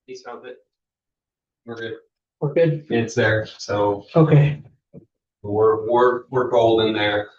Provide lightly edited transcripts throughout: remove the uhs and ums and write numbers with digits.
Piece of it. We're good. We're good. It's there. So Okay. we're golden there.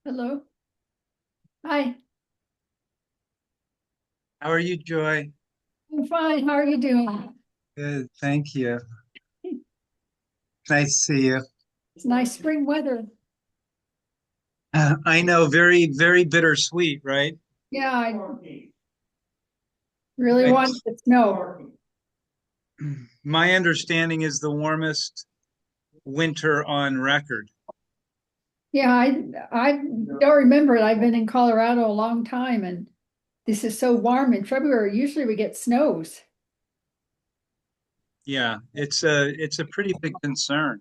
Hello. Hi. How are you, Joy? I'm fine. How are you doing? Good, thank you. Nice to see you. It's nice spring weather. I know, very, very bittersweet, right? Yeah, I really I, want the snow. my understanding is the warmest winter on record. Yeah, I don't remember it. I've been in Colorado a long time and this is so warm in February. Usually we get snows. Yeah, it's a pretty big concern.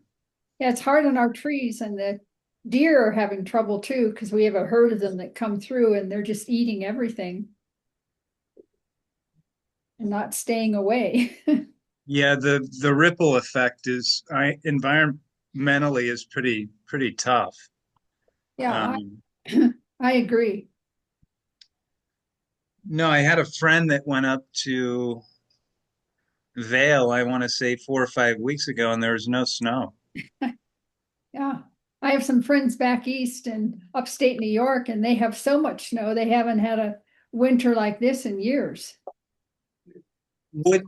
Yeah, it's hard on our trees and the deer are having trouble too because we have a herd of them that come through and they're just eating everything and not staying away. Yeah, the ripple effect is environmentally is pretty tough. Yeah, Um, I agree. no, I had a friend that went up to Vail, I want to say 4 or 5 weeks ago, and there was no snow. Yeah. I have some friends back east in upstate New York, and they have so much snow. They haven't had a winter like this in years. What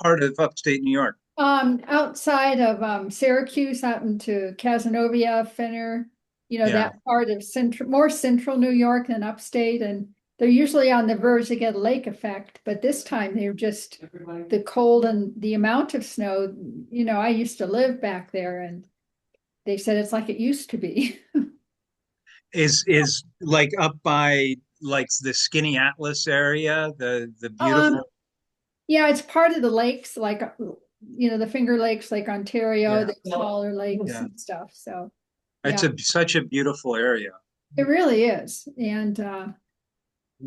part of upstate New York? Outside of Syracuse, out into Cazenovia, Fenner, Yeah. that part of more central New York than upstate. And they're usually on the verge to get a lake effect, but this time they're just the cold and the amount of snow. I used to live back there, and they said it's like it used to be. Is like up by like the Skinny Atlas area, the Um, beautiful. Yeah, it's part of the lakes, like the Finger Lakes, Lake Ontario, Yeah, the smaller lakes yeah. and stuff. So It's yeah, a such a beautiful area. It really is. And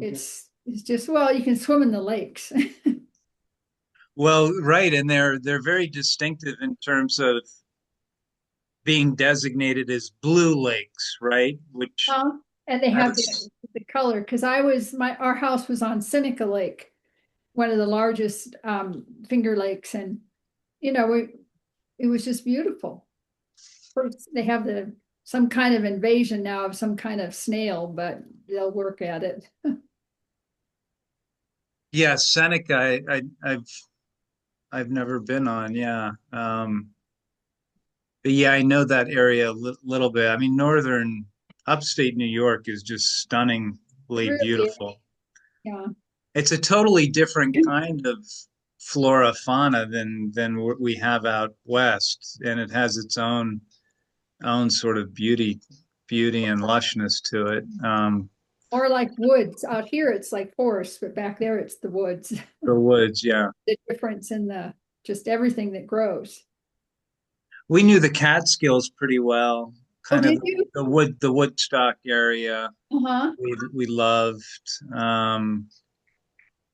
it's just, well, you can swim in the lakes. Well, right, and they're very distinctive in terms of being designated as blue lakes, right? Which And they have that's the color, because our house was on Seneca Lake, one of the largest Finger Lakes, and it was just beautiful. First, they have some kind of invasion now of some kind of snail, but they'll work at it. yeah, Seneca. I've never been on. Yeah, but yeah, I know that area a little bit. I mean, northern upstate New York is just stunningly Really, beautiful. yeah. It's a totally different kind of flora fauna than what we have out west, and it has its own sort of beauty and lushness to it. Or like woods. Out here, it's like forest, but back there, it's the woods. The woods, yeah. The difference in the just everything that grows. We knew the Catskills pretty well, Oh, kind of did you? the Woodstock area. Uh-huh. We loved.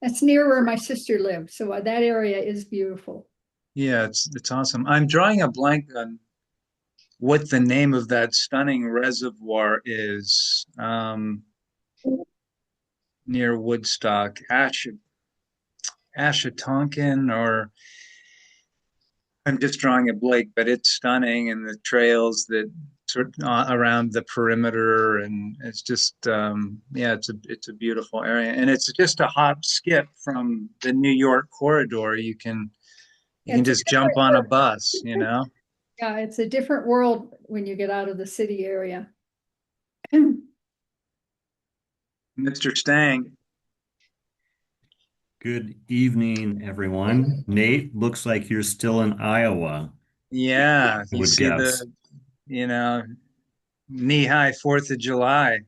That's near where my sister lived. So that area is beautiful. Yeah, it's awesome. I'm drawing a blank on what the name of that stunning reservoir is near Woodstock, Ashatonkin, or I'm just drawing a blank, but it's stunning, and the trails that sort of around the perimeter, and it's just yeah, it's a beautiful area, and it's just a hop skip from the New York corridor. You can It's a just jump on a different, bus, you know. yeah, it's a different world when you get out of the city area. Mr. Stang. Good evening, everyone. Nate, looks like you're still in Iowa, Yeah, I you would see guess. you know, knee-high 4th of July.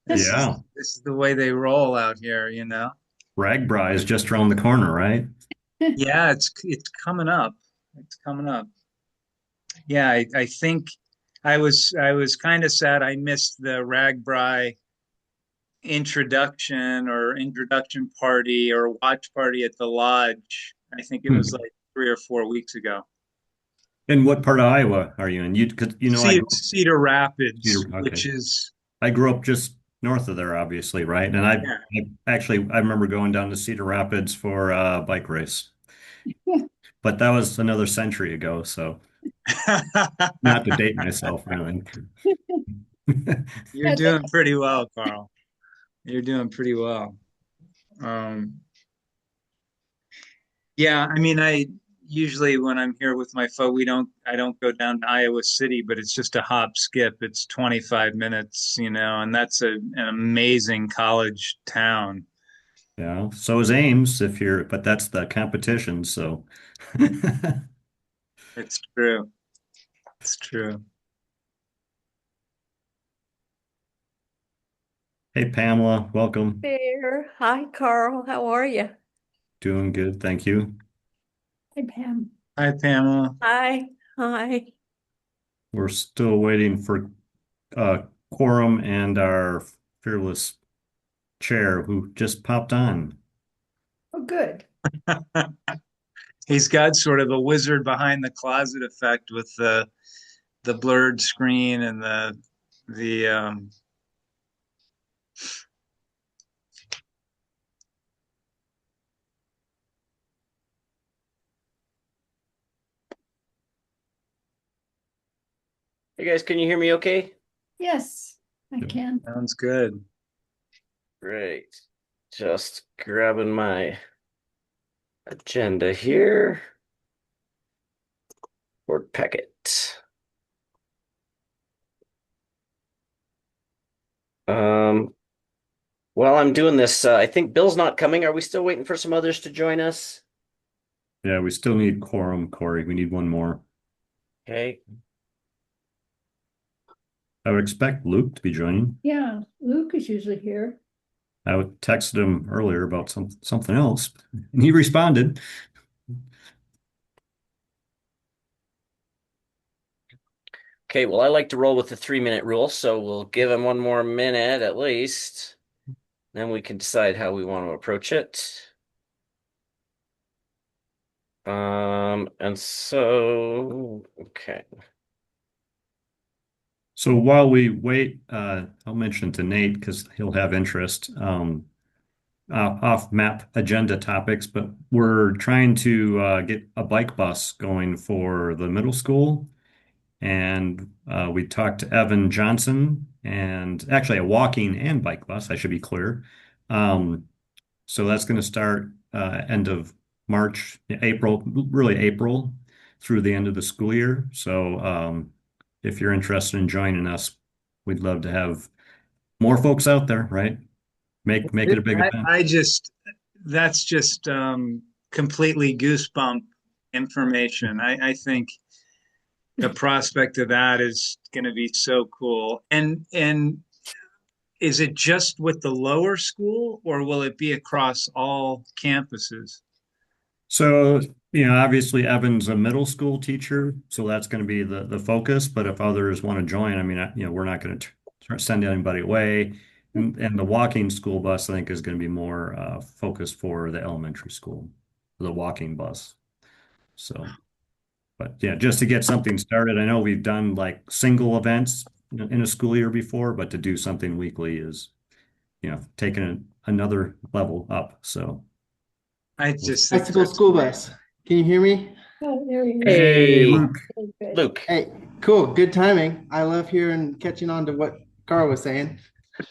Yeah. This is the way they roll out here, you know. Ragbri is just around the corner, right? Yeah, it's coming up. It's coming up. Yeah, I think I was kind of sad I missed the Ragbri introduction party or watch party at the lodge. I think it was Hmm. like 3 or 4 weeks ago. And what part of Iowa are you in? Because Cedar Rapids, which Okay. is I grew up just north of there, obviously, right? And yeah. I remember going down to Cedar Rapids for a bike race, but that was another century ago, so not to date myself, really. You're doing pretty well, Carl. You're doing pretty well. Um, yeah, I mean, I usually when I'm here with my folk, I don't go down to Iowa City, but it's just a hop skip. It's 25 minutes, and that's an amazing college town. Yeah, so is Ames but that's the competition, so. It's true. It's true. Hey, Pamela, welcome. There. Hi, Carl. How are you? Doing good, thank you. Hey, Pam. Hi, Pamela. Hi. Hi. We're still waiting for quorum and our fearless chair who just popped on. Oh, good. He's got sort of a wizard behind the closet effect with the blurred screen and the Hey guys, can you hear me okay? Yes, I Yep. can. sounds good. Great. Just grabbing my agenda here. Board packet. While I'm doing this, I think Bill's not coming. Are we still waiting for some others to join us? Yeah, we still need quorum, Corey. We need one more. Okay. I would expect Luke to be joining. Yeah, Luke is usually here. I would texted him earlier about something else, and he responded. Okay, well, I like to roll with the 3-minute rule, so we'll give him one more minute at least. Then we can decide how we want to approach it. And so, okay. So while we wait, I'll mention to Nate because he'll have interest off map agenda topics, but we're trying to get a bike bus going for the middle school. And we talked to Evan Johnson and actually a walking and bike bus, I should be clear. So that's going to start end of March, April, really April through the end of the school year. So if you're interested in joining us, we'd love to have more folks out there, right? Make it a big event. That's just completely goosebump information. I think the prospect of that is going to be so cool. And is it just with the lower school, or will it be across all campuses? So, obviously Evan's a middle school teacher, so that's going to be the focus. But if others want to join, I mean, we're not going to send anybody away. And the walking school bus, I think, is going to be more focused for the elementary school, the walking bus. So, but yeah, just to get something started. I know we've done like single events in a school year before, but to do something weekly is, taking another level up. So. I just think Bicycle school bus. Can you hear me? Oh, there he is. Hey, Luke. Very good. Luke. Hey, cool. Good timing. I love hearing catching on to what Carl was saying.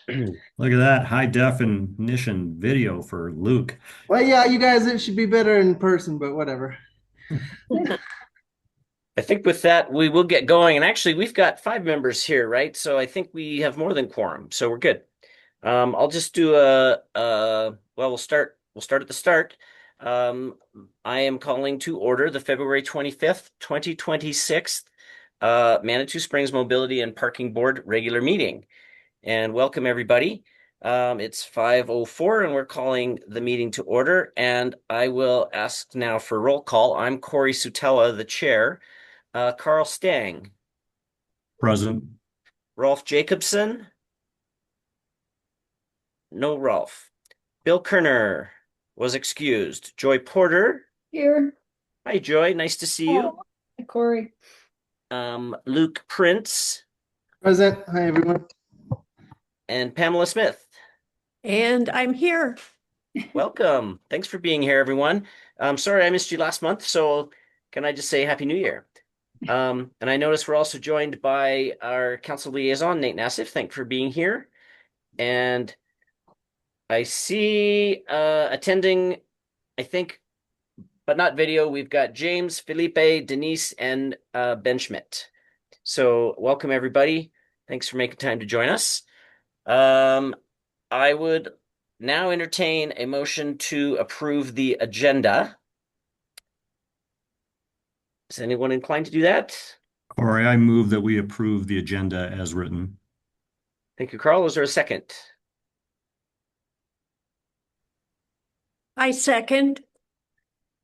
Look at that high definition video for Luke. Well, yeah, you guys, it should be better in person, but whatever. I think with that, we will get going. And actually, we've got 5 members here, right? So I think we have more than quorum. So we're good. I'll just do well, we'll start at the start. I am calling to order the February 25th, 2026 Manitou Springs Mobility and Parking Board regular meeting. And welcome everybody. It's 5:04 and we're calling the meeting to order. And I will ask now for roll call. I'm Corey Sutella, the chair. Carl Stang. Present. Rolf Jacobson. No Rolf. Bill Kerner was excused. Joy Porter. Here. Hi, Joy. Nice to see you. Oh, hi, Corey. Luke Prince Present. Hi, everyone. and Pamela Smith. And I'm here. Welcome. Thanks for being here, everyone. I'm sorry I missed you last month, so can I just say Happy New Year? And I notice we're also joined by our council liaison, Nate Nassif. Thanks for being here. And I see attending, I think, but not video, we've got James, Felipe, Denise, and Ben Schmidt. So welcome, everybody. Thanks for making time to join us. I would now entertain a motion to approve the agenda. Is anyone inclined to do that? Corey, I move that we approve the agenda as written. Thank you, Carl. Is there a second? I second.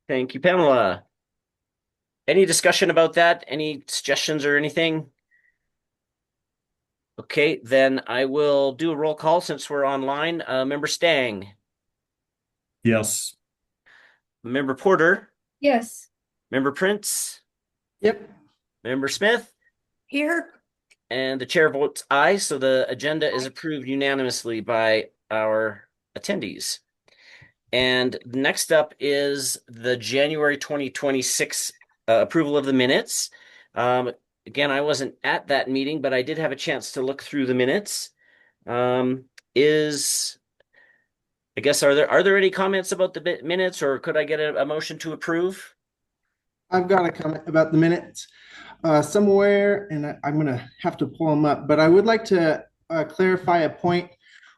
Thank you, Pamela. Any discussion about that? Any suggestions or anything? Okay, then I will do a roll call since we're online. Member Stang, Yes. Member Porter, Yes. Member Prince, Yep. Member Smith, Here. and the chair votes aye, so the agenda is approved unanimously by our attendees. And next up is the January 2026 approval of the minutes. Again, I wasn't at that meeting, but I did have a chance to look through the minutes. I guess, are there any comments about the minutes, or could I get a motion to approve? I've got a comment about the minutes somewhere, and I'm going to have to pull them up. But I would like to clarify a point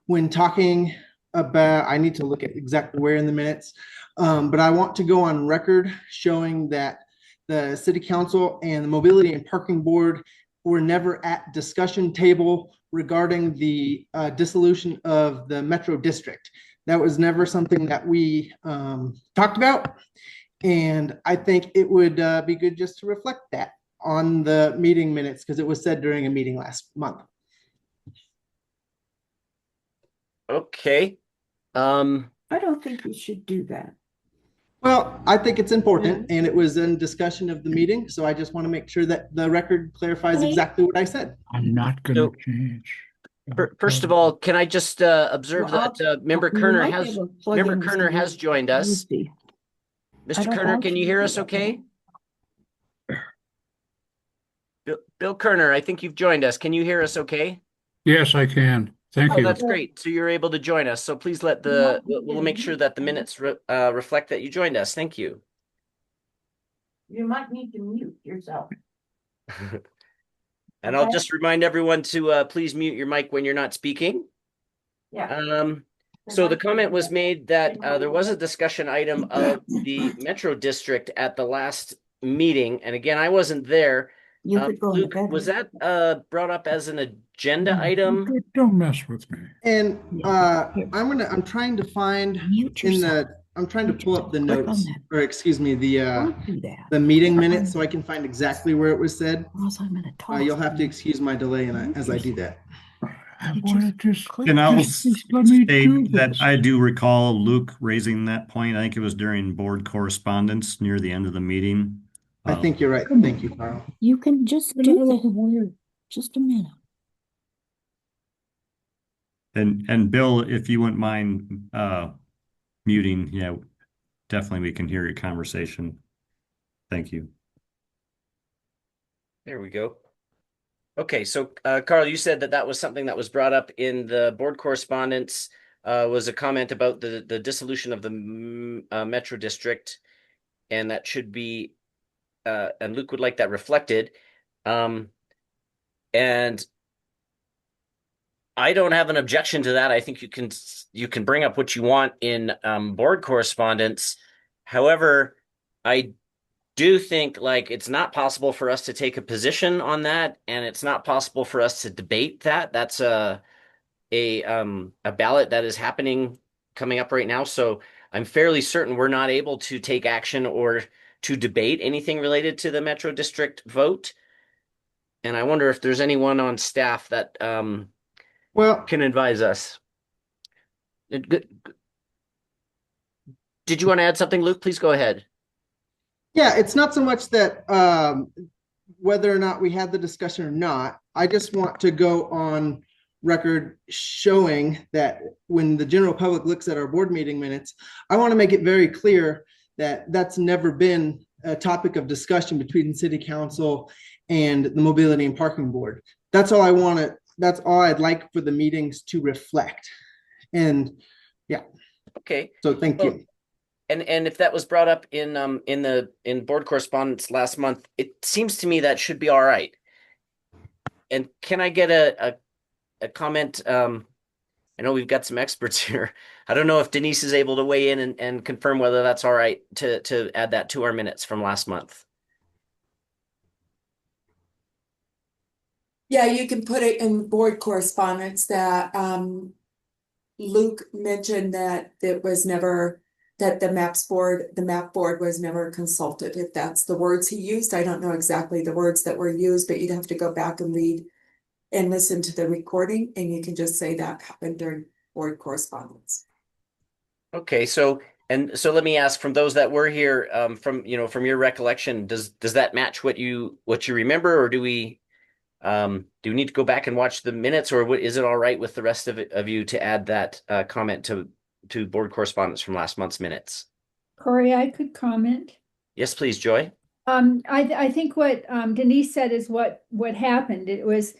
when talking about, I need to look at exactly where in the minutes, but I want to go on record showing that the city council and the mobility and parking board were never at discussion table regarding the dissolution of the Metro District. That was never something that we talked about. And I think it would be good just to reflect that on the meeting minutes because it was said during a meeting last month. Okay. I don't think we should do that. Well, I think it's important and it was in discussion of the meeting. So I just want to make sure that the record clarifies exactly what I said. I'm not going So- to change. First of all, can I just observe Well, that Member we Kerner might be has able to plug Member in Kerner has some joined us. USB. I Mr. don't Kerner, want can you you to hear do us that. okay? Bill Kerner, I think you've joined us. Can you hear us okay? Yes, I can. Thank Oh, you. that's great. So you're able to join us. So please we'll make sure that the minutes reflect that you joined us. Thank you. You might need to mute yourself. And I'll Okay. just remind everyone to please mute your mic when you're not speaking. Yeah. So the comment was made that there was a discussion item of the Metro District at the last meeting. And again, I wasn't there. You could go Luke, to was bed. that brought up as an agenda item? Don't mess with me. And I'm trying to find Mute in yourself. I'm trying to pull up the Click on notes that. or excuse me, Don't do that. the meeting minutes so I can find exactly where it was said. Or else I'm gonna talk. You'll have to excuse my delay as I do that. I want to just And I'll just let me do state that this. I do recall Luke raising that point. I think it was during board correspondence near the end of the meeting. I think you're right. Thank you, Carl. You can just do that. Just a minute. And Bill, if you wouldn't mind muting, yeah, definitely we can hear your conversation. Thank you. There we go. Okay, so Carl, you said that that was something that was brought up in the board correspondence, was a comment about the dissolution of the Metro District, and that should be, and Luke would like that reflected. And I don't have an objection to that. I think you can bring up what you want in board correspondence. However, I do think like it's not possible for us to take a position on that, and it's not possible for us to debate that. That's a ballot that is happening coming up right now. So I'm fairly certain we're not able to take action or to debate anything related to the Metro District vote. And I wonder if there's anyone on staff that Well, can advise us. Did you want to add something, Luke? Please go ahead. yeah, it's not so much that whether or not we had the discussion or not. I just want to go on record showing that when the general public looks at our board meeting minutes, I want to make it very clear that that's never been a topic of discussion between the city council and the mobility and parking board. That's all I want to, that's all I'd like for the meetings to reflect. And yeah, Okay. so thank Well, you. And if that was brought up in board correspondence last month, it seems to me that should be all right. And can I get a comment? I know we've got some experts here. I don't know if Denise is able to weigh in and confirm whether that's all right to add that to our minutes from last month. Yeah, you can put it in board correspondence that Luke mentioned that it was never, that the map board was never consulted, if that's the words he used. I don't know exactly the words that were used, but you'd have to go back and read and listen to the recording, and you can just say that happened during board correspondence. Okay, so let me ask, from those that were here, from from your recollection, does that match what you remember, or do we need to go back and watch the minutes, or is it all right with the rest of you to add that comment to board correspondence from last month's minutes? Corey, I could comment. Yes, please, Joy. I think what Denise said is what happened. It was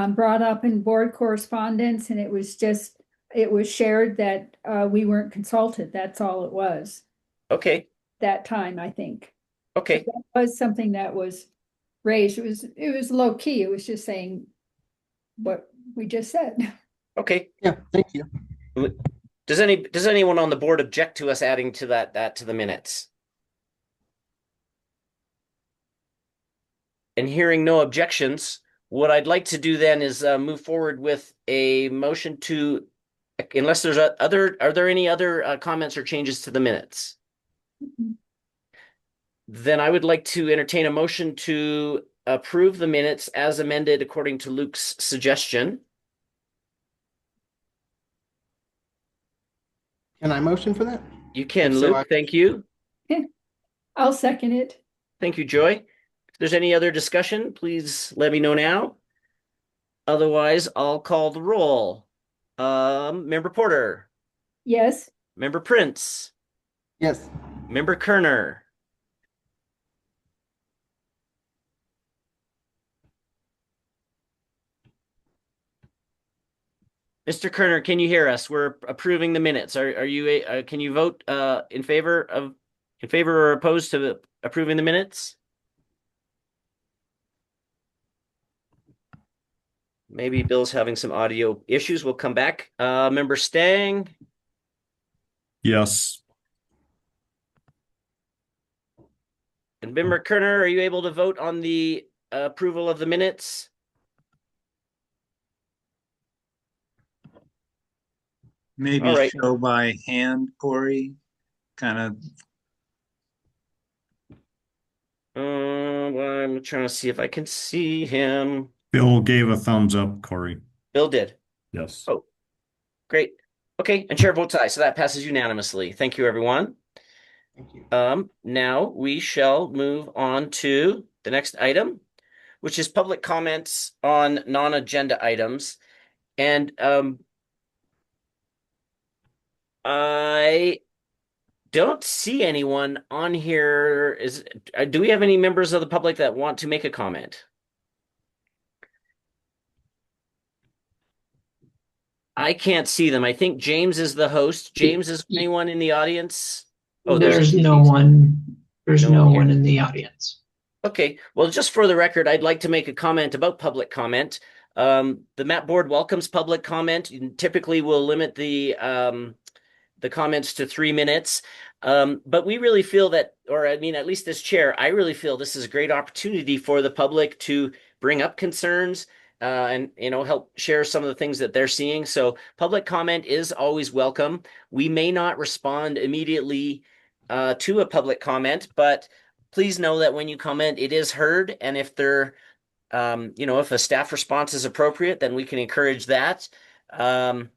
brought up in board correspondence, and it was shared that we weren't consulted. That's all it was. Okay. That time, I think. Okay. So that was something that was raised. It was low key. It was just saying what we just said. Okay. Yeah, thank you. Does anyone on the board object to us adding to that to the minutes? And hearing no objections, what I'd like to do then is move forward with a motion to, unless there's are there any other comments or changes to the minutes? Then I would like to entertain a motion to approve the minutes as amended according to Luke's suggestion. Can I motion for that? You can, So Luke. Thank you. I'll second it. Thank you, Joy. If there's any other discussion, please let me know now. Otherwise, I'll call the roll. Member Porter, Yes. Member Prince, Yes. Member Kerner, Mr. Kerner, can you hear us? We're approving the minutes. Are you can you vote in favor or opposed to approving the minutes? Maybe Bill's having some audio issues. We'll come back. Member Stang, Yes. and Member Kerner, are you able to vote on the approval of the minutes? Maybe All right. show by hand, Corey, kind of. Well, I'm trying to see if I can see him. Bill gave a thumbs up, Corey. Bill did. Yes. Oh, great. Okay, and chair votes aye, so that passes unanimously. Thank you, everyone. Thank you. Now we shall move on to the next item, which is public comments on non-agenda items. And I don't see anyone on here. Do we have any members of the public that want to make a comment? I can't see them. I think James is the host. James, is anyone in the audience? Oh, there's no one. There's no one in the audience. Okay. Well, just for the record, I'd like to make a comment about public comment. The map board welcomes public comment. Typically, we'll limit the comments to 3 minutes. But we really feel that, or I mean, at least as chair, I really feel this is a great opportunity for the public to bring up concerns and help share some of the things that they're seeing. So public comment is always welcome. We may not respond immediately to a public comment, but please know that when you comment, it is heard. And if there, if a staff response is appropriate, then we can encourage that. And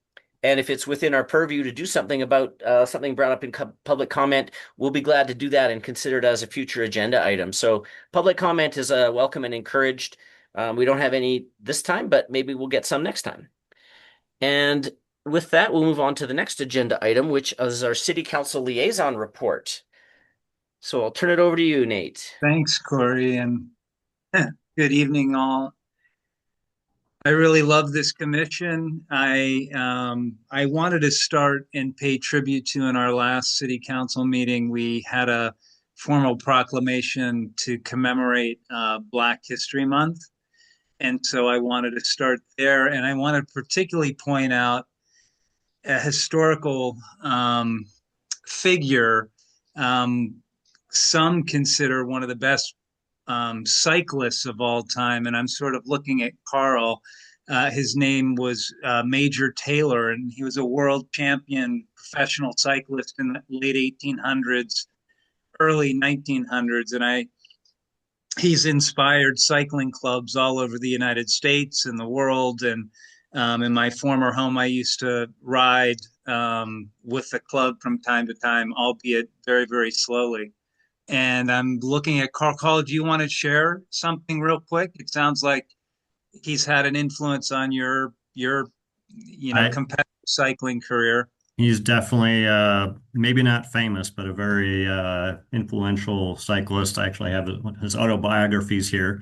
if it's within our purview to do something about something brought up in public comment, we'll be glad to do that and consider it as a future agenda item. So public comment is welcome and encouraged. We don't have any this time, but maybe we'll get some next time. And with that, we'll move on to the next agenda item, which is our City Council Liaison Report. So I'll turn it over to you, Nate. Thanks, Corey, and good evening, all. I really love this commission. I wanted to start and pay tribute to, in our last city council meeting, we had a formal proclamation to commemorate Black History Month. And so I wanted to start there. And I want to particularly point out a historical figure. Some consider one of the best cyclists of all time. And I'm sort of looking at Carl. His name was Major Taylor, and he was a world champion professional cyclist in the late 1800s, early 1900s. And he's inspired cycling clubs all over the United States and the world. And in my former home, I used to ride with the club from time to time, albeit very, very slowly. And I'm looking at Carl. Carl, do you want to share something real quick? It sounds like he's had an influence on your competitive cycling career. He's definitely maybe not famous, but a very influential cyclist. I actually have his autobiographies here.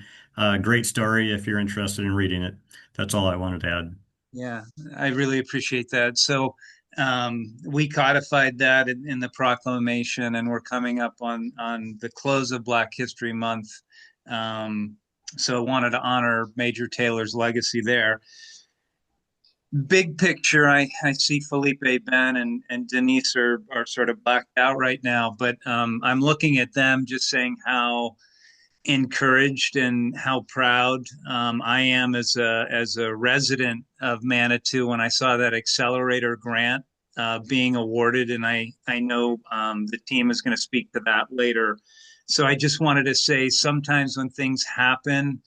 Great story if you're interested in reading it. That's all I wanted to add. Yeah, I really appreciate that. So we codified that in the proclamation, and we're coming up on the close of Black History Month. So I wanted to honor Major Taylor's legacy there. Big picture, I see Felipe, Ben, and Denise are sort of blacked out right now, but I'm looking at them just saying how encouraged and how proud I am as a resident of Manitou when I saw that accelerator grant being awarded, and I know the team is going to speak to that later. So I just wanted to say sometimes when things happen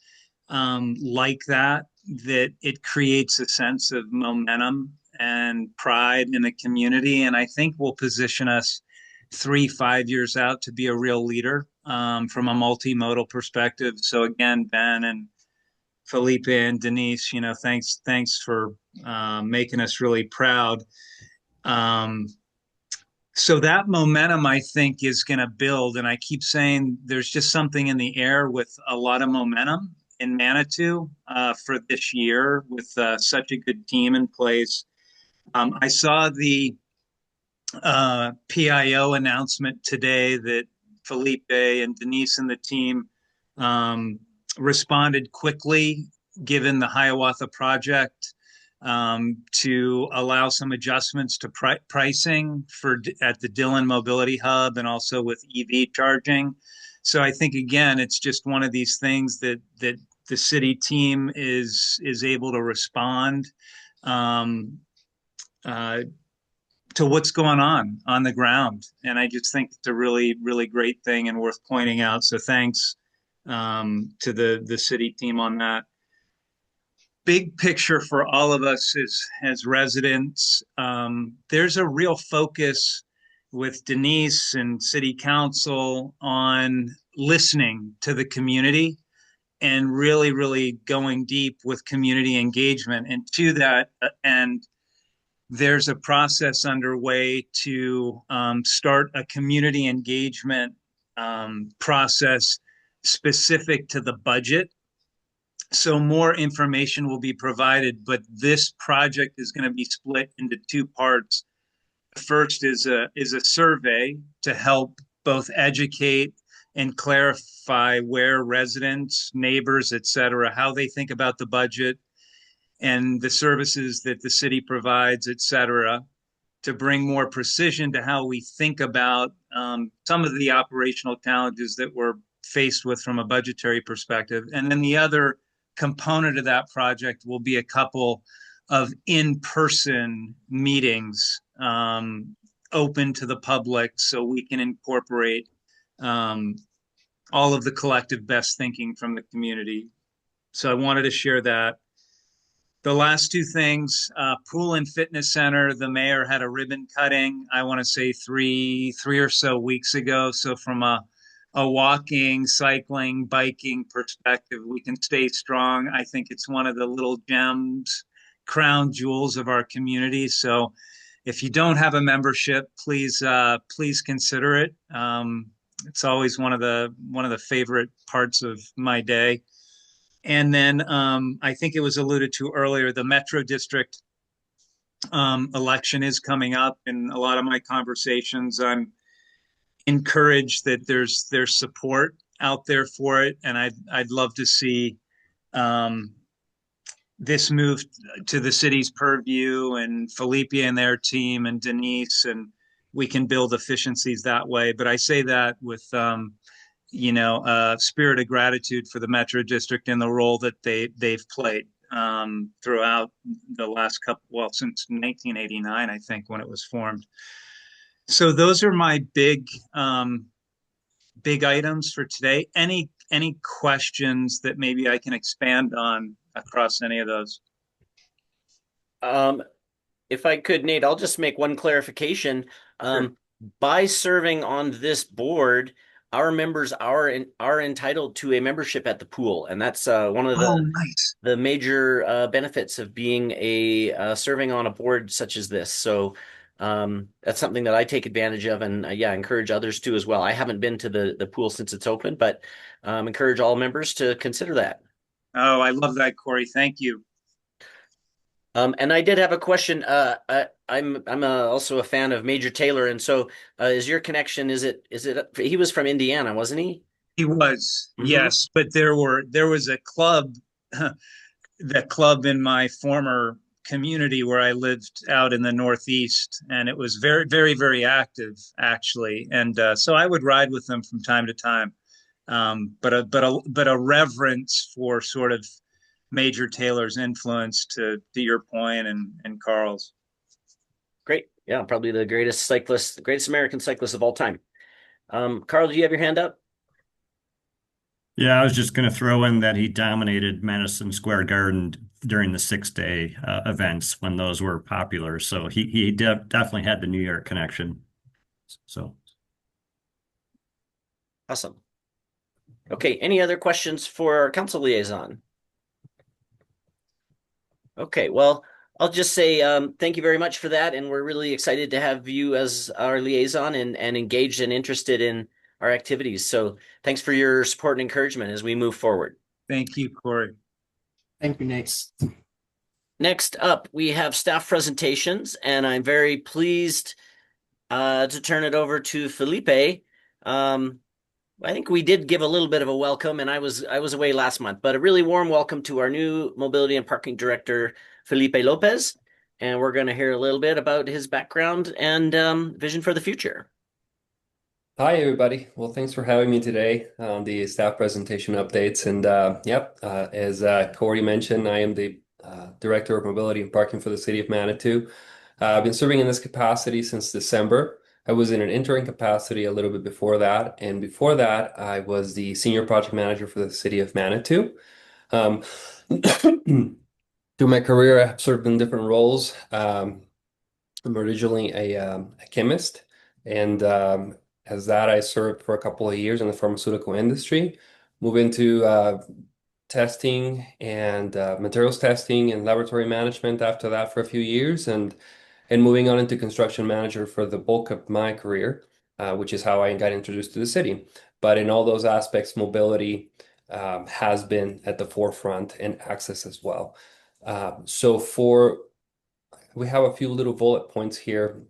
like that, that it creates a sense of momentum and pride in the community. And I think will position us 3-5 years out to be a real leader from a multimodal perspective. So again, Ben and Felipe and Denise, thanks for making us really proud. So that momentum, I think, is going to build. And I keep saying there's just something in the air with a lot of momentum in Manitou for this year with such a good team in place. I saw the PIO announcement today that Felipe and Denise and the team responded quickly, given the Hiawatha project, to allow some adjustments to pricing at the Dillon Mobility Hub and also with EV charging. So I think, again, it's just one of these things that the city team is able to respond to what's going on the ground. And I just think it's a really, really great thing and worth pointing out. So thanks to the city team on that. Big picture for all of us as residents, there's a real focus with Denise and city council on listening to the community and really, really going deep with community engagement. And to that end, there's a process underway to start a community engagement process specific to the budget. So more information will be provided, but this project is going to be split into two parts. The first is a survey to help both educate and clarify where residents, neighbors, et cetera, how they think about the budget and the services that the city provides, et cetera, to bring more precision to how we think about some of the operational challenges that we're faced with from a budgetary perspective. And then the other component of that project will be a couple of in-person meetings open to the public so we can incorporate all of the collective best thinking from the community. So I wanted to share that. The last two things, pool and fitness center, the mayor had a ribbon cutting, I want to say three or so weeks ago. So from a walking, cycling, biking perspective, we can stay strong. I think it's one of the little gems, crown jewels of our community. So if you don't have a membership, please consider it. It's always one of the favorite parts of my day. And then I think it was alluded to earlier, the Metro District election is coming up. In a lot of my conversations, I'm encouraged that there's support out there for it. And I'd love to see this move to the city's purview and Felipe and their team and Denise, and we can build efficiencies that way. But I say that with spirit of gratitude for the Metro District and the role that they've played throughout the last since 1989, I think, when it was formed. So those are my big items for today. Any questions that maybe I can expand on across any of those? If I could, Nate, I'll just make one clarification. Sure. By serving on this board, our members are entitled to a membership at the pool, and that's one of the major benefits of being serving on a board such as this. So that's something that I take advantage of, and encourage others to as well. I haven't been to the pool since it's open, but encourage all members to consider that. Oh, I love that, Corey. Thank you. And I did have a question. I'm also a fan of Major Taylor, and so is your connection? Is it he was from Indiana, wasn't he? He was, yes, but there was a club, the club in my former community where I lived out in the Northeast, and it was very, very, very active, actually. And so I would ride with them from time to time. But a reverence for sort of Major Taylor's influence to your point and Carl's. Great. Yeah, probably the greatest American cyclist of all time. Carl, do you have your hand up? Yeah, I was just going to throw in that he dominated Madison Square Garden during the 6 day events when those were popular. So he definitely had the New York connection. So Awesome. Okay, any other questions for our council liaison? Okay, well, I'll just say thank you very much for that, and we're really excited to have you as our liaison and engaged and interested in our activities. So thanks for your support and encouragement as we move forward. Thank you, Corey. Thank you, Nate. Next up, we have staff presentations, and I'm very pleased to turn it over to Felipe. I think we did give a little bit of a welcome, and I was away last month, but a really warm welcome to our new mobility and parking director, Felipe Lopez. And we're going to hear a little bit about his background and vision for the future. Hi, everybody. Well, thanks for having me today on the staff presentation updates. And as Corey mentioned, I am the Director of Mobility and Parking for the City of Manitou. I've been serving in this capacity since December. I was in an interim capacity a little bit before that. And before that, I was the Senior Project Manager for the City of Manitou. Through my career, I've served in different roles. I'm originally a chemist, and as that, I served for a couple of years in the pharmaceutical industry, moved into testing and materials testing and laboratory management after that for a few years, and moving on into construction manager for the bulk of my career, which is how I got introduced to the city. But in all those aspects, mobility has been at the forefront and access as well. We have a few little bullet points here.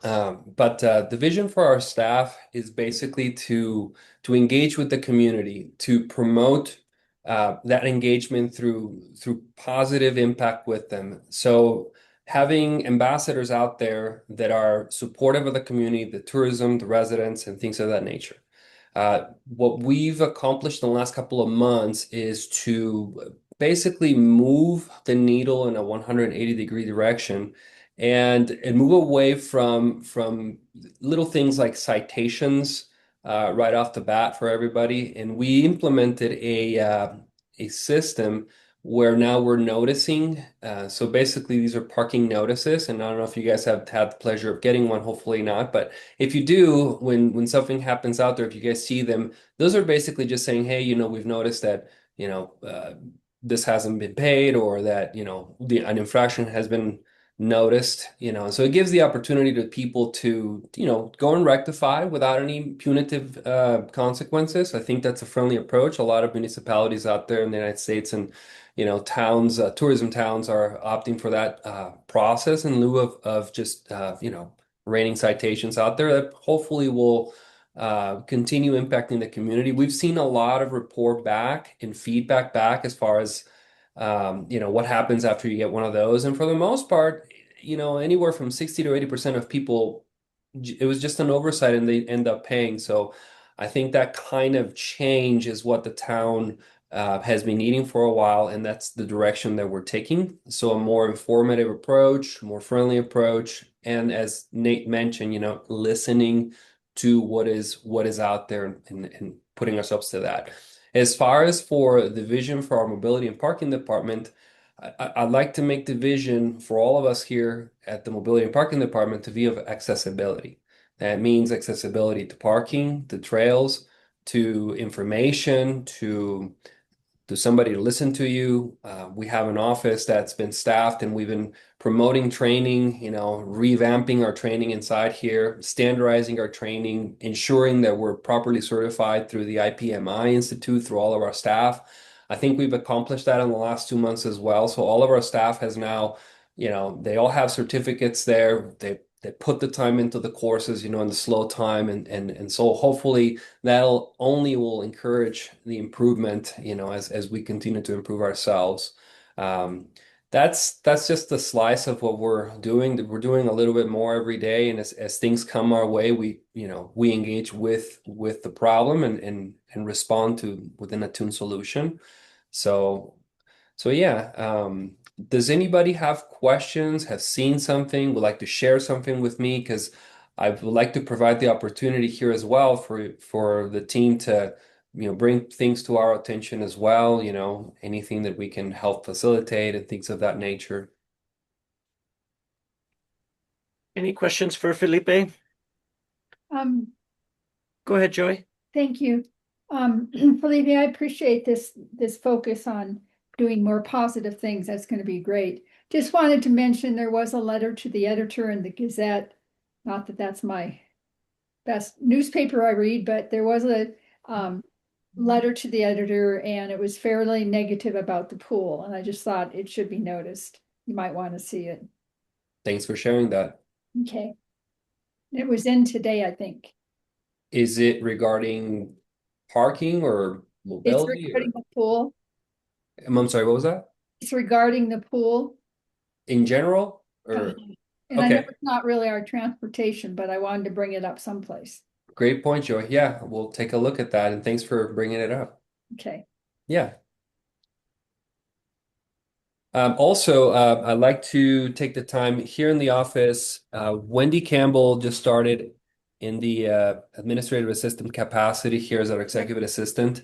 But the vision for our staff is basically to engage with the community, to promote that engagement through positive impact with them. So having ambassadors out there that are supportive of the community, the tourism, the residents, and things of that nature. What we've accomplished in the last couple of months is to basically move the needle in a 180-degree direction and move away from little things like citations right off the bat for everybody. And we implemented a system where now we're noticing. So basically, these are parking notices, and I don't know if you guys have had the pleasure of getting one. Hopefully not, but if you do, when something happens out there, if you guys see them, those are basically just saying, hey, we've noticed that this hasn't been paid, or that an infraction has been noticed, so it gives the opportunity to people to go and rectify without any punitive consequences. I think that's a friendly approach. A lot of municipalities out there in the United States and towns, tourism towns, are opting for that process in lieu of just raining citations out there that hopefully will continue impacting the community. We've seen a lot of report back and feedback back as far as what happens after you get one of those. And for the most part, anywhere from 60 to 80% of people, it was just an oversight and they end up paying. So I think that kind of change is what the town has been needing for a while, and that's the direction that we're taking. So a more informative approach, more friendly approach, and as Nate mentioned, listening to what is out there and putting ourselves to that. As far as for the vision for our mobility and parking department, I'd like to make the vision for all of us here at the mobility and parking department to be of accessibility. That means accessibility to parking, to trails, to information, to somebody to listen to you. We have an office that's been staffed, and we've been promoting training, revamping our training inside here, standardizing our training, ensuring that we're properly certified through the IPMI Institute, through all of our staff. I think we've accomplished that in the last 2 months as well. So all of our staff has now, they all have certificates there. They put the time into the courses, in the slow time. And so hopefully that'll only will encourage the improvement, as we continue to improve ourselves. That's just a slice of what we're doing. We're doing a little bit more every day. And as things come our way, we engage with the problem and respond with an attuned solution. So yeah. Does anybody have questions, have seen something, would like to share something with me? Because I would like to provide the opportunity here as well for the team to bring things to our attention as well, anything that we can help facilitate and things of that nature. Any questions for Felipe? Go ahead, Joy. Thank you. Felipe, I appreciate this focus on doing more positive things. That's going to be great. Just wanted to mention there was a letter to the editor in the Gazette. Not that that's my best newspaper I read, but there was a letter to the editor and it was fairly negative about the pool. And I just thought it should be noticed. You might want to see it. Thanks for sharing that. Okay. It was in today, I think. Is it regarding parking or It's mobility? regarding the pool. I'm sorry, what was that? It's regarding the pool. In general? Or And I know okay. it's not really our transportation, but I wanted to bring it up someplace. Great point, Joy. Yeah, we'll take a look at that, and thanks for bringing it up. Okay. Yeah. Also, I'd like to take the time here in the office. Wendy Campbell just started in the administrative assistant capacity here as our executive assistant.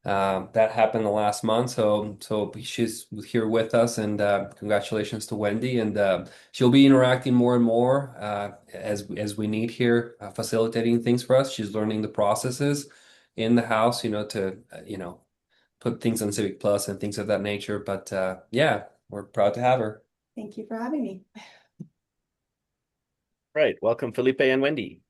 That happened the last month, so she's here with us, and congratulations to Wendy. And she'll be interacting more and more as we need here, facilitating things for us. She's learning the processes in the house, to put things on Civic Plus and things of that nature. But yeah, we're proud to have her. Thank you for having me. Right. Welcome, Felipe and Wendy.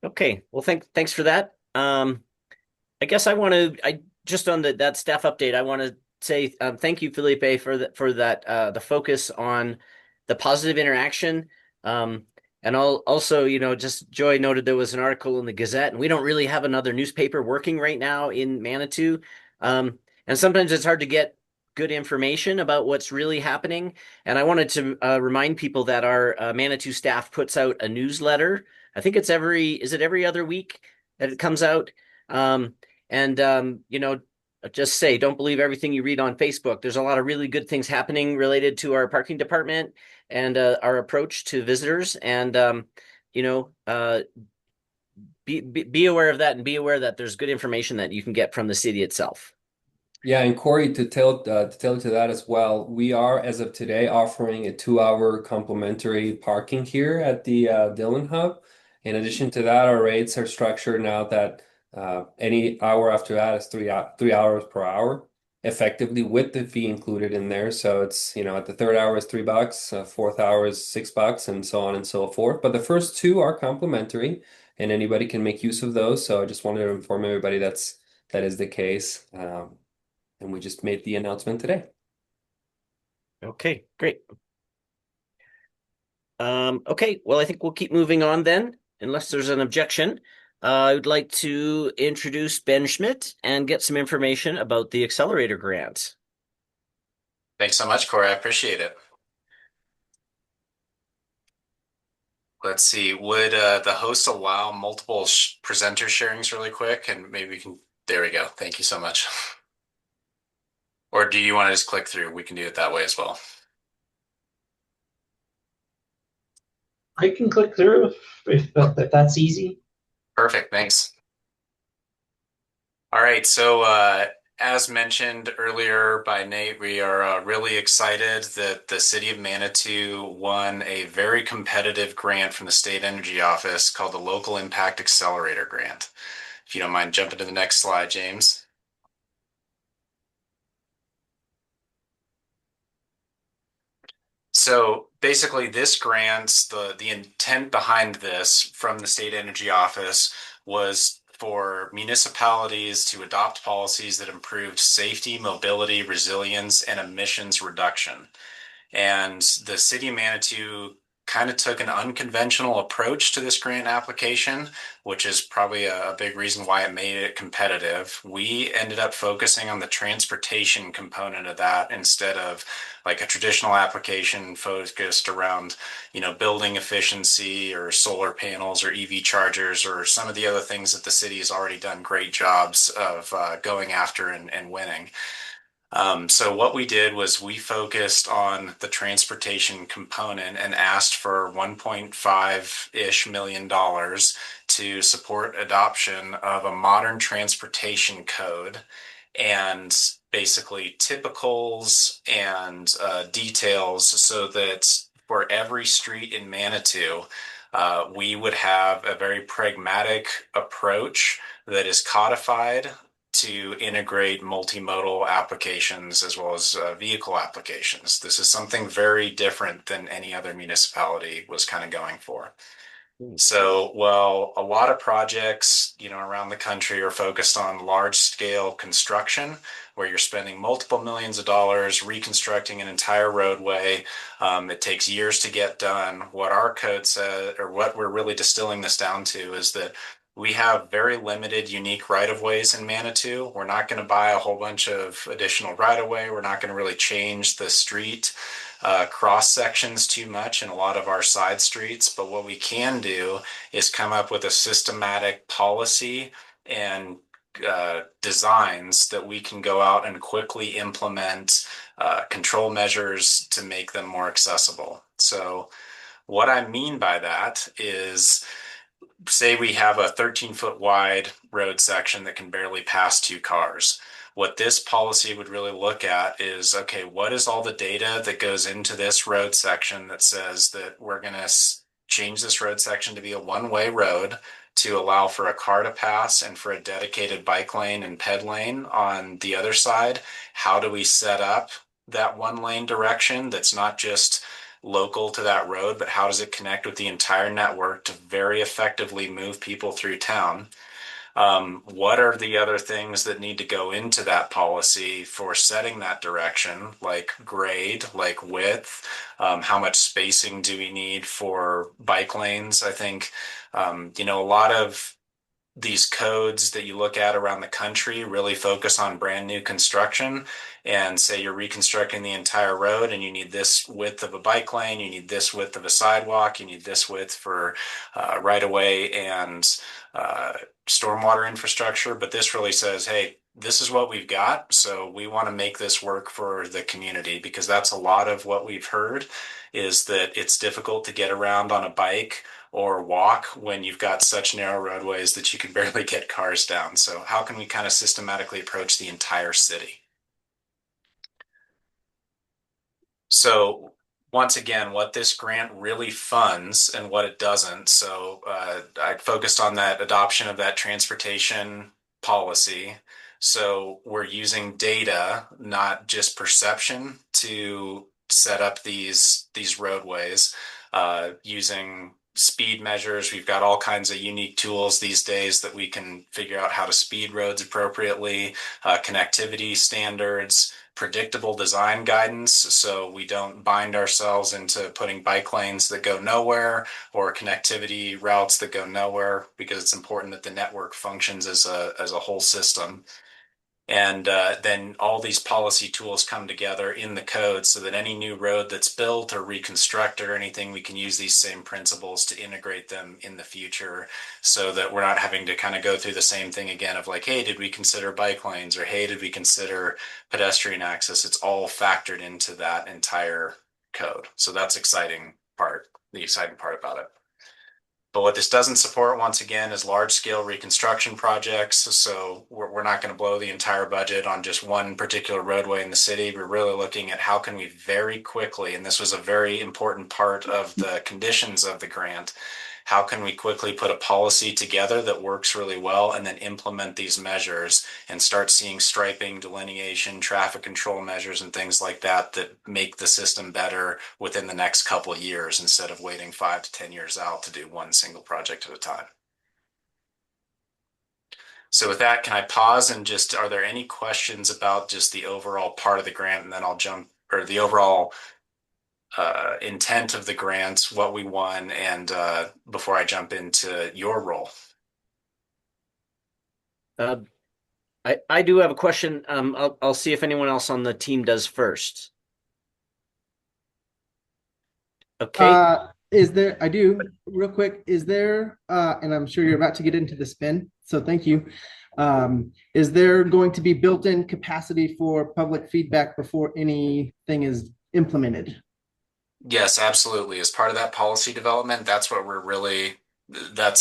Okay. Well, thanks for that. I guess I just on that staff update, I want to say thank you, Felipe, for that the focus on the positive interaction. And also, just Joy noted there was an article in the Gazette, and we don't really have another newspaper working right now in Manitou. And sometimes it's hard to get good information about what's really happening. And I wanted to remind people that our Manitou staff puts out a newsletter. I think it's every other week that it comes out. Just say, don't believe everything you read on Facebook. There's a lot of really good things happening related to our parking department and our approach to visitors. And, be aware of that, and be aware that there's good information that you can get from the city itself. Yeah, and Corey, to tell you to that as well, we are, as of today, offering a 2-hour complimentary parking here at the Dillon Hub. In addition to that, our rates are structured now that any hour after that is 3 hours per hour, effectively with the fee included in there. So it's, at the third hour is $3, fourth hour is $6, and so on and so forth. But the first two are complimentary, and anybody can make use of those. So I just wanted to inform everybody that is the case. And we just made the announcement today. Okay, great. Okay, well, I think we'll keep moving on then, unless there's an objection. I would like to introduce Ben Schmidt and get some information about the Accelerator Grant. Thanks so much, Corey. I appreciate it. Let's see, would the host allow multiple presenter sharings really quick? And maybe we can, there we go. Thank you so much. Or do you want to just click through? We can do it that way as well. I can click through if that's easy. Perfect, thanks. All right, so as mentioned earlier by Nate, we are really excited that the City of Manitou won a very competitive grant from the State Energy Office called the Local Impact Accelerator Grant. If you don't mind jumping to the next slide, James. So basically this grant, the intent behind this from the State Energy Office was for municipalities to adopt policies that improved safety, mobility, resilience, and emissions reduction. And the City of Manitou kind of took an unconventional approach to this grant application, which is probably a big reason why it made it competitive. We ended up focusing on the transportation component of that instead of like a traditional application focused around, building efficiency or solar panels or EV chargers or some of the other things that the city has already done great jobs of going after and winning. So what we did was we focused on the transportation component and asked for $1.5-ish million to support adoption of a modern transportation code and basically typicals and details so that for every street in Manitou, we would have a very pragmatic approach that is codified to integrate multimodal applications as well as vehicle applications. This is something very different than any other municipality was kind of going for. So, well, a lot of projects, around the country are focused on large scale construction where you're spending multiple millions of dollars reconstructing an entire roadway. It takes years to get done. What our code says, or what we're really distilling this down to, is that we have very limited unique right-of-ways in Manitou. We're not going to buy a whole bunch of additional right-of-way. We're not going to really change the street cross sections too much in a lot of our side streets. But what we can do is come up with a systematic policy and designs that we can go out and quickly implement control measures to make them more accessible. So what I mean by that is, say we have a 13-foot wide road section that can barely pass 2 cars. What this policy would really look at is, okay, what is all the data that goes into this road section that says that we're going to change this road section to be a one-way road to allow for a car to pass and for a dedicated bike lane and ped lane on the other side? How do we set up that one-lane direction that's not just local to that road, but how does it connect with the entire network to very effectively move people through town? What are the other things that need to go into that policy for setting that direction, like grade, like width? How much spacing do we need for bike lanes? I think, a lot of these codes that you look at around the country really focus on brand new construction and say you're reconstructing the entire road and you need this width of a bike lane, you need this width of a sidewalk, you need this width for right of way and stormwater infrastructure. But this really says, hey, this is what we've got. So we want to make this work for the community, because that's a lot of what we've heard is that it's difficult to get around on a bike or walk when you've got such narrow roadways that you can barely get cars down. So how can we kind of systematically approach the entire city? So once again, what this grant really funds and what it doesn't. So I focused on that adoption of that transportation policy. So we're using data, not just perception, to set up these roadways using speed measures. We've got all kinds of unique tools these days that we can figure out how to speed roads appropriately, connectivity standards, predictable design guidance, so we don't bind ourselves into putting bike lanes that go nowhere or connectivity routes that go nowhere, because it's important that the network functions as a whole system. And then all these policy tools come together in the code so that any new road that's built or reconstructed or anything, we can use these same principles to integrate them in the future, so that we're not having to kind of go through the same thing again of like, hey, did we consider bike lanes, or hey, did we consider pedestrian access? It's all factored into that entire code. So that's the exciting part about it. But what this doesn't support, once again, is large-scale reconstruction projects. So we're not going to blow the entire budget on just one particular roadway in the city. We're really looking at how can we very quickly, and this was a very important part of the conditions of the grant, how can we quickly put a policy together that works really well and then implement these measures and start seeing striping, delineation, traffic control measures, and things like that that make the system better within the next couple of years, instead of waiting 5 to 10 years out to do one single project at a time. So with that, can I pause and just, are there any questions about just the overall part of the grant? And then I'll jump, or the overall intent of the grant, what we won, and before I jump into your role. I do have a question. I'll see if anyone else on the team does first. Okay. I do real quick. Is there, and I'm sure you're about to get into the spin So thank you. Is there going to be built-in capacity for public feedback before anything is implemented? Yes, absolutely. As part of that policy development, that's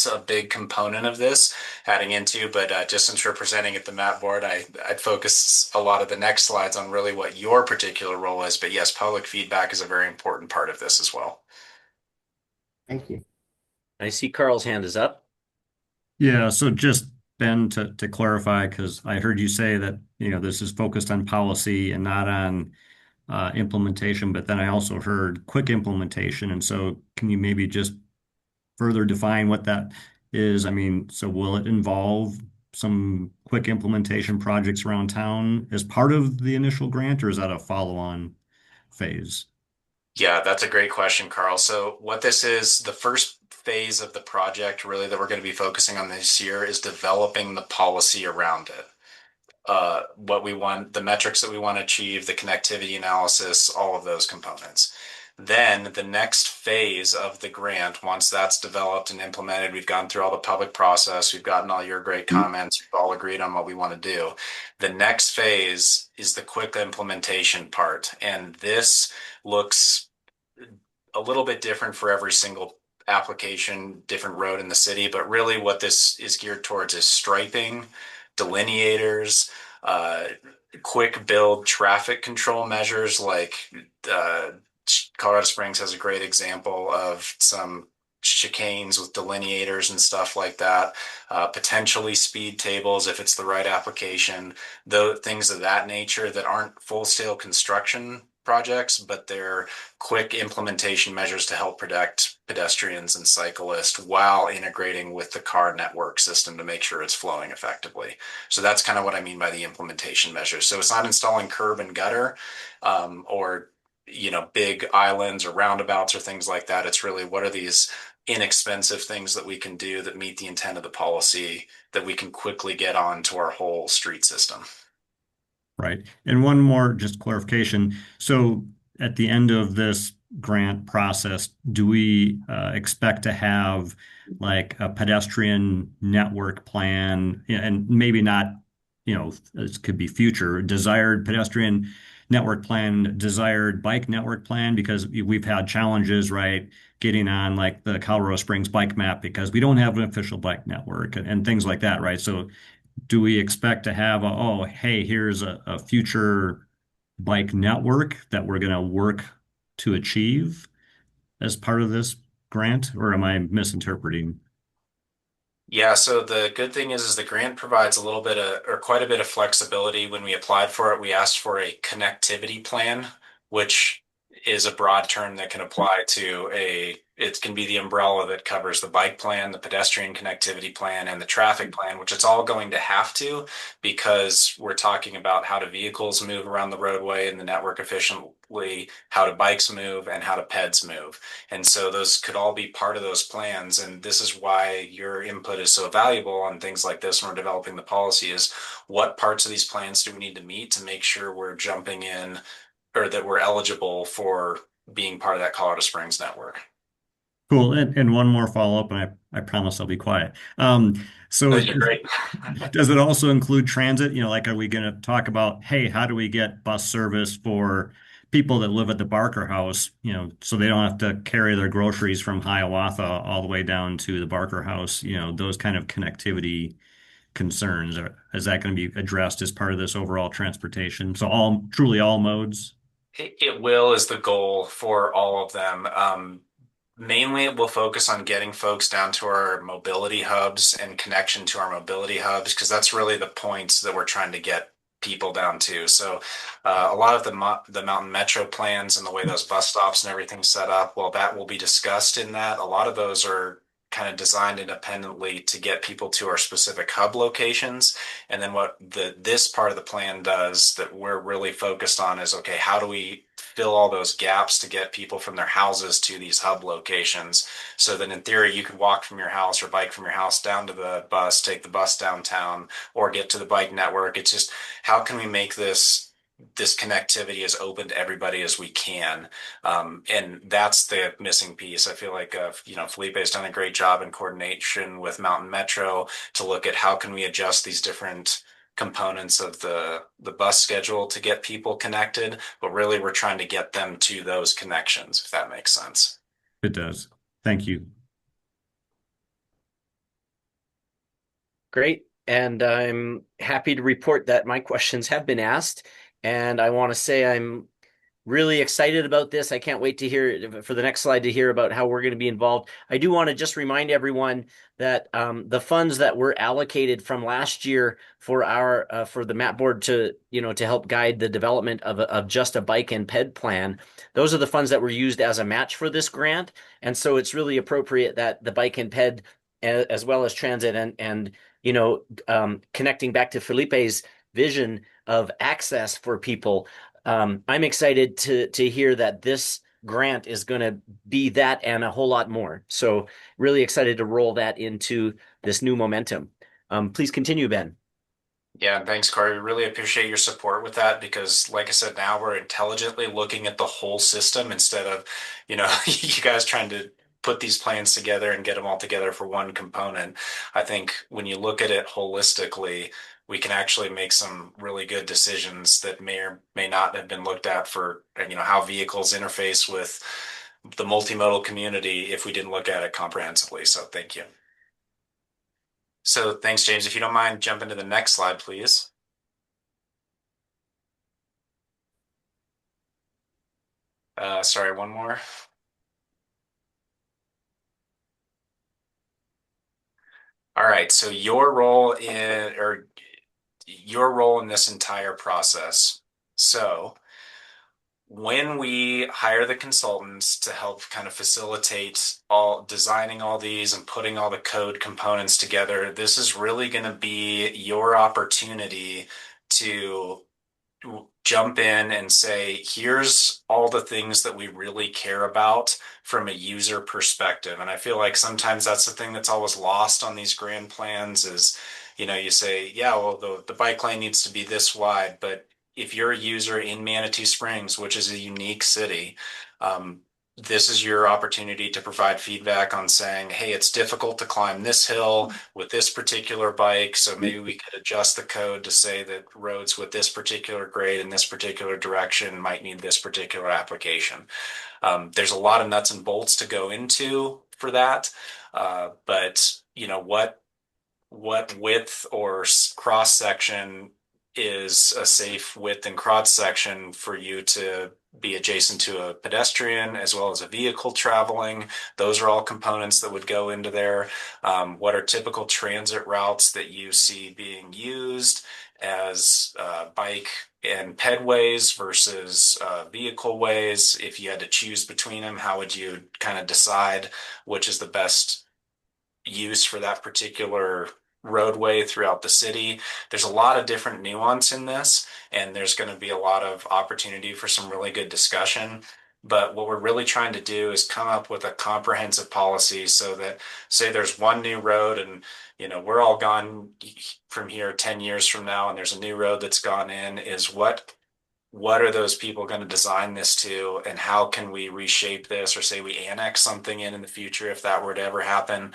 a big component of this heading into. But just since we're presenting at the map board, I'd focus a lot of the next slides on really what your particular role is. But yes, public feedback is a very important part of this as well. Thank you. I see Carl's hand is up. Yeah, so just Ben, to clarify, because I heard you say that, this is focused on policy and not on implementation, but then I also heard quick implementation. And so can you maybe just further define what that is? I mean, so will it involve some quick implementation projects around town as part of the initial grant, or is that a follow-on phase? Yeah, that's a great question, Carl. So what this is, the first phase of the project really that we're going to be focusing on this year is developing the policy around it. What we want, the metrics that we want to achieve, the connectivity analysis, all of those components. Then the next phase of the grant, once that's developed and implemented, we've gone through all the public process, we've gotten all your great comments, we've all agreed on what we want to do. The next phase is the quick implementation part. And this looks a little bit different for every single application, different road in the city, but really what this is geared towards is striping, delineators, quick build traffic control measures. Like Colorado Springs has a great example of some chicanes with delineators and stuff like that, potentially speed tables if it's the right application, though things of that nature that aren't full-scale construction projects, but they're quick implementation measures to help protect pedestrians and cyclists while integrating with the car network system to make sure it's flowing effectively. So that's kind of what I mean by the implementation measures. So it's not installing curb and gutter or big islands or roundabouts or things like that. It's really, what are these inexpensive things that we can do that meet the intent of the policy that we can quickly get onto our whole street system. Right. And one more just clarification. So at the end of this grant process, do we expect to have like a pedestrian network plan, and maybe not, this could be future desired pedestrian network plan, desired bike network plan, because we've had challenges, right, getting on like the Colorado Springs bike map because we don't have an official bike network and things like that, right? So do we expect to have hey, here's a future bike network that we're going to work to achieve as part of this grant, or am I misinterpreting? Yeah, so the good thing is the grant provides a little bit of, or quite a bit of flexibility. When we applied for it, we asked for a connectivity plan, which is a broad term that can apply to it can be the umbrella that covers the bike plan, the pedestrian connectivity plan, and the traffic plan, which it's all going to have to, because we're talking about how do vehicles move around the roadway and the network efficiently, how do bikes move, and how do peds move. And so those could all be part of those plans. And this is why your input is so valuable on things like this when we're developing the policy, is what parts of these plans do we need to meet to make sure we're jumping in, or that we're eligible for being part of that Colorado Springs network. Cool. And one more follow-up, and I promise I'll be quiet. So You're great. Does it also include transit? Like, are we going to talk about, hey, how do we get bus service for people that live at the Barker House, so they don't have to carry their groceries from Hiawatha all the way down to the Barker House, those kind of connectivity concerns. Is that going to be addressed as part of this overall transportation? So truly all modes? It will, is the goal for all of them. Mainly it will focus on getting folks down to our mobility hubs and connection to our mobility hubs, because that's really the points that we're trying to get people down to. So a lot of the Mountain Metro plans and the way those bus stops and everything set up, well, that will be discussed in that. A lot of those are kind of designed independently to get people to our specific hub locations. And then what this part of the plan does that we're really focused on is, okay, how do we fill all those gaps to get people from their houses to these hub locations, so that in theory you could walk from your house or bike from your house down to the bus, take the bus downtown, or get to the bike network. It's just, how can we make this this connectivity as open to everybody as we can. And that's the missing piece. I feel like, Felipe's done a great job in coordination with Mountain Metro to look at how can we adjust these different components of the bus schedule to get people connected, but really we're trying to get them to those connections, if that makes sense. It does. Thank you. Great. And I'm happy to report that my questions have been asked. And I want to say I'm really excited about this. I can't wait to hear for the next slide to hear about how we're going to be involved. I do want to just remind everyone that the funds that were allocated from last year for our for the map board to help guide the development of just a bike and ped plan, those are the funds that were used as a match for this grant. And so it's really appropriate that the bike and ped as well as transit and connecting back to Felipe's vision of access for people. I'm excited to hear that this grant is going to be that and a whole lot more. So really excited to roll that into this new momentum. Please continue, Ben. Yeah, thanks, Corey. Really appreciate your support with that because, like I said, now we're intelligently looking at the whole system instead of, you guys trying to put these plans together and get them all together for one component. I think when you look at it holistically, we can actually make some really good decisions that may or may not have been looked at for, how vehicles interface with the multimodal community if we didn't look at it comprehensively. So thank you. So thanks, James. If you don't mind, jump into the next slide, please. Sorry, one more. All right, so your role in this entire process. So when we hire the consultants to help kind of facilitate all designing all these and putting all the code components together, this is really going to be your opportunity to jump in and say, here's all the things that we really care about from a user perspective. And I feel like sometimes that's the thing that's always lost on these grand plans is, you say, yeah, well, the bike lane needs to be this wide, but if you're a user in Manitou Springs, which is a unique city, this is your opportunity to provide feedback on saying, hey, it's difficult to climb this hill with this particular bike. So maybe we could adjust the code to say that roads with this particular grade in this particular direction might need this particular application. There's a lot of nuts and bolts to go into for that. But what width or cross section is a safe width and cross section for you to be adjacent to a pedestrian as well as a vehicle traveling. Those are all components that would go into there. What are typical transit routes that you see being used as bike and pedways versus vehicle ways? If you had to choose between them, how would you kind of decide which is the best use for that particular roadway throughout the city? There's a lot of different nuance in this, and there's going to be a lot of opportunity for some really good discussion. But what we're really trying to do is come up with a comprehensive policy so that, say there's one new road and we're all gone from here 10 years from now and there's a new road that's gone in, is what are those people going to design this to, and how can we reshape this, or say we annex something in the future if that were to ever happen?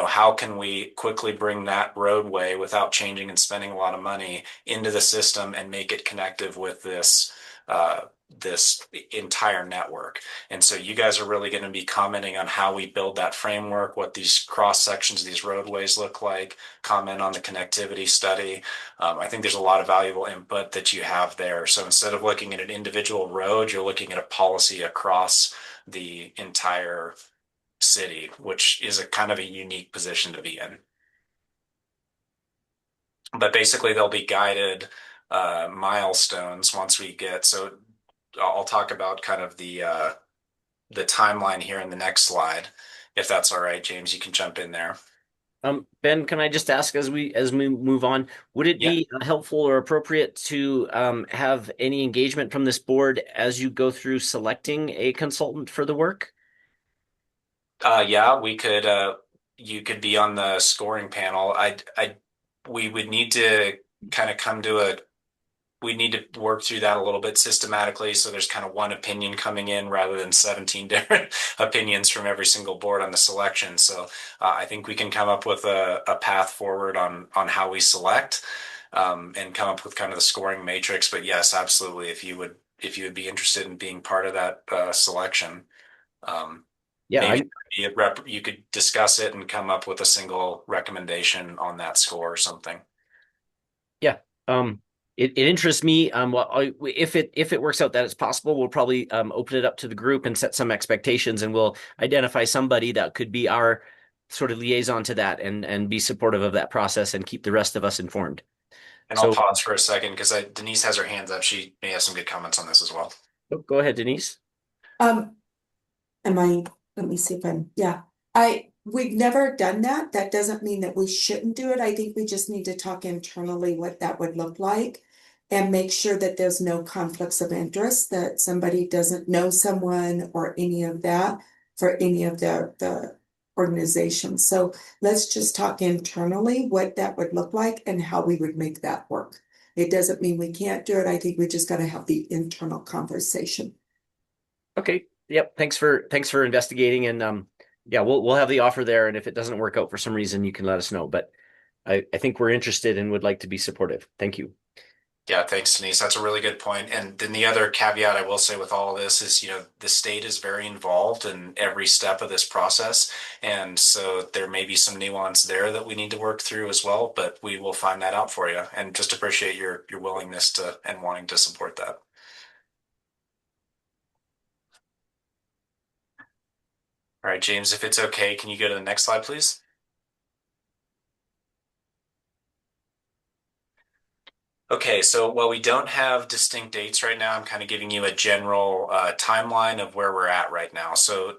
How can we quickly bring that roadway without changing and spending a lot of money into the system and make it connective with this entire network? And so you guys are really going to be commenting on how we build that framework, what these cross sections, these roadways look like, comment on the connectivity study. I think there's a lot of valuable input that you have there. So instead of looking at an individual road, you're looking at a policy across the entire city, which is a kind of a unique position to be in. But basically they'll be guided milestones once we get, so I'll talk about kind of the timeline here in the next slide. If that's all right, James, you can jump in there. Ben, can I just ask as we move on, would it be helpful or appropriate to have any engagement from this board as you go through selecting a consultant for the work? Yeah, we could. You could be on the scoring panel. We would need to kind of come to we need to work through that a little bit systematically. So there's kind of one opinion coming in rather than 17 different opinions from every single board on the selection. So I think we can come up with a path forward on how we select and come up with kind of the scoring matrix. But yes, absolutely. If you would be interested in being part of that selection, Yeah, you could discuss it and come up with a single recommendation on that score or something. yeah. It interests me. Well, if it works out that it's possible, we'll probably open it up to the group and set some expectations, and we'll identify somebody that could be our sort of liaison to that and be supportive of that process and keep the rest of us informed. And I'll pause for a second because Denise has her hands up. She may have some good comments on this as well. Go ahead, Denise. Let me see if we've never done that. That doesn't mean that we shouldn't do it. I think we just need to talk internally what that would look like and make sure that there's no conflicts of interest, that somebody doesn't know someone or any of that for any of the organizations. So let's just talk internally what that would look like and how we would make that work. It doesn't mean we can't do it. I think we just got to have the internal conversation. Okay. Yep. Thanks for investigating, and yeah, we'll have the offer there, and if it doesn't work out for some reason, you can let us know. But I think we're interested and would like to be supportive. Thank you. Yeah, thanks, Denise. That's a really good point. And then the other caveat I will say with all of this is, the state is very involved in every step of this process. And so there may be some nuance there that we need to work through as well, but we will find that out for you. And just appreciate your willingness to and wanting to support that. All right, James, if it's okay, can you go to the next slide, please? Okay, so while we don't have distinct dates right now, I'm kind of giving you a general timeline of where we're at right now. So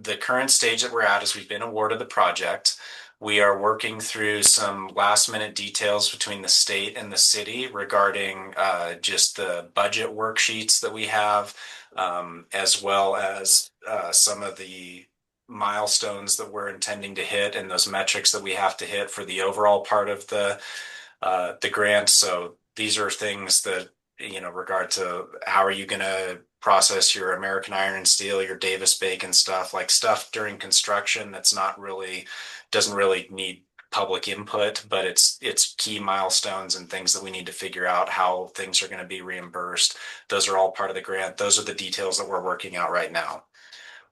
the current stage that we're at is we've been awarded the project. We are working through some last minute details between the state and the city regarding just the budget worksheets that we have, as well as some of the milestones that we're intending to hit and those metrics that we have to hit for the overall part of the grant. So these are things that, regard to how are you going to process your American Iron and Steel, your Davis Bacon stuff, like stuff during construction that's doesn't really need public input, but it's key milestones and things that we need to figure out how things are going to be reimbursed. Those are all part of the grant. Those are the details that we're working out right now.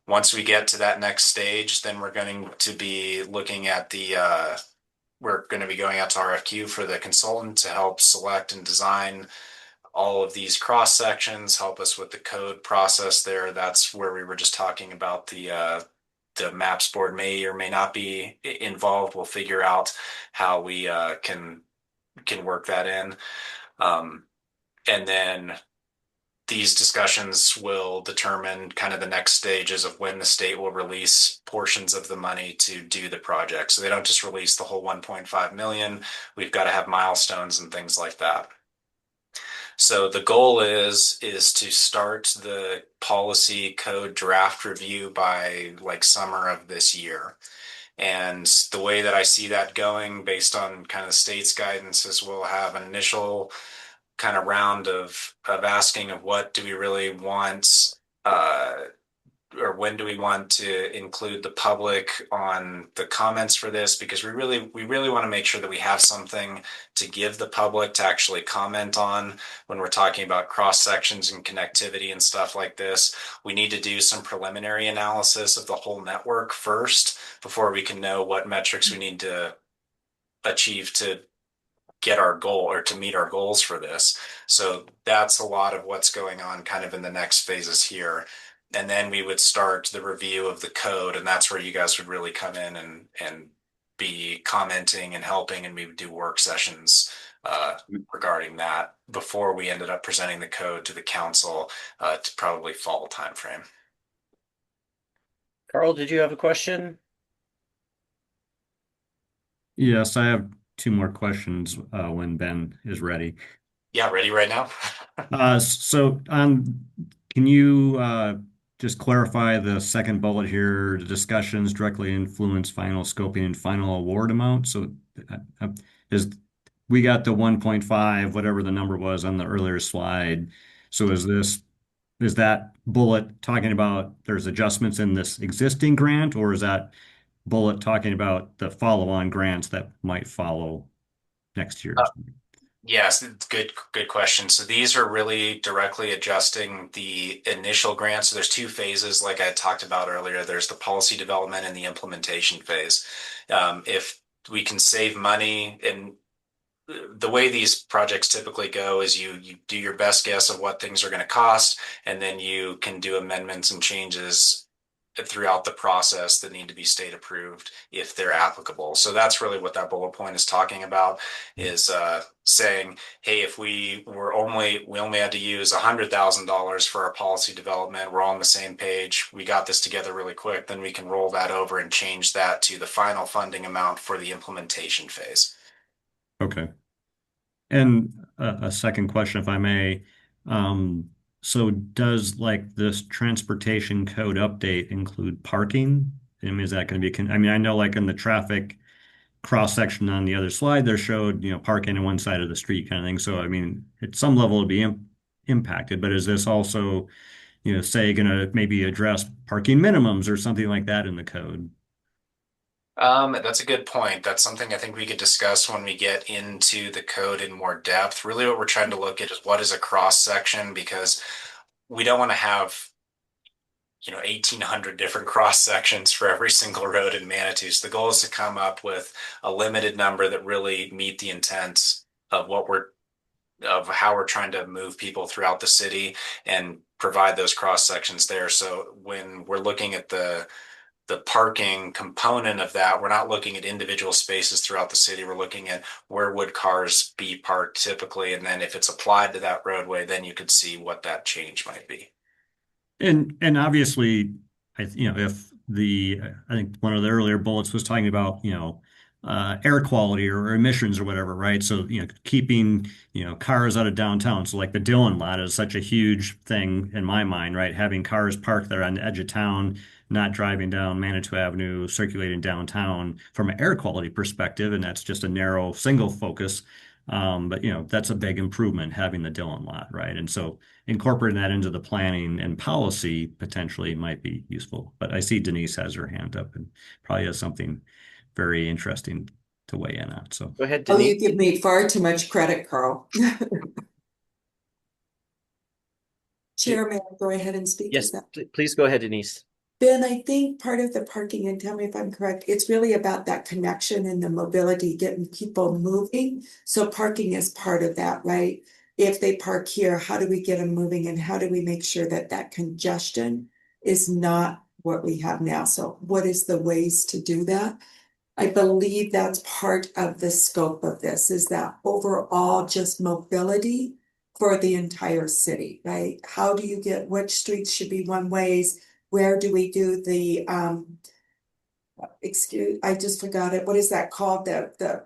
Once we get to that next stage, then we're going to be looking at we're going to be going out to RFQ for the consultant to help select and design all of these cross sections, help us with the code process there. That's where we were just talking about the MAPS board may or may not be involved. We'll figure out how we can work that in. And then these discussions will determine kind of the next stages of when the state will release portions of the money to do the project. So they don't just release the whole 1.5 million. We've got to have milestones and things like that. So the goal is to start the policy code draft review by like summer of this year. And the way that I see that going based on kind of the state's guidance is we'll have an initial kind of round of asking of what do we really want, or when do we want to include the public on the comments for this, because we really want to make sure that we have something to give the public to actually comment on when we're talking about cross sections and connectivity and stuff like this. We need to do some preliminary analysis of the whole network first before we can know what metrics we need to achieve to get our goal or to meet our goals for this. So that's a lot of what's going on kind of in the next phases here. And then we would start the review of the code, and that's where you guys would really come in and be commenting and helping, and we would do work sessions regarding that before we ended up presenting the code to the council to probably fall timeframe. Carl, did you have a question? Yes, I have two more questions when Ben is ready. Yeah, ready right now. Can you just clarify the second bullet here? The discussions directly influence final scoping and final award amount. So we got the 1.5, whatever the number was on the earlier slide. So is that bullet talking about there's adjustments in this existing grant, or is that bullet talking about the follow-on grants that might follow next year? Yes, good question. So these are really directly adjusting the initial grant. So there's two phases, like I talked about earlier. There's the policy development and the implementation phase. If we can save money, and the way these projects typically go is you do your best guess of what things are going to cost, and then you can do amendments and changes throughout the process that need to be state approved if they're applicable. So that's really what that bullet point is talking about, is saying, hey, if we only had to use $100,000 for our policy development, we're all on the same page, we got this together really quick, then we can roll that over and change that to the final funding amount for the implementation phase. Okay. And a second question, if I may. So does like this transportation code update include parking? I mean, is that going to be, I mean, I know like in the traffic cross section on the other slide, there showed, parking on one side of the street kind of thing. So, I mean, at some level it'll be impacted, but is this also, say going to maybe address parking minimums or something like that in the code? That's a good point. That's something I think we could discuss when we get into the code in more depth. Really what we're trying to look at is what is a cross section, because we don't want to have 1,800 different cross sections for every single road in Manitou. So the goal is to come up with a limited number that really meet the intent of how we're trying to move people throughout the city and provide those cross sections there. So when we're looking at the parking component of that, we're not looking at individual spaces throughout the city. We're looking at where would cars be parked typically, and then if it's applied to that roadway, then you could see what that change might be. And obviously, I think one of the earlier bullets was talking about, air quality or emissions or whatever, right? So, keeping, cars out of downtown. So like the Dillon lot is such a huge thing in my mind, right? Having cars parked there on the edge of town, not driving down Manitou Avenue, circulating downtown from an air quality perspective. And that's just a narrow single focus. But that's a big improvement, having the Dillon lot, right? And so incorporating that into the planning and policy potentially might be useful. But I see Denise has her hand up and probably has something very interesting to weigh in on. So go ahead, Oh, Denise. you give me far too much credit, Carl. Chair, may I go ahead and speak? Yes, please go ahead, Denise. Ben, I think part of the parking, and tell me if I'm correct, it's really about that connection and the mobility, getting people moving. So parking is part of that, right? If they park here, how do we get them moving, and how do we make sure that that congestion is not what we have now? So what is the ways to do that? I believe that's part of the scope of this, is that overall just mobility for the entire city, right? How do you get, which streets should be one ways? Where do we do the, I just forgot it. What is that called? The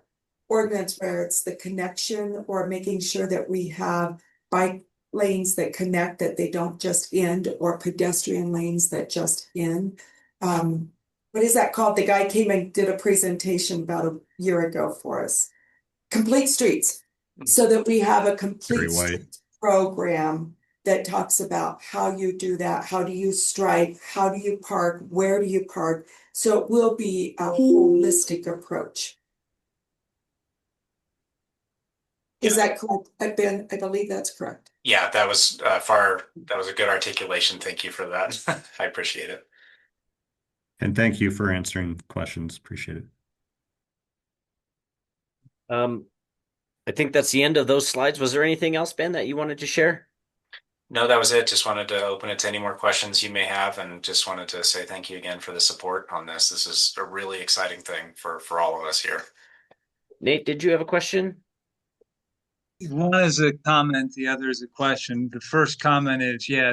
ordinance where it's the connection, or making sure that we have bike lanes that connect, that they don't just end, or pedestrian lanes that just end. What is that called? The guy came and did a presentation about a year ago for us. Complete streets, so that we have a complete street program that talks about how you do that, how do you stripe, how do you park, where do you park? So it will be a holistic approach. Is that correct, Ben? I believe that's correct. Yeah, that was a good articulation. Thank you for that. I appreciate it. And thank you for answering questions. Appreciate it. I think that's the end of those slides. Was there anything else, Ben, that you wanted to share? No, that was it. Just wanted to open it to any more questions you may have, and just wanted to say thank you again for the support on this. This is a really exciting thing for all of us here. Nate, did you have a question? One is a comment, the other is a question. The first comment is, yeah,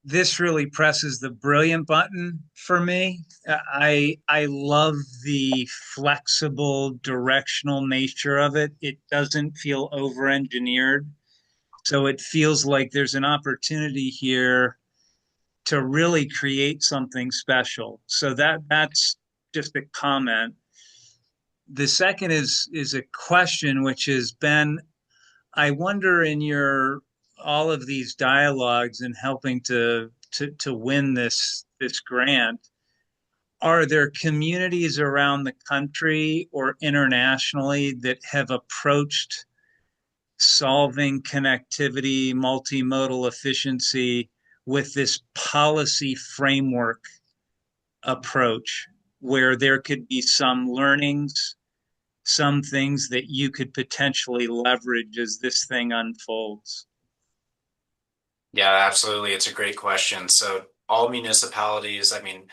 this really presses the brilliant button for me. I love the flexible directional nature of it. It doesn't feel over-engineered. So it feels like there's an opportunity here to really create something special. So that's just a comment. the second is a question, which is, Ben, I wonder in your all of these dialogues and helping to win this grant, are there communities around the country or internationally that have approached solving connectivity, multimodal efficiency with this policy framework approach, where there could be some learnings, some things that you could potentially leverage as this thing unfolds? Yeah, absolutely. It's a great question. So all municipalities, I mean,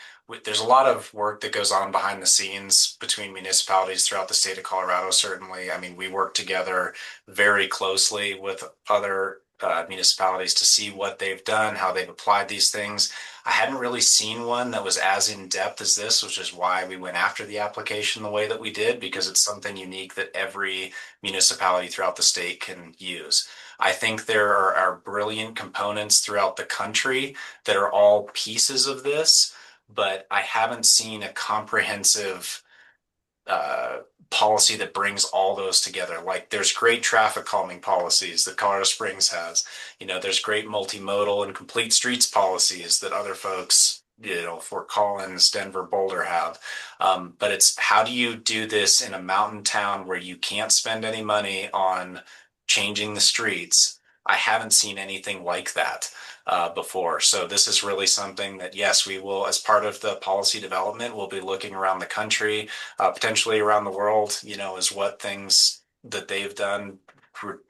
there's a lot of work that goes on behind the scenes between municipalities throughout the state of Colorado, certainly. I mean, we work together very closely with other municipalities to see what they've done, how they've applied these things. I hadn't really seen one that was as in depth as this, which is why we went after the application the way that we did, because it's something unique that every municipality throughout the state can use. I think there are brilliant components throughout the country that are all pieces of this, but I haven't seen a comprehensive policy that brings all those together. Like there's great traffic calming policies that Colorado Springs has. There's great multimodal and complete streets policies that other folks, Fort Collins, Denver, Boulder have. But it's how do you do this in a mountain town where you can't spend any money on changing the streets? I haven't seen anything like that before. So this is really something that, yes, we will, as part of the policy development, we'll be looking around the country, potentially around the world, as what things that they've done,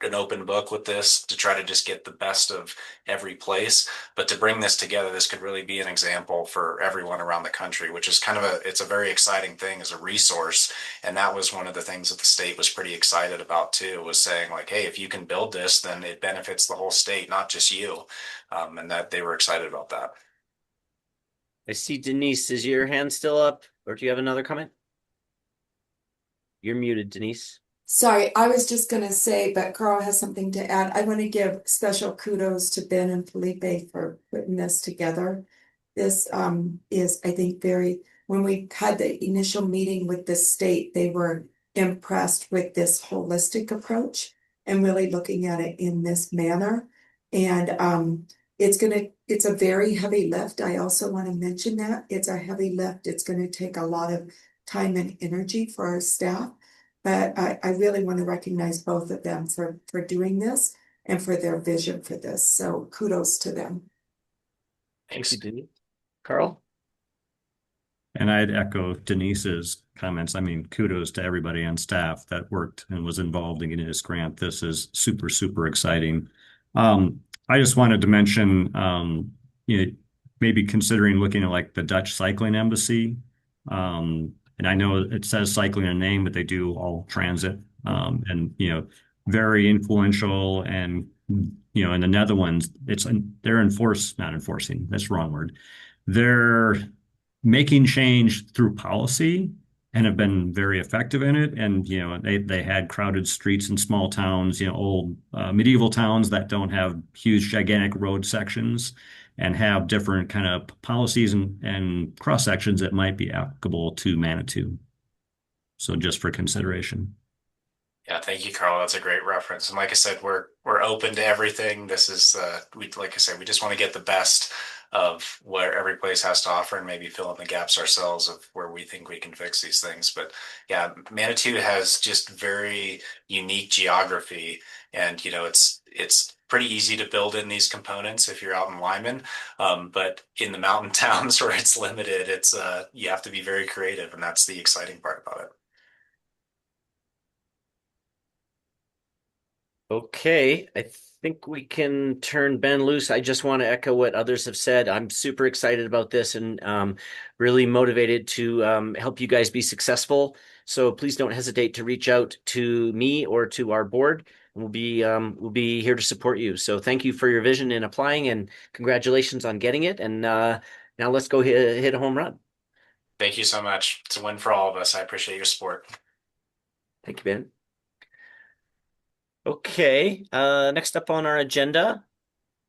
an open book with this to try to just get the best of every place. But to bring this together, this could really be an example for everyone around the country, which is it's a very exciting thing as a resource. And that was one of the things that the state was pretty excited about too, was saying like, hey, if you can build this, then it benefits the whole state, not just you. And that they were excited about that. I see Denise, is your hand still up or do you have another comment? You're muted, Denise. Sorry, I was just going to say, but Carl has something to add. I want to give special kudos to Ben and Felipe for putting this together. This is, I think, when we had the initial meeting with the state, they were impressed with this holistic approach and really looking at it in this manner. And it's a very heavy lift. I also want to mention that it's a heavy lift. It's going to take a lot of time and energy for our staff. But I really want to recognize both of them for doing this and for their vision for this. So kudos to them. Thanks, Denise. Carl? And I'd echo Denise's comments. I mean, kudos to everybody on staff that worked and was involved in getting this grant. This is super, super exciting. I just wanted to mention, maybe considering looking at like the Dutch Cycling Embassy. And I know it says cycling in a name, but they do all transit, and, very influential. And, in the Netherlands, they're not enforcing, that's the wrong word. They're making change through policy and have been very effective in it. And, they had crowded streets in small towns, old medieval towns that don't have huge, gigantic road sections and have different kind of policies and cross sections that might be applicable to Manitou. So just for consideration. Yeah, thank you, Carl. That's a great reference. And like I said, we're open to everything. This is like I said, we just want to get the best of what every place has to offer and maybe fill in the gaps ourselves of where we think we can fix these things. But yeah, Manitou has just very unique geography, and it's pretty easy to build in these components if you're out in Lyman. But in the mountain towns where it's limited, you have to be very creative, and that's the exciting part about it. Okay, I think we can turn Ben loose. I just want to echo what others have said. I'm super excited about this and really motivated to help you guys be successful. So please don't hesitate to reach out to me or to our board. We'll be here to support you. So thank you for your vision in applying, and congratulations on getting it. And now let's go hit a home run. Thank you so much. It's a win for all of us. I appreciate your support. Thank you, Ben. Okay, next up on our agenda,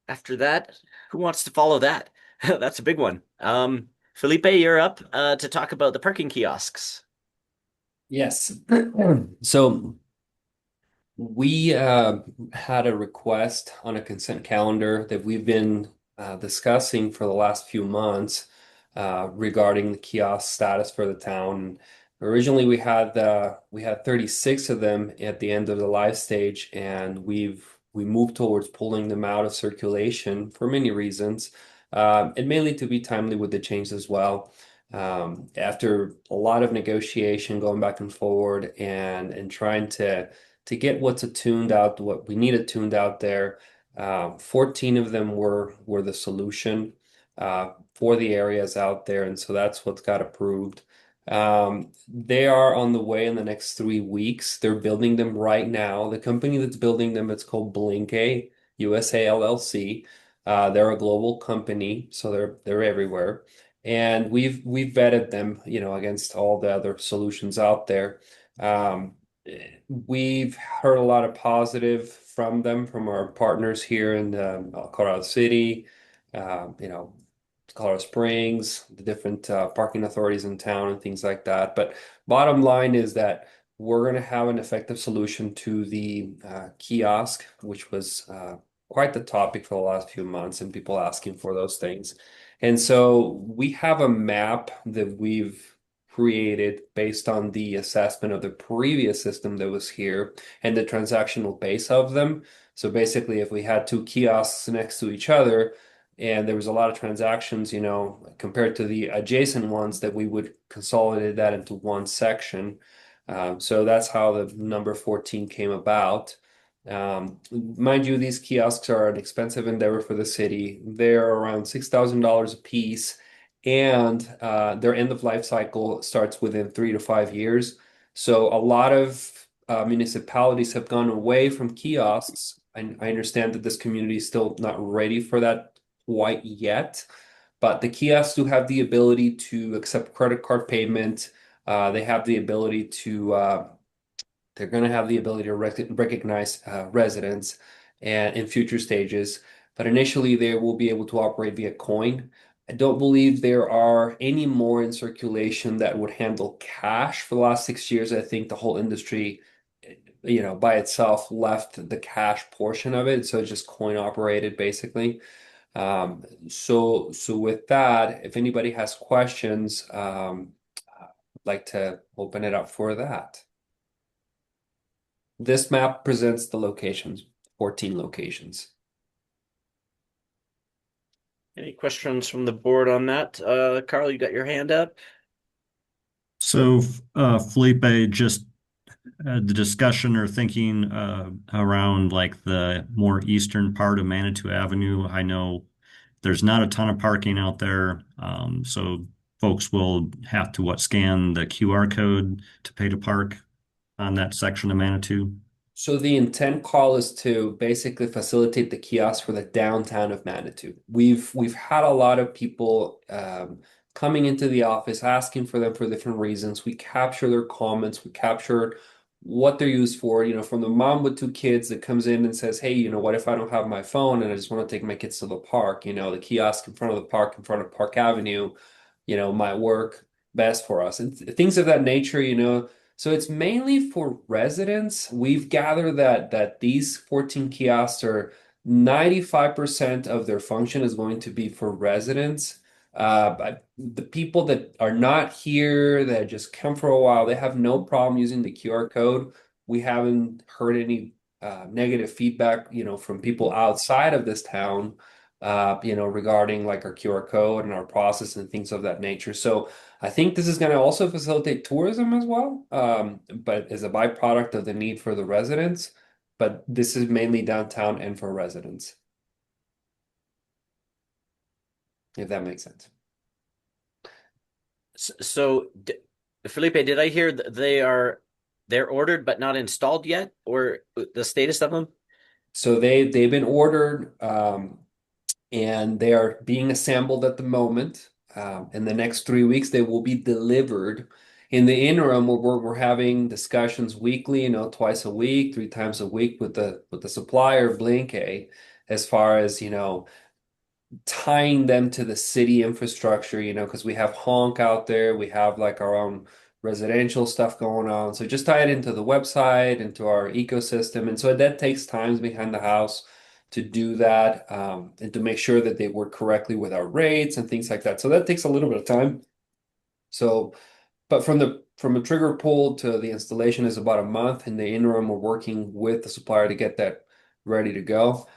after that, who wants to follow that? That's a big one. Felipe, you're up to talk about the parking kiosks. Yes. So we had a request on a consent calendar that we've been discussing for the last few months regarding the kiosk status for the town. Originally, we had 36 of them at the end of the live stage, and we moved towards pulling them out of circulation for many reasons, and mainly to be timely with the change as well. After a lot of negotiation, going back and forward, and trying to get what's tuned out, what we needed tuned out there. 14 of them were the solution for the areas out there, and so that's what's got approved. They are on the way in the next 3 weeks. They're building them right now. The company that's building them, it's called Blinke USA LLC. They're a global company, so they're everywhere. And we've vetted them, against all the other solutions out there. We've heard a lot of positive from them, from our partners here in Colorado City, Colorado Springs, the different parking authorities in town and things like that. But bottom line is that we're going to have an effective solution to the kiosk, which was quite the topic for the last few months, and people asking for those things. And so we have a map that we've created based on the assessment of the previous system that was here and the transactional base of them. So basically, if we had two kiosks next to each other and there was a lot of transactions, compared to the adjacent ones, that we would consolidate that into one section. So that's how the number 14 came about. Mind you, these kiosks are an expensive endeavor for the city. They're around $6,000 a piece, and their end of life cycle starts within 3 to 5 years. So a lot of municipalities have gone away from kiosks. I understand that this community is still not ready for that quite yet, but the kiosks do have the ability to accept credit card payment. They have the ability to they're going to have the ability to recognize residents and in future stages, but initially they will be able to operate via coin. I don't believe there are any more in circulation that would handle cash. For the last 6 years, I think the whole industry, by itself left the cash portion of it, so it's just coin operated basically. So with that, if anybody has questions, I'd like to open it up for that. This map presents the locations, 14 locations. Any questions from the board on that? Carl, you got your hand up? So, Felipe, just the discussion or thinking around like the more eastern part of Manitou Avenue. I know there's not a ton of parking out there, so folks will have to scan the QR code to pay to park on that section of Manitou. So the intent, call is to basically facilitate the kiosks for the downtown of Manitou. We've had a lot of people coming into the office asking for them for different reasons. We capture their comments, we capture what they're used for, from the mom with 2 kids that comes in and says, hey, what if I don't have my phone and I just want to take my kids to the park? The kiosk in front of the park, in front of Park Avenue, might work best for us. And things of that nature, So it's mainly for residents. We've gathered that these 14 kiosks are 95% of their function is going to be for residents. But the people that are not here, that just come for a while, they have no problem using the QR code. We haven't heard any negative feedback, from people outside of this town, regarding like our QR code and our process and things of that nature. So I think this is going to also facilitate tourism as well, but as a byproduct of the need for the residents. But this is mainly downtown and for residents, if that makes sense. So, Felipe, did I hear that they're ordered but not installed yet, or the status of them? So they've been ordered, and they are being assembled at the moment. In the next 3 weeks, they will be delivered. In the interim, we're having discussions weekly, twice a week, 3 times a week with the supplier Blinke, as far as tying them to the city infrastructure, because we have Honk out there, we have like our own residential stuff going on. So just tie it into the website, into our ecosystem. And so that takes time behind the house to do that, and to make sure that they work correctly with our rates and things like that. So that takes a little bit of time. So, but from a trigger pull to the installation is about a month. In the interim, we're working with the supplier to get that ready to go.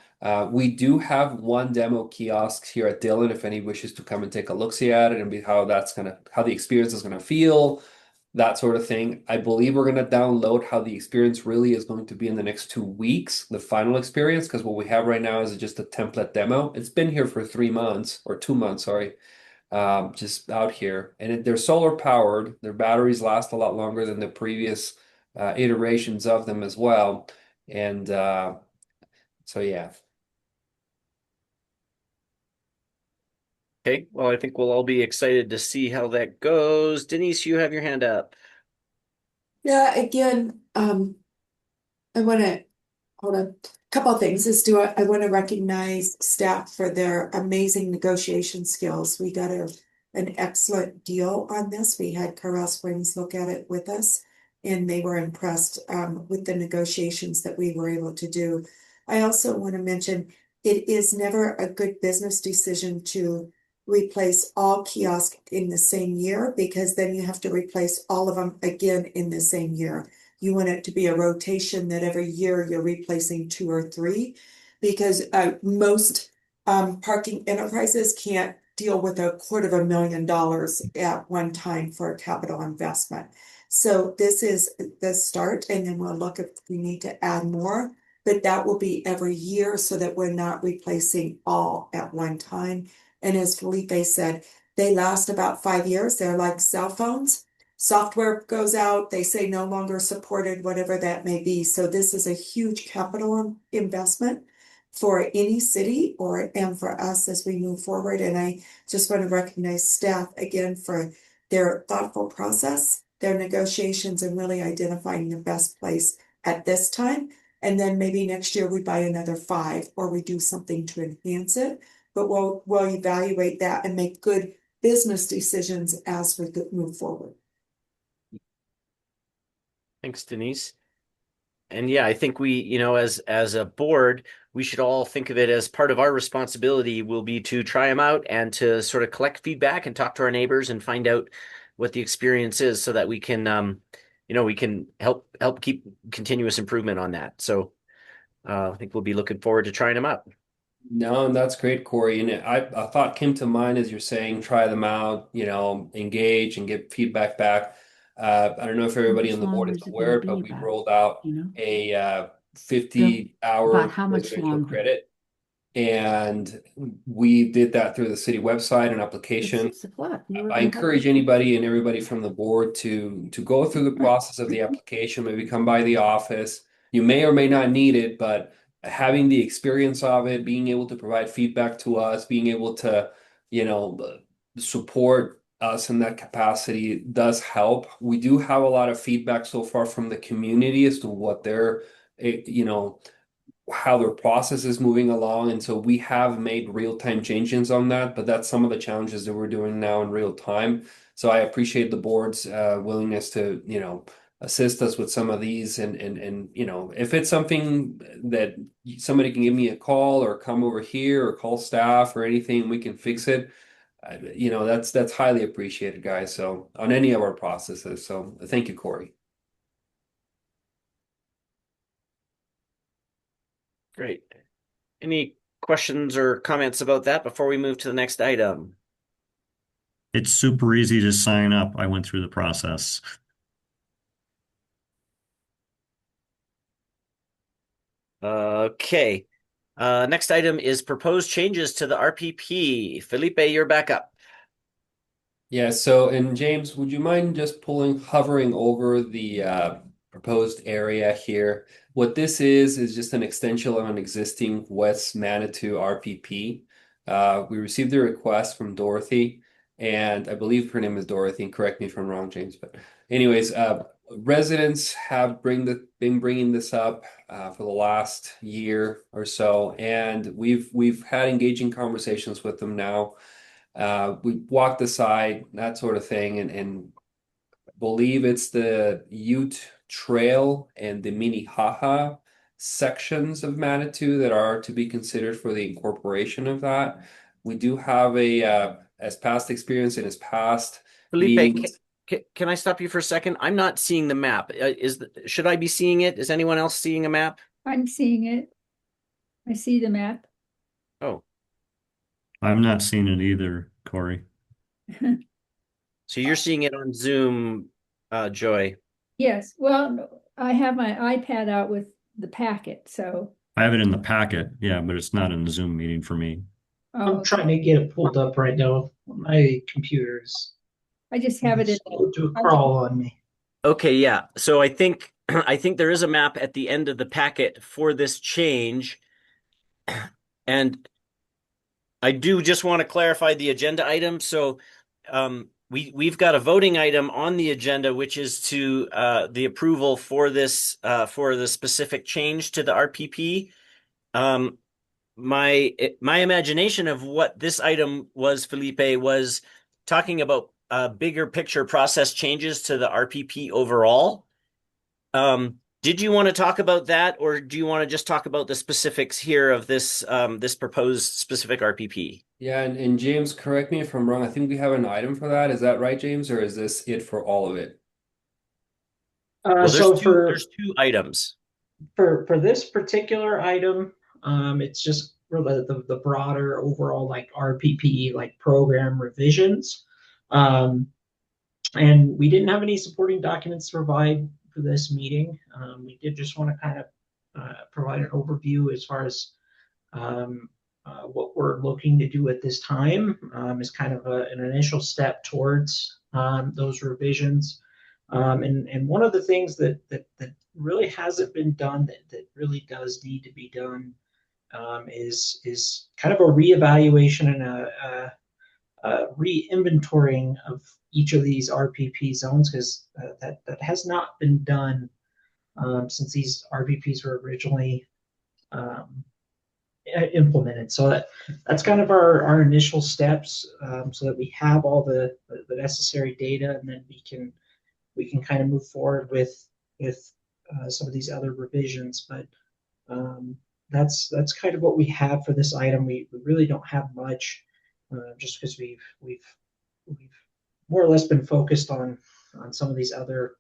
We do have one demo kiosk here at Dillon if any wishes to come and take a look-see at it and be how the experience is gonna feel, that sort of thing. I believe we're gonna download how the experience really is going to be in the next 2 weeks, the final experience, because what we have right now is just a template demo. It's been here for 3 months or 2 months, sorry. Just out here, and they're solar powered. Their batteries last a lot longer than the previous iterations of them as well. And so yeah. Okay, well, I think we'll all be excited to see how that goes. Denise, you have your hand up. Yeah, again, I want to hold on. Couple of things is I want to recognize staff for their amazing negotiation skills. We got an excellent deal on this. We had Corral Springs look at it with us, and they were impressed with the negotiations that we were able to do. I also want to mention it is never a good business decision to replace all kiosks in the same year, because then you have to replace all of them again in the same year. You want it to be a rotation that every year you're replacing 2 or 3, because most parking enterprises can't deal with $250,000 at one time for a capital investment. So this is the start, and then we'll look if we need to add more, but that will be every year so that we're not replacing all at one time. And as Felipe said, they last about 5 years. They're like cell phones. Software goes out, they say no longer supported, whatever that may be. So this is a huge capital investment for any city and for us as we move forward. And I just want to recognize staff again for their thoughtful process, their negotiations, and really identifying the best place at this time. And then maybe next year we buy another 5 or we do something to enhance it. But we'll evaluate that and make good business decisions as we move forward. Thanks, Denise. And yeah, I think we, as a board, we should all think of it as part of our responsibility will be to try them out and to sort of collect feedback and talk to our neighbors and find out what the experience is so that we can, we can help keep continuous improvement on that. So I think we'll be looking forward to trying them out. No, and that's great, Corey. And a thought came to mind as you're saying, try them out, engage and get feedback back. I don't know if everybody on the board is aware, but we rolled out a 50-hour residential credit. And we did that through the city website and application. I encourage anybody and everybody from the board to go through the process of the application, maybe come by the office. You may or may not need it, but having the experience of it, being able to provide feedback to us, being able to, support us in that capacity does help. We do have a lot of feedback so far from the community as to what their, how their process is moving along. And so we have made real-time changes on that, but that's some of the challenges that we're doing now in real time. So I appreciate the board's willingness to, assist us with some of these and if it's something that somebody can give me a call or come over here or call staff or anything, we can fix it. That's highly appreciated, guys. So on any of our processes. So thank you, Corey. Great. Any questions or comments about that before we move to the next item? It's super easy to sign up. I went through the process. Okay. Next item is proposed changes to the RPP. Felipe, you're back up. Yeah, and James, would you mind just hovering over the proposed area here? What this is just an extension of an existing West Manitou RPP. We received a request from Dorothy, and I believe her name is Dorothy, and correct me if I'm wrong, James, but anyways, residents have been bringing this up for the last year or so, and we've had engaging conversations with them now. We walked aside, that sort of thing, and believe it's the Ute Trail and the Minnehaha sections of Manitou that are to be considered for the incorporation of that. We do have as past experience in his past Felipe, meetings. can I stop you for a second? I'm not seeing the map. Should I be seeing it? Is anyone else seeing a map? I'm seeing it. I see the map. Oh, I'm not seeing it either, Corey. so you're seeing it on Zoom, Joy. Yes, well, I have my iPad out with the packet, so. I have it in the packet, yeah, but it's not in the Zoom meeting for me. I'm trying to get it pulled up right now. My computer's I just have it in. to a crawl on me. Okay, yeah. So I think there is a map at the end of the packet for this change. And I do just want to clarify the agenda item. So we've got a voting item on the agenda, which is to the approval for this for the specific change to the RPP. My imagination of what this item was, Felipe, was talking about bigger picture process changes to the RPP overall. Did you want to talk about that, or do you want to just talk about the specifics here of this this proposed specific RPP? Yeah, and James, correct me if I'm wrong. I think we have an item for that. Is that right, James, or is this it for all of it? Well, So there's two items. for this particular item, it's just for the broader overall like RPP like program revisions. And we didn't have any supporting documents to provide for this meeting. We did just want to kind of provide an overview as far as what we're looking to do at this time is kind of an initial step towards those revisions. And one of the things that really hasn't been done that really does need to be done is kind of a reevaluation and a re-inventorying of each of these RPP zones, because that has not been done since these RPPs were originally implemented. So that's kind of our initial steps, so that we have all the necessary data, and then we can kind of move forward with some of these other revisions. But that's kind of what we have for this item. We really don't have much, just because we've more or less been focused on some of these other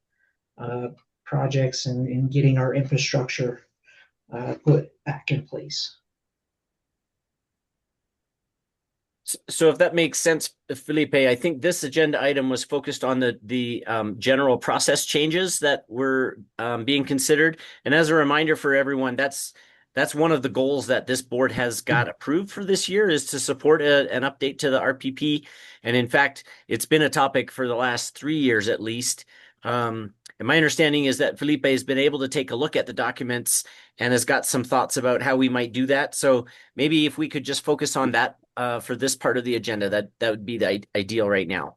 projects and getting our infrastructure put back in place. So if that makes sense, Felipe, I think this agenda item was focused on the general process changes that were being considered. And as a reminder for everyone, that's one of the goals that this board has got approved for this year, is to support an update to the RPP. And in fact, it's been a topic for the last 3 years at least. And my understanding is that Felipe has been able to take a look at the documents and has got some thoughts about how we might do that. So maybe if we could just focus on that for this part of the agenda, that would be the ideal right now.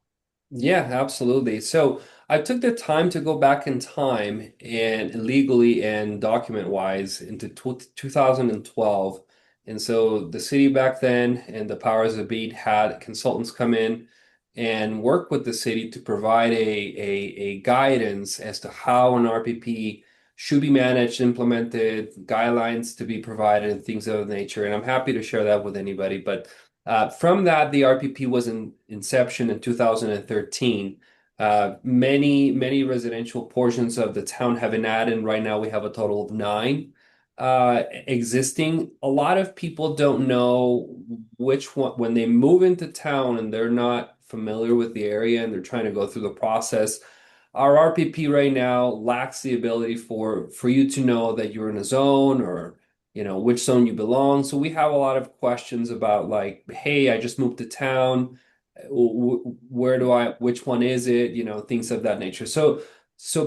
Yeah, absolutely. So I took the time to go back in time and legally and document wise into 2012. And so the city back then and the powers that be had consultants come in and work with the city to provide a guidance as to how an RPP should be managed, implemented, guidelines to be provided, and things of that nature. And I'm happy to share that with anybody. But from that, the RPP was in inception in 2013. Many residential portions of the town have been added. Right now, we have a total of 9 existing. A lot of people don't know which one, when they move into town and they're not familiar with the area and they're trying to go through the process. Our RPP right now lacks the ability for you to know that you're in a zone, or which zone you belong. So we have a lot of questions about like, hey, I just moved to town. Which one is it? Things of that nature. So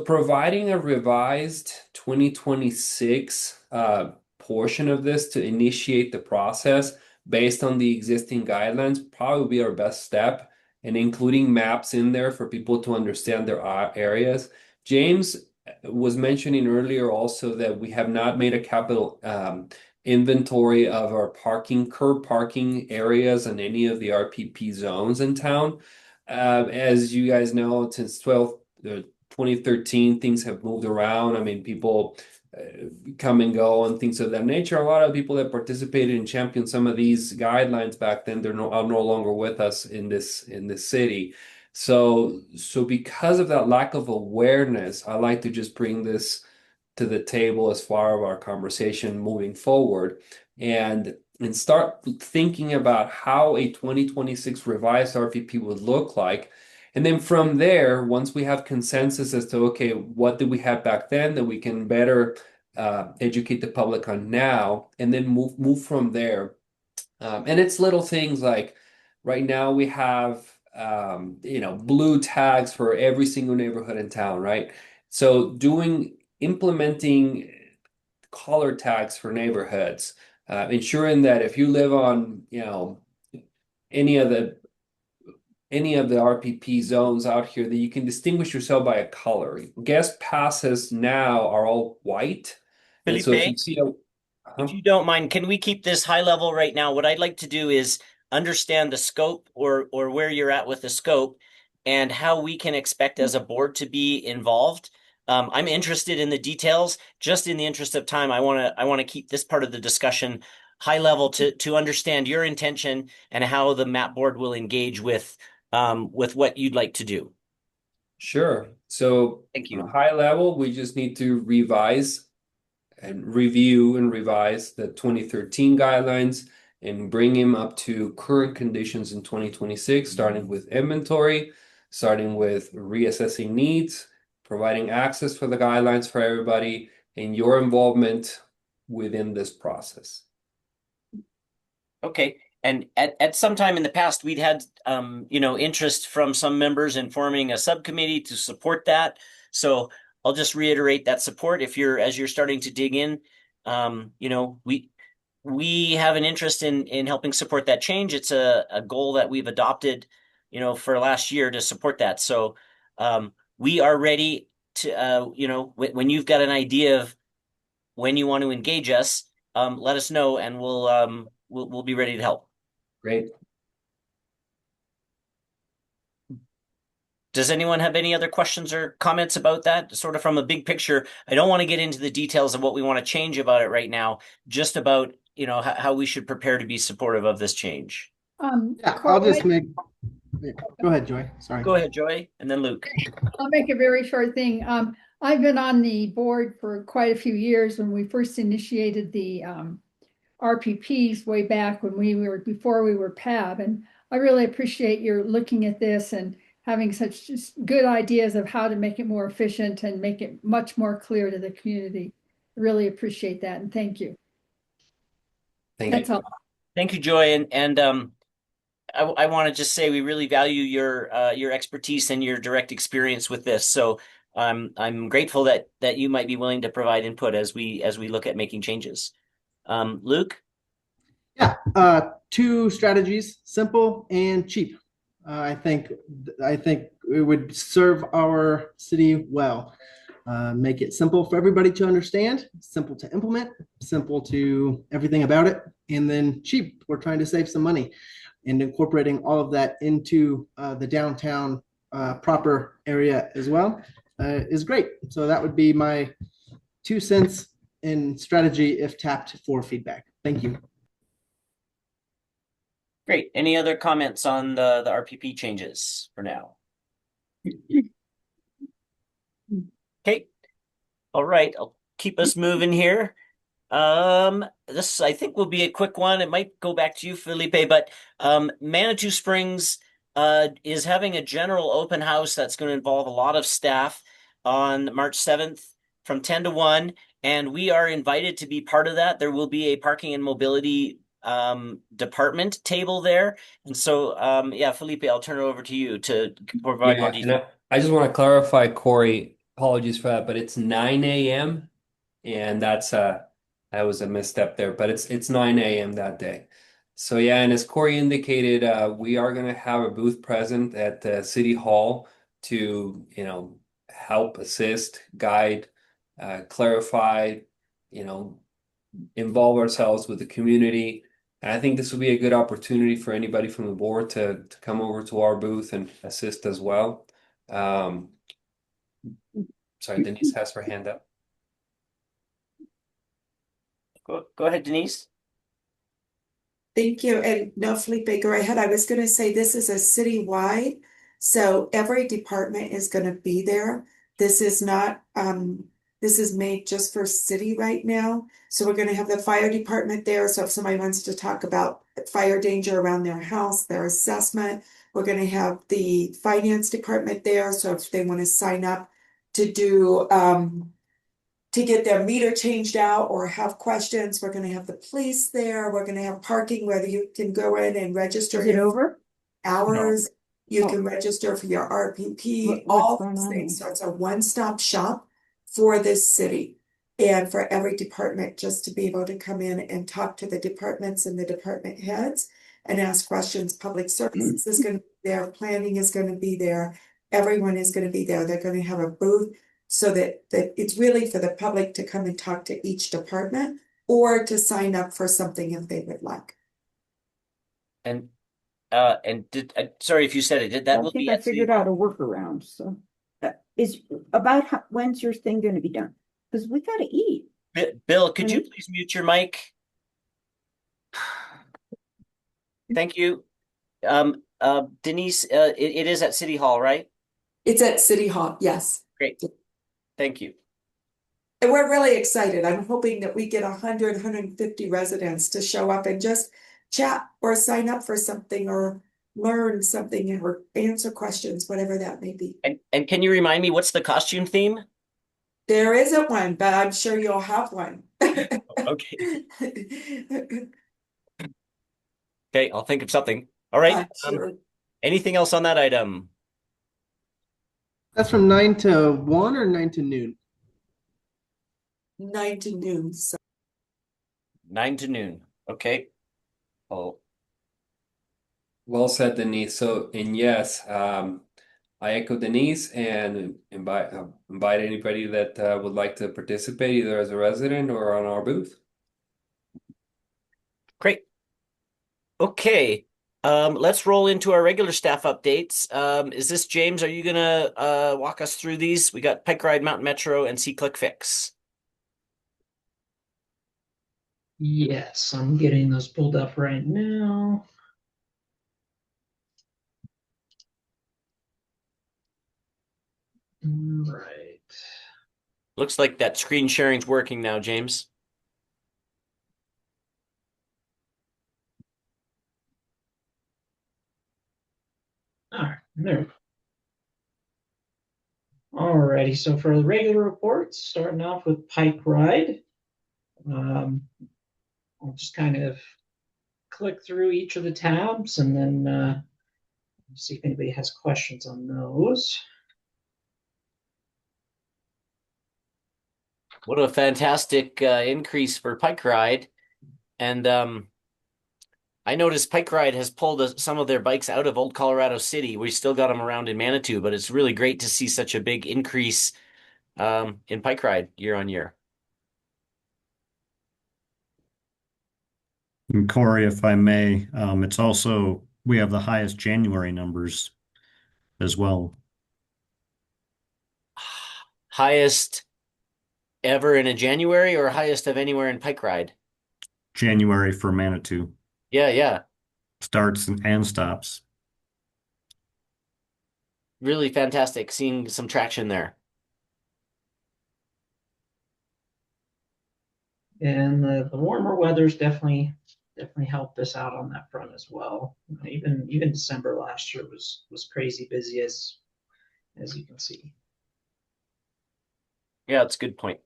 providing a revised 2026 portion of this to initiate the process based on the existing guidelines probably be our best step, and including maps in there for people to understand their areas. James was mentioning earlier also that we have not made a capital inventory of our curb parking areas in any of the RPP zones in town. As you guys know, since 2013, things have moved around. I mean, people come and go and things of that nature. A lot of people that participated and championed some of these guidelines back then, are no longer with us in this city. So because of that lack of awareness, I like to just bring this to the table as far as our conversation moving forward, and start thinking about how a 2026 revised RPP would look like. And then from there, once we have consensus as to, okay, what did we have back then that we can better educate the public on now, and then move from there. And it's little things like right now we have blue tags for every single neighborhood in town, right? So implementing color tags for neighborhoods, ensuring that if you live on any of the RPP zones out here, that you can distinguish yourself by a color. Guest passes now are all white. And so if you see if you don't mind, can we keep this high level right now? What I'd like to do is understand the scope or where you're at with the scope and how we can expect as a board to be involved. I'm interested in the details. Just in the interest of time, I want to keep this part of the discussion high level to understand your intention and how the map board will engage with what you'd like to do. Sure. So thank you. High level, we just need to revise and review and revise the 2013 guidelines and bring them up to current conditions in 2026, starting with inventory, starting with reassessing needs, providing access for the guidelines for everybody, and your involvement within this process. Okay. And at some time in the past, we'd had interest from some members in forming a subcommittee to support that. So I'll just reiterate that support. As you're starting to dig in, we have an interest in helping support that change. It's a goal that we've adopted, for last year to support that. So we are ready to, when you've got an idea of when you want to engage us, let us know and we'll be ready to help. Great. Does anyone have any other questions or comments about that? Sort of from a big picture, I don't want to get into the details of what we want to change about it right now, just about, how we should prepare to be supportive of this change. I'll just go ahead, Joy. Sorry. Go ahead, Joy, and then Luke. I'll make a very short thing. I've been on the board for quite a few years when we first initiated the RPPs way back before we were PAB. And I really appreciate your looking at this and having such just good ideas of how to make it more efficient and make it much more clear to the community. I really appreciate that. And thank you. That's all. Thank you, Joy. And I want to just say we really value your expertise and your direct experience with this. So I'm grateful that you might be willing to provide input as we look at making changes. Luke? Yeah, two strategies, simple and cheap. I think it would serve our city well. Make it simple for everybody to understand, simple to implement, simple to everything about it, and then cheap. We're trying to save some money, and incorporating all of that into the downtown proper area as well is great. So that would be my 2 cents in strategy if tapped for feedback. Thank you. Great. Any other comments on the RPP changes for now? Okay. All right. I'll keep us moving here. This I think will be a quick one. It might go back to you, Felipe, but Manitou Springs is having a general open house that's going to involve a lot of staff on March 7th from 10 to 1. And we are invited to be part of that. There will be a parking and mobility department table there. And so, Felipe, I'll turn it over to you to provide more detail. I just want to clarify, Corey, apologies for that, but it's 9 a.m. and that was a misstep there, but it's 9 a.m. that day. So yeah, and as Corey indicated, we are going to have a booth present at City Hall to, help assist, guide, clarify, involve ourselves with the community. And I think this will be a good opportunity for anybody from the board to come over to our booth and assist as well. Sorry, Denise has her hand up. Go ahead, Denise. Thank you. And no, Felipe, go ahead. I was going to say this is a citywide, so every department is going to be there. This is not, this is made just for city right now. So we're going to have the fire department there. So if somebody wants to talk about fire danger around their house, their assessment, we're going to have the finance department there. So if they want to sign up to do, to get their meter changed out or have questions, we're gonna have the police there, we're gonna have parking where you can go in and register. Is it over? Hours, you Oh. can register for your RPP, What's all going these on things, here? so it's a one-stop shop for this city. And for every department, just to be able to come in and talk to the departments and the department heads and ask questions. Public services is gonna be there, planning is gonna be there, everyone is gonna be there, they're gonna have a booth. So that it's really for the public to come and talk to each department or to sign up for something if they would like. And did sorry if you said it. Did that I will think be I at City figured out a Hall? workaround, so. Is about when's your thing gonna be done? Because we gotta eat. Bill, could you please mute your mic? Thank you. Denise, it is at City Hall, right? It's at City Hall, yes. Great. Thank you. And we're really excited. I'm hoping that we get 100, 150 residents to show up and just chat or sign up for something or learn something or answer questions, whatever that may be. And can you remind me what's the costume theme? There isn't one, but I'm sure you'll have one. Okay. Okay, I'll think of something. All right. Sure. Anything else on that item? That's from 9 to 1 or 9 to noon? 9 to noon. So 9 to noon. Okay. Oh, Well said, Denise. So, and yes, I echo Denise and invite anybody that would like to participate either as a resident or on our booth. great. Okay. Let's roll into our regular staff updates. Is this James? Are you gonna walk us through these? We got Pike Ride, Mountain Metro, and C-Click Fix. Yes, I'm getting those pulled up right now. All right. Looks like that screen sharing's working now, James. All right, there. Alrighty, so for the regular reports, starting off with Pike Ride. I'll just kind of click through each of the tabs and then see if anybody has questions on those. What a fantastic increase for Pike Ride. And I noticed Pike Ride has pulled some of their bikes out of Old Colorado City. We still got them around in Manitou, but it's really great to see such a big increase in Pike Ride year on year. And Corey, if I may, it's also, we have the highest January numbers as well. Highest ever in a January or highest of anywhere in Pike Ride? January for Manitou. Yeah. Starts and stops. Really fantastic seeing some traction there. And the warmer weather's definitely helped us out on that front as well. Even December last year was crazy busy as you can see. Yeah, it's a good point.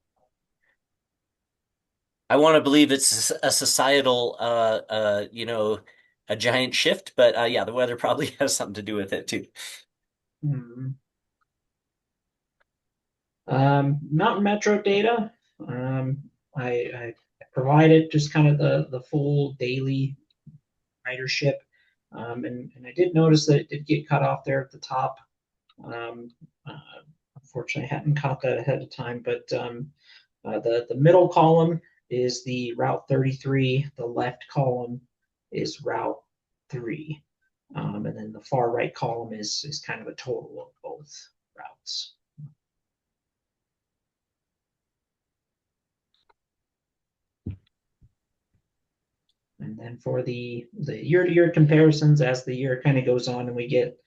I want to believe it's a societal a giant shift, but yeah, the weather probably has something to do with it too. Mountain Metro data. I provided just kind of the full daily ridership. And I did notice that it did get cut off there at the top. Unfortunately, I hadn't caught that ahead of time, but the middle column is the Route 33. The left column is Route 3. And then the far right column is kind of a total of both routes. then for the year-to-year comparisons, as the year kind of goes on and we get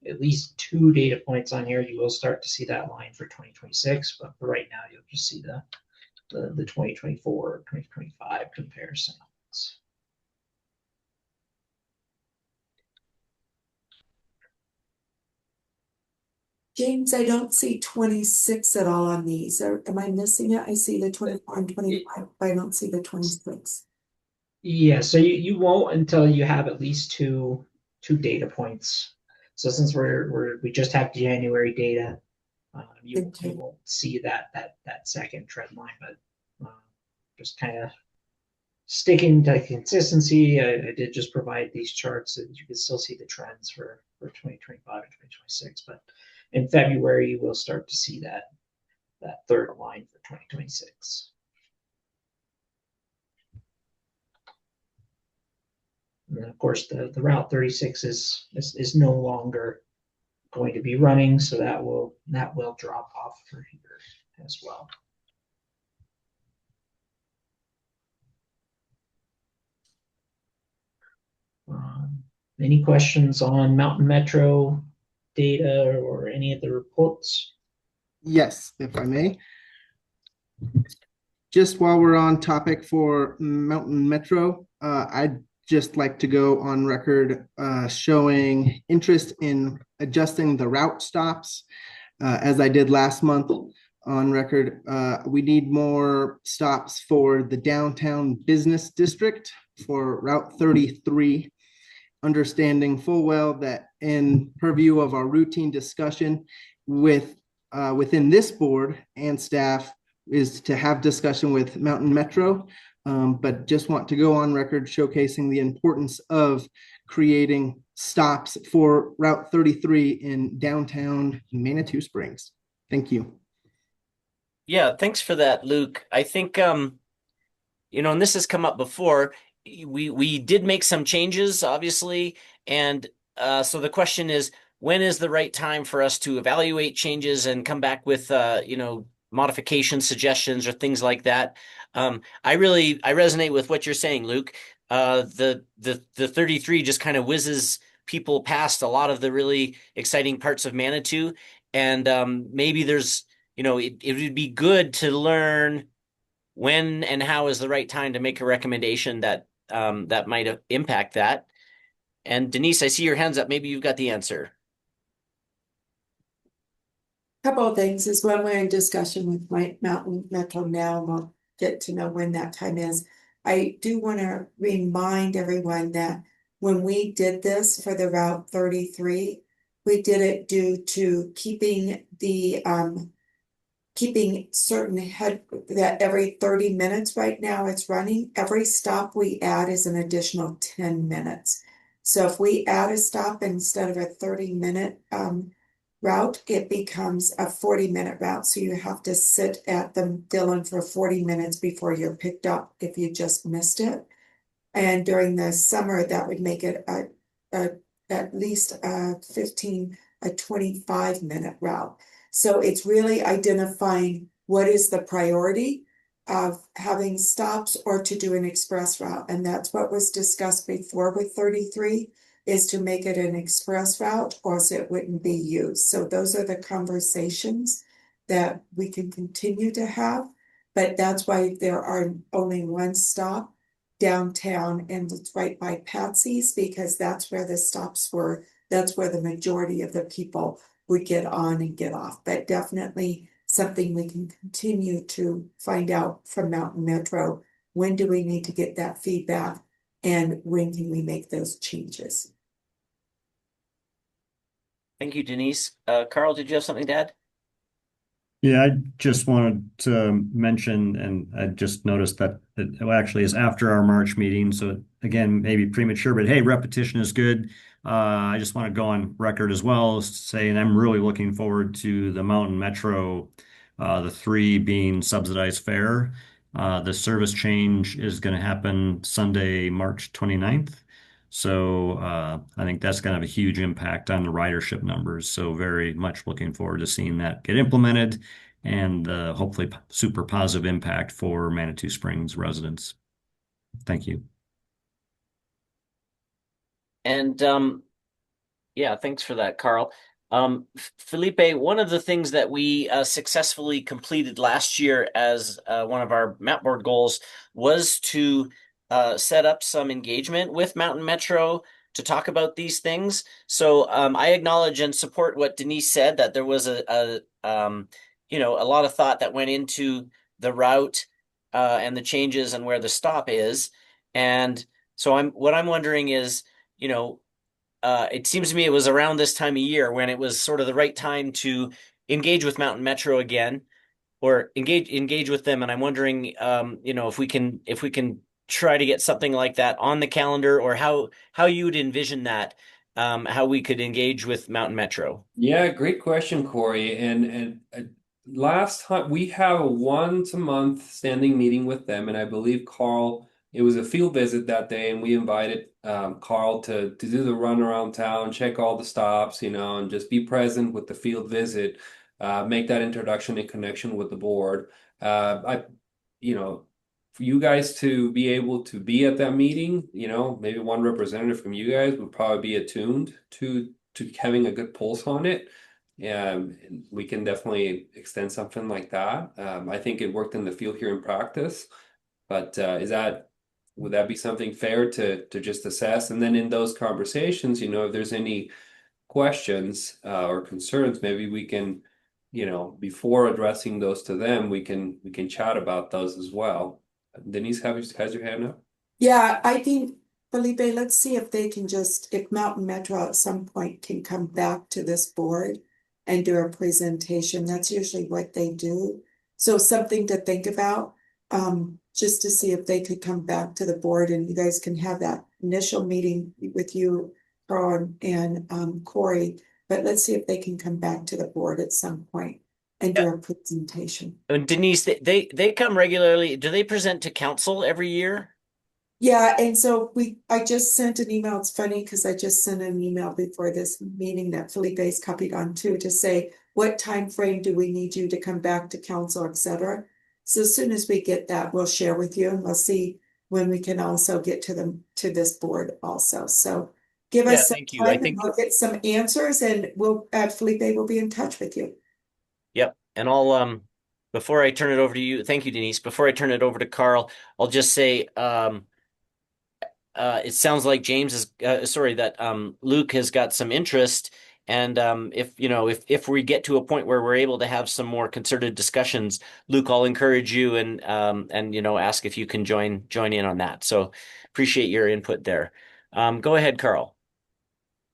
at least 2 data points on here, you will start to see that line for 2026. But for right now, you'll just see the 2024, 2025 comparisons. James, I don't see 26 at all on these. Am I missing it? I see the 24 and 25, but I don't see the 26. Yeah, so you won't until you have at least two data points. So since we just have January data, you won't see that second trend line, but just kind of sticking to consistency. I did just provide these charts so that you can still see the trends for 2025 and 2026, but in February, you will start to see that third line for 2026. And then of course, the Route 36 is no longer going to be running, so that will drop off for here as well. Any questions on Mountain Metro data or any of the reports? Yes, if I may. Just while we're on topic for Mountain Metro, I'd just like to go on record showing interest in adjusting the route stops, as I did last month on record. We need more stops for the downtown business district for Route 33, understanding full well that in purview of our routine discussion within this board and staff is to have discussion with Mountain Metro, but just want to go on record showcasing the importance of creating stops for Route 33 in downtown Manitou Springs. Thank you. Yeah, thanks for that, Luke. I think, and this has come up before, we did make some changes, obviously, and so the question is, when is the right time for us to evaluate changes and come back with, modifications, suggestions, or things like that? I resonate with what you're saying, Luke. The 33 just kind of whizzes people past a lot of the really exciting parts of Manitou, and maybe there's, it would be good to learn when and how is the right time to make a recommendation that might impact that. And Denise, I see your hands up. Maybe you've got the answer. Couple of things is when we're in discussion with my Mountain Metro now, we'll get to know when that time is. I do want to remind everyone that when we did this for the Route 33, we did it due to keeping certain that every 30 minutes right now it's running. Every stop we add is an additional 10 minutes. So if we add a stop instead of a 30-minute route, it becomes a 40-minute route. So you have to sit at the Dillon for 40 minutes before you're picked up if you just missed it. And during the summer, that would make it at least a 25-minute route. So it's really identifying what is the priority of having stops or to do an express route. And that's what was discussed before with 33, is to make it an express route or else it wouldn't be used. So those are the conversations that we can continue to have, but that's why there are only one stop downtown, and it's right by Patsy's, because that's where the stops were. That's where the majority of the people would get on and get off, but definitely something we can continue to find out from Mountain Metro. When do we need to get that feedback, and when can we make those changes? Thank you, Denise. Carl, did you have something to add? Yeah, I just wanted to mention, and I just noticed that it actually is after our March meeting. So again, maybe premature, but hey, repetition is good. I just want to go on record as well, saying I'm really looking forward to the Mountain Metro, the 3 being subsidized fare. The service change is going to happen Sunday, March 29th. So I think that's going to have a huge impact on the ridership numbers. So very much looking forward to seeing that get implemented and hopefully super positive impact for Manitou Springs residents. Thank you. And yeah, thanks for that, Carl. Felipe, one of the things that we successfully completed last year as one of our map board goals was to set up some engagement with Mountain Metro to talk about these things. So I acknowledge and support what Denise said, that there was you know, a lot of thought that went into the route and the changes and where the stop is. And so what I'm wondering is, you know, it seems to me it was around this time of year when it was sort of the right time to engage with Mountain Metro again, or engage with them. And I'm wondering, you know, if we can try to get something like that on the calendar, or how you would envision that, how we could engage with Mountain Metro. Yeah, great question, Corey. And last time we have a once a month standing meeting with them, and I believe Carl, it was a field visit that day, and we invited Carl to do the run around town, check all the stops, you know, and just be present with the field visit, make that introduction and connection with the board. You know, for you guys to be able to be at that meeting, you know, maybe one representative from you guys would probably be attuned to having a good pulse on it. And we can definitely extend something like that. I think it worked in the field here in practice, but would that be something fair to just assess? And then in those conversations, you know, if there's any questions or concerns, maybe we can, you know, before addressing those to them, we can chat about those as well. Denise, has your hand up? Yeah, I think, Felipe, let's see if they can if Mountain Metro at some point can come back to this board and do a presentation. That's usually what they do. So something to think about, just to see if they could come back to the board and you guys can have that initial meeting with you, Carl and Corey. But let's see if they can come back to the board at some point and do a presentation. And Denise, they come regularly. Do they present to council every year? Yeah, and so I just sent an email. It's funny because I just sent an email before this meeting that Felipe's copied on too, to say what time frame do we need you to come back to council, etc. So as soon as we get that, we'll share with you, and we'll see when we can also get to this board also. So give us some thank you. time and we'll get some answers, and Felipe will be in touch with you. Yep. And I'll before I turn it over to you, thank you, Denise. Before I turn it over to Carl, I'll just say it sounds like James is that Luke has got some interest, and if we get to a point where we're able to have some more concerted discussions, Luke, I'll encourage you and ask if you can join in on that. So appreciate your input there. Go ahead, Carl.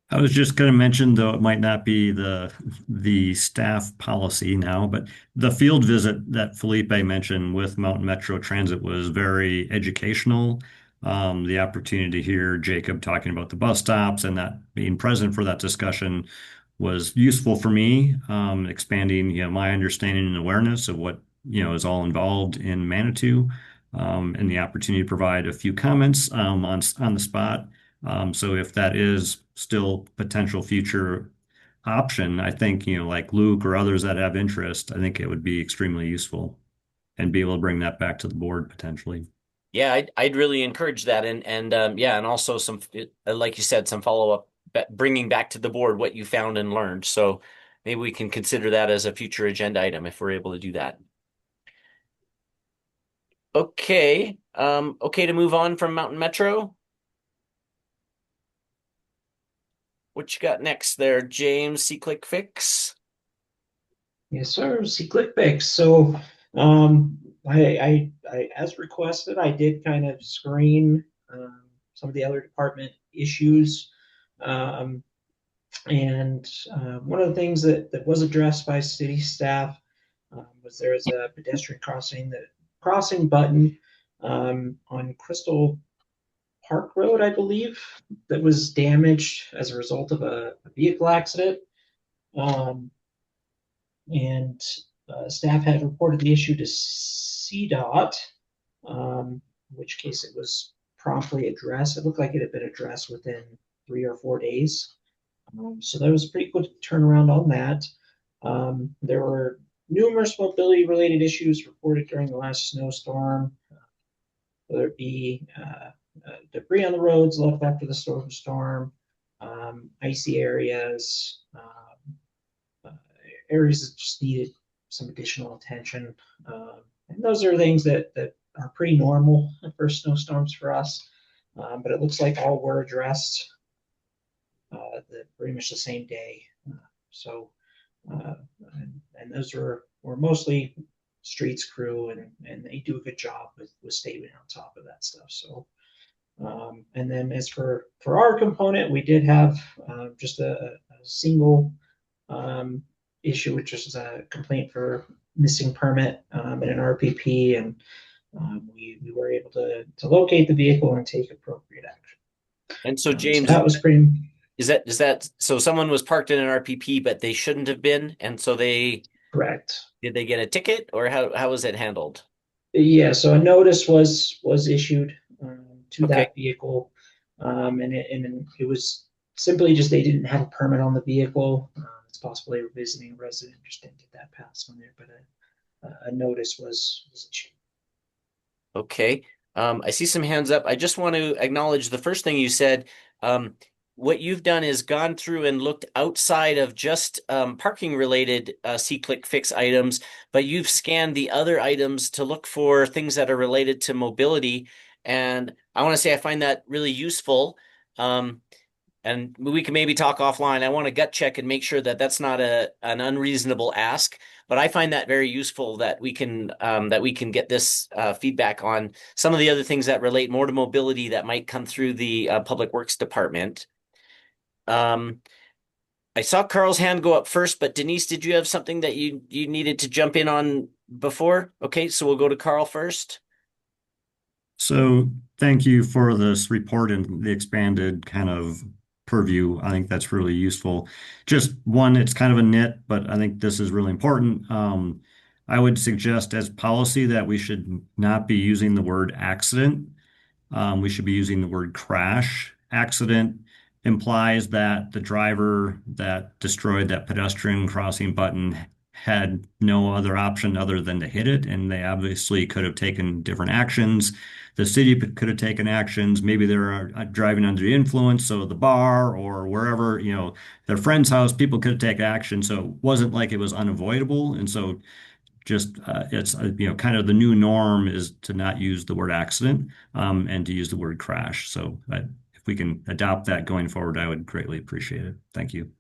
I was just going to mention, though it might not be the staff policy now, but the field visit that Felipe mentioned with Mountain Metro Transit was very educational. The opportunity to hear Jacob talking about the bus stops and that being present for that discussion was useful for me, expanding my understanding and awareness of what is all involved in Manitou, and the opportunity to provide a few comments on the spot. So if that is still potential future option, I think, like Luke or others that have interest, I think it would be extremely useful and be able to bring that back to the board potentially. Yeah, I'd really encourage that. And also some, like you said, some follow-up, bringing back to the board what you found and learned. So maybe we can consider that as a future agenda item if we're able to do that. Okay. Okay to move on from Mountain Metro. What you got next there, James? C-Click Fix? Yes, sir. C-Click Fix. So, I as requested, I did kind of screen some of the other department issues, and one of the things that was addressed by city staff was there is a pedestrian crossing button on Crystal Park Road, I believe, that was damaged as a result of a vehicle accident. And staff had reported the issue to CDOT, in which case it was promptly addressed. It looked like it had been addressed within 3 or 4 days. So that was a pretty quick turnaround on that. There were numerous mobility-related issues reported during the last snowstorm, whether it be debris on the roads left after the storm, icy areas, areas that just needed some additional attention. And those are things that are pretty normal for snowstorms for us. But it looks like all were addressed pretty much the same day. And those were mostly streets crew, and they do a good job with staying on top of that stuff. So, and then as for our component, we did have just a single issue, which is a complaint for missing permit in an RPP, and we were able to locate the vehicle and take appropriate action. And so, James, that was pretty. Is that so? Someone was parked in an RPP, but they shouldn't have been, and so they. Correct. Did they get a ticket, or how was it handled? Yeah, so a notice was issued to that vehicle, and it was simply just they didn't have a permit on the vehicle. It's possible they were visiting a resident, just didn't get that passed on there, but a notice was issued. Okay. I see some hands up. I just want to acknowledge the first thing you said. What you've done is gone through and looked outside of just parking related SeeClick Fix items, but you've scanned the other items to look for things that are related to mobility. And I want to say I find that really useful. And we can maybe talk offline. I want to gut check and make sure that that's not an unreasonable ask. But I find that very useful that we can get this feedback on some of the other things that relate more to mobility that might come through the Public Works Department. I saw Carl's hand go up first, but Denise, did you have something that you needed to jump in on before? Okay, so we'll go to Carl first. So thank you for this report and the expanded kind of purview. I think that's really useful. Just one, it's kind of a nit, but I think this is really important. I would suggest as policy that we should not be using the word accident. We should be using the word crash. Accident implies that the driver that destroyed that pedestrian crossing button had no other option other than to hit it, and they obviously could have taken different actions. The city could have taken actions. Maybe they're driving under the influence, so the bar or wherever, their friend's house, people could take action. So it wasn't like it was unavoidable. And so just it's kind of the new norm is to not use the word accident and to use the word crash. So if we can adopt that going forward, I would greatly appreciate it. Thank you.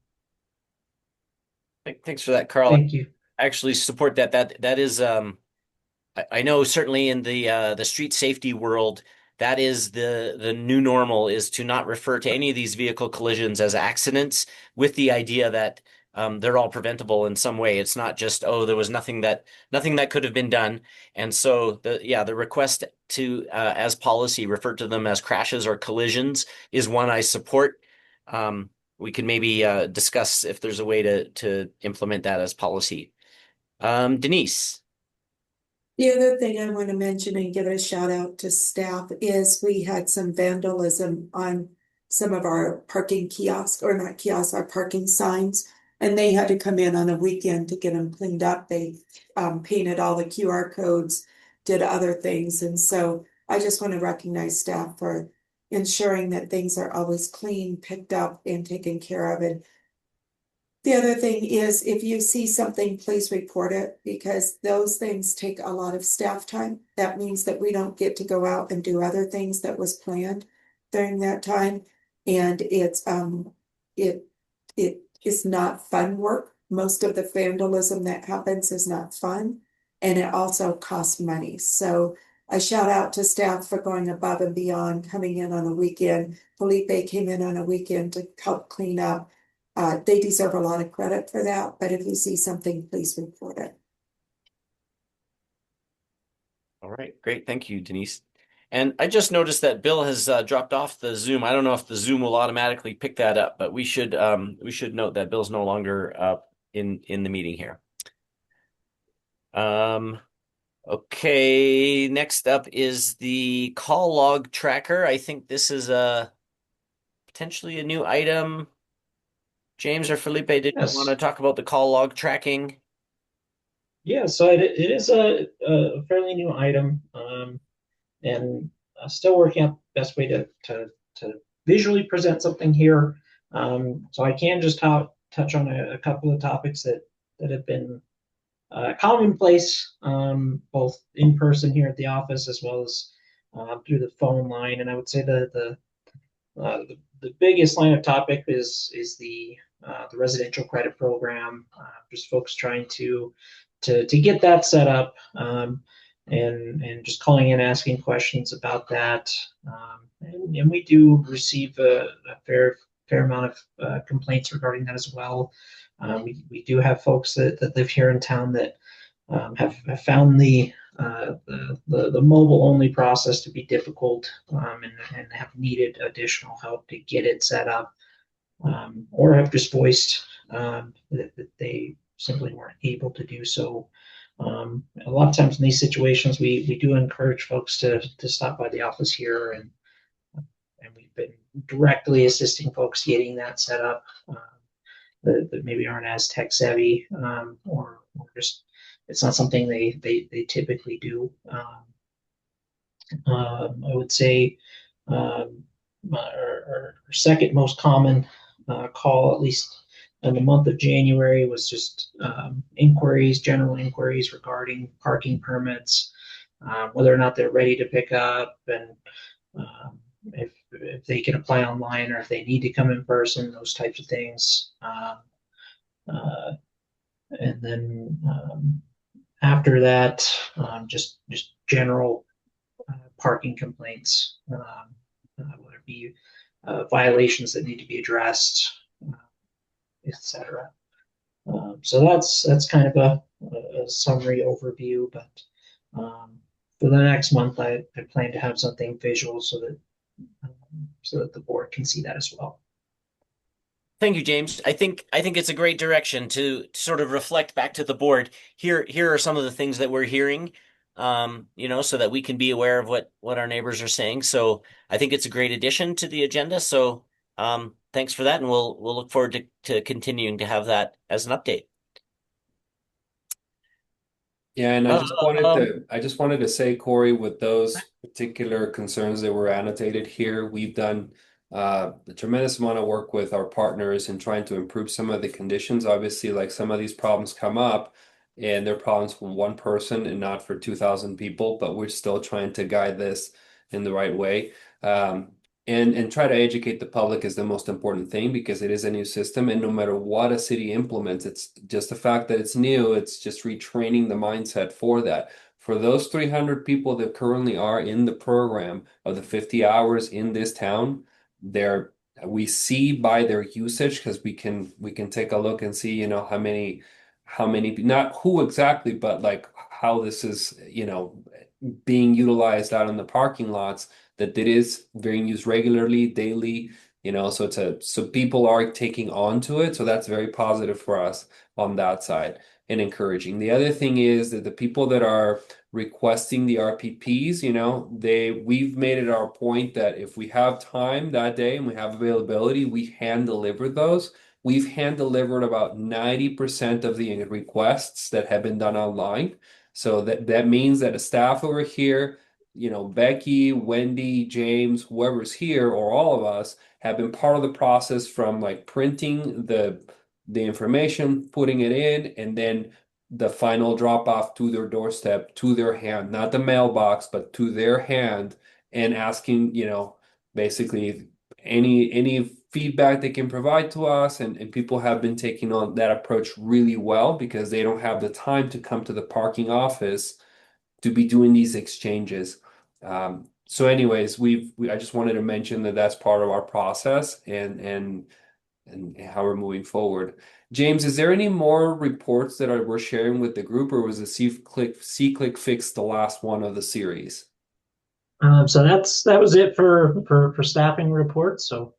Thanks for that, Carl. Thank you. I actually support that. That is, I know certainly in the street safety world, that is the new normal, is to not refer to any of these vehicle collisions as accidents, with the idea that they're all preventable in some way. It's not just, there was nothing that could have been done. And so the request to as policy refer to them as crashes or collisions is one I support. We can maybe discuss if there's a way to implement that as policy. Denise. The other thing I want to mention and give a shout out to staff is we had some vandalism on some of our parking kiosks, or not kiosks, our parking signs, and they had to come in on a weekend to get them cleaned up. They painted all the QR codes, did other things. And so I just want to recognize staff for ensuring that things are always clean, picked up, and taken care of. And the other thing is, if you see something, please report it, because those things take a lot of staff time. That means that we don't get to go out and do other things that was planned during that time. And it's it is not fun work. Most of the vandalism that happens is not fun, and it also costs money. So a shout out to staff for going above and beyond, coming in on a weekend. Felipe came in on a weekend to help clean up. They deserve a lot of credit for that, but if you see something, please report it. All right, great. Thank you, Denise. And I just noticed that Bill has dropped off the Zoom. I don't know if the Zoom will automatically pick that up, but we should note that Bill's no longer in the meeting here. Okay, next up is the call log tracker. I think this is potentially a new item. James or Felipe, did you want to talk about the call log tracking? Yeah, so it is a fairly new item, and still working out the best way to visually present something here. So I can just touch on a couple of topics that have been commonplace, both in person here at the office as well as through the phone line. And I would say the biggest line of topic is the residential credit program. Just folks trying to get that set up, and just calling in asking questions about that. And we do receive a fair amount of complaints regarding that as well. We do have folks that live here in town that have found the mobile only process to be difficult, and have needed additional help to get it set up, or have just voiced that they simply weren't able to do so. A lot of times in these situations, we do encourage folks to stop by the office here, and we've been directly assisting folks getting that set up, that maybe aren't as tech savvy, or just it's not something they typically do. I would say our second most common call, at least in the month of January, was just general inquiries regarding parking permits, whether or not they're ready to pick up, and if they can apply online or if they need to come in person, those types of things. And then after that, just general parking complaints, whether it be violations that need to be addressed, etc. So that's kind of a summary overview, but for the next month, I plan to have something visual so that the board can see that as well. Thank you, James. I think it's a great direction to sort of reflect back to the board. Here are some of the things that we're hearing, so that we can be aware of what our neighbors are saying. So I think it's a great addition to the agenda. So thanks for that, and we'll look forward to continuing to have that as an update. Yeah, and I just wanted to say, Corey, with those particular concerns that were annotated here, we've done a tremendous amount of work with our partners in trying to improve some of the conditions. Obviously, like some of these problems come up and they're problems for one person and not for 2,000 people, but we're still trying to guide this in the right way. And try to educate the public is the most important thing, because it is a new system, and no matter what a city implements, it's just the fact that it's new, it's just retraining the mindset for that. For those 300 people that currently are in the program of the 50 hours in this town, we see by their usage, because we can take a look and see, how many, not who exactly, but like how this is, being utilized out in the parking lots, that it is being used regularly, daily, so people are taking on to it. So that's very positive for us on that side and encouraging. The other thing is that the people that are requesting the RPPs, we've made it our point that if we have time that day and we have availability, we hand deliver those. We've hand delivered about 90% of the requests that have been done online. So that means that a staff over here, Becky, Wendy, James, whoever's here, or all of us, have been part of the process from like printing the information, putting it in, and then the final drop off to their doorstep, to their hand, not the mailbox, but to their hand, and asking, basically any feedback they can provide to us. And people have been taking on that approach really well, because they don't have the time to come to the parking office to be doing these exchanges. So anyways, I just wanted to mention that that's part of our process and how we're moving forward. James, is there any more reports that we're sharing with the group, or was the C-Click fix the last one of the series? So that was it for staffing reports. So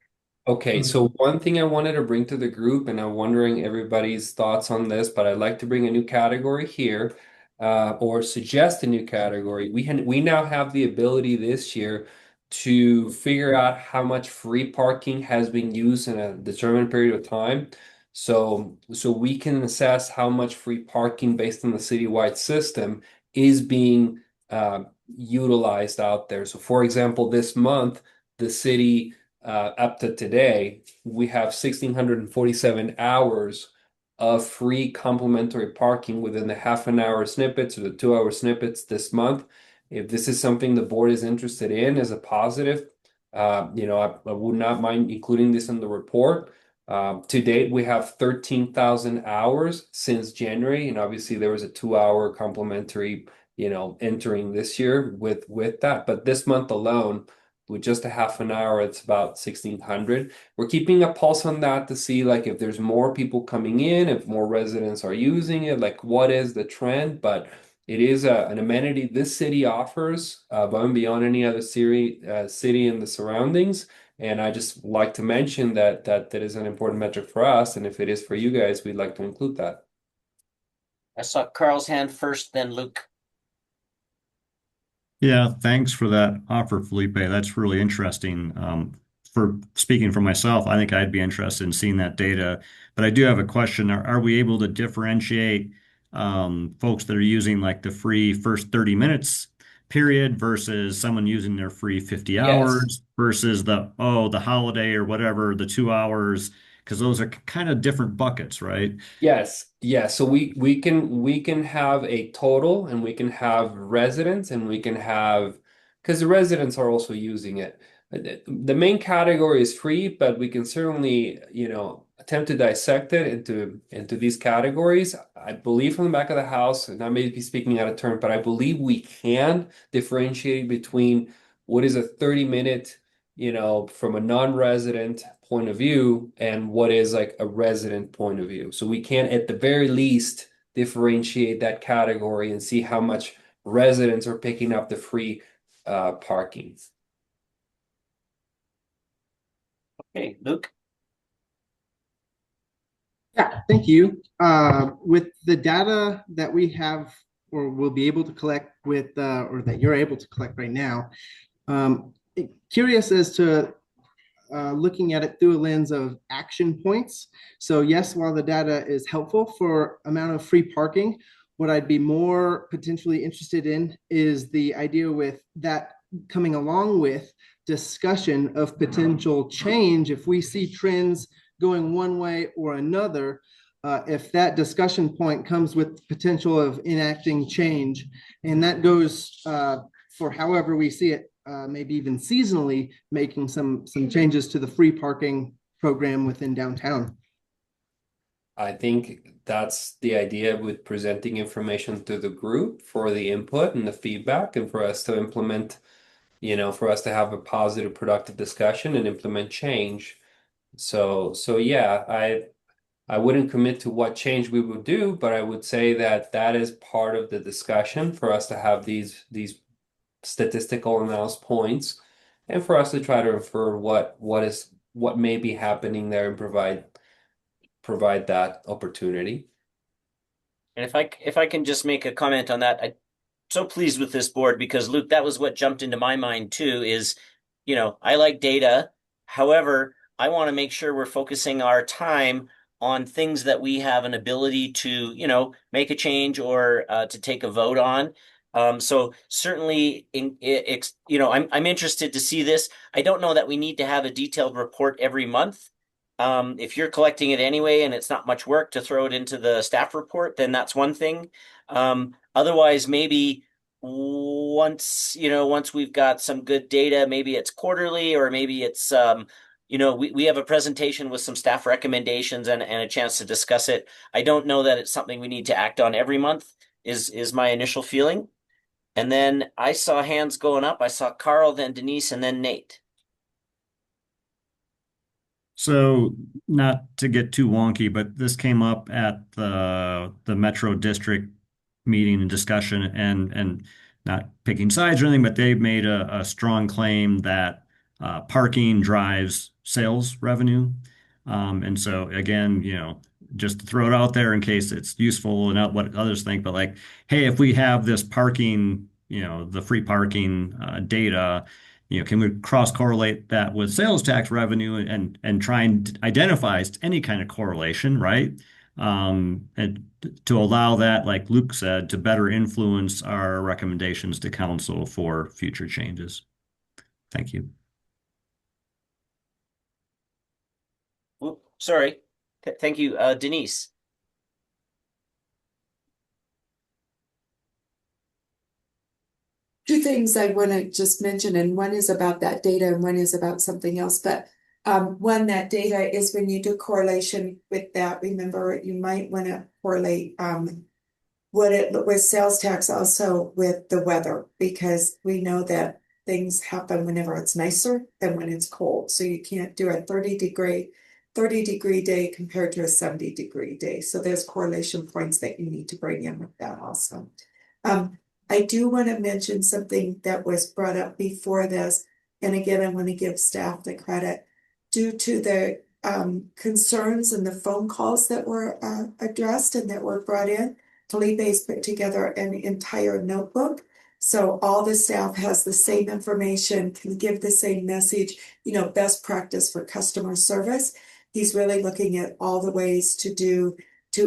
okay, so one thing I wanted to bring to the group, and I'm wondering everybody's thoughts on this, but I'd like to bring a new category here. Or suggest a new category. We now have the ability this year to figure out how much free parking has been used in a determined period of time. So we can assess how much free parking based on the citywide system is being utilized out there. So for example, this month, the city, up to today, we have 1,647 hours of free complimentary parking within the half an hour snippets or the 2 hour snippets this month. If this is something the board is interested in as a positive, I would not mind including this in the report. To date, we have 13,000 hours since January, and obviously there was a 2 hour complimentary, entering this year with that. But this month alone, with just a half an hour, it's about 1,600. We're keeping a pulse on that to see like if there's more people coming in, if more residents are using it, like what is the trend. But it is an amenity this city offers above and beyond any other city in the surroundings. And I just like to mention that is an important metric for us. And if it is for you guys, we'd like to include that. I saw Carl's hand first, then Luke. Yeah, thanks for that offer, Felipe. That's really interesting. For speaking for myself, I think I'd be interested in seeing that data. But I do have a question. Are we able to differentiate folks that are using like the free first 30 minutes period versus someone using their free 50 hours versus the holiday or whatever, the 2 hours? Because those are kind of different buckets, right? Yes. So we can have a total, and we can have residents, and we can have, because the residents are also using it. The main category is free, but we can certainly, attempt to dissect it into these categories. I believe from the back of the house, and I may be speaking out of turn, but I believe we can differentiate between what is a 30-minute, from a non-resident point of view and what is like a resident point of view. So we can, at the very least, differentiate that category and see how much residents are picking up the free parking. Okay, Luke. Yeah, thank you. With the data that we have or will be able to collect with, or that you're able to collect right now, curious as to looking at it through a lens of action points. So yes, while the data is helpful for amount of free parking, what I'd be more potentially interested in is the idea with that coming along with discussion of potential change. If we see trends going one way or another, if that discussion point comes with potential of enacting change, and that goes for however we see it, maybe even seasonally, making some changes to the free parking program within downtown. I think that's the idea with presenting information to the group for the input and the feedback, and for us to implement, for us to have a positive, productive discussion and implement change. So yeah, I wouldn't commit to what change we would do, but I would say that is part of the discussion for us to have these statistical analysis points, and for us to try to infer what may be happening there and provide that opportunity. And if I can just make a comment on that, I'm so pleased with this board because Luke, that was what jumped into my mind too, is, I like data. However, I want to make sure we're focusing our time on things that we have an ability to, make a change or to take a vote on. So certainly, I'm interested to see this. I don't know that we need to have a detailed report every month. If you're collecting it anyway and it's not much work to throw it into the staff report, then that's one thing. Otherwise, maybe once we've got some good data, maybe it's quarterly or maybe it's, we have a presentation with some staff recommendations and a chance to discuss it. I don't know that it's something we need to act on every month is my initial feeling. And then I saw hands going up. I saw Carl, then Denise, and then Nate. So not to get too wonky, but this came up at the Metro District meeting and discussion, and not picking sides or anything, but they made a strong claim that parking drives sales revenue. And so again, just to throw it out there in case it's useful and not what others think, but like, hey, if we have this parking, the free parking data, can we cross correlate that with sales tax revenue and try and identify any kind of correlation, right? and to allow that, like Luke said, to better influence our recommendations to council for future changes. Thank you. Oop, sorry. Thank you, Denise. Two things I want to just mention, and one is about that data and one is about something else. But one, that data is when you do correlation with that, remember, you might want to correlate with sales tax also with the weather, because we know that things happen whenever it's nicer than when it's cold. So you can't do a 30-degree day compared to a 70-degree day. So there's correlation points that you need to bring in with that also. I do want to mention something that was brought up before this. And again, I want to give staff the credit due to the concerns and the phone calls that were addressed and that were brought in. Felipe's put together an entire notebook. So all the staff has the same information, can give the same message, best practice for customer service. He's really looking at all the ways to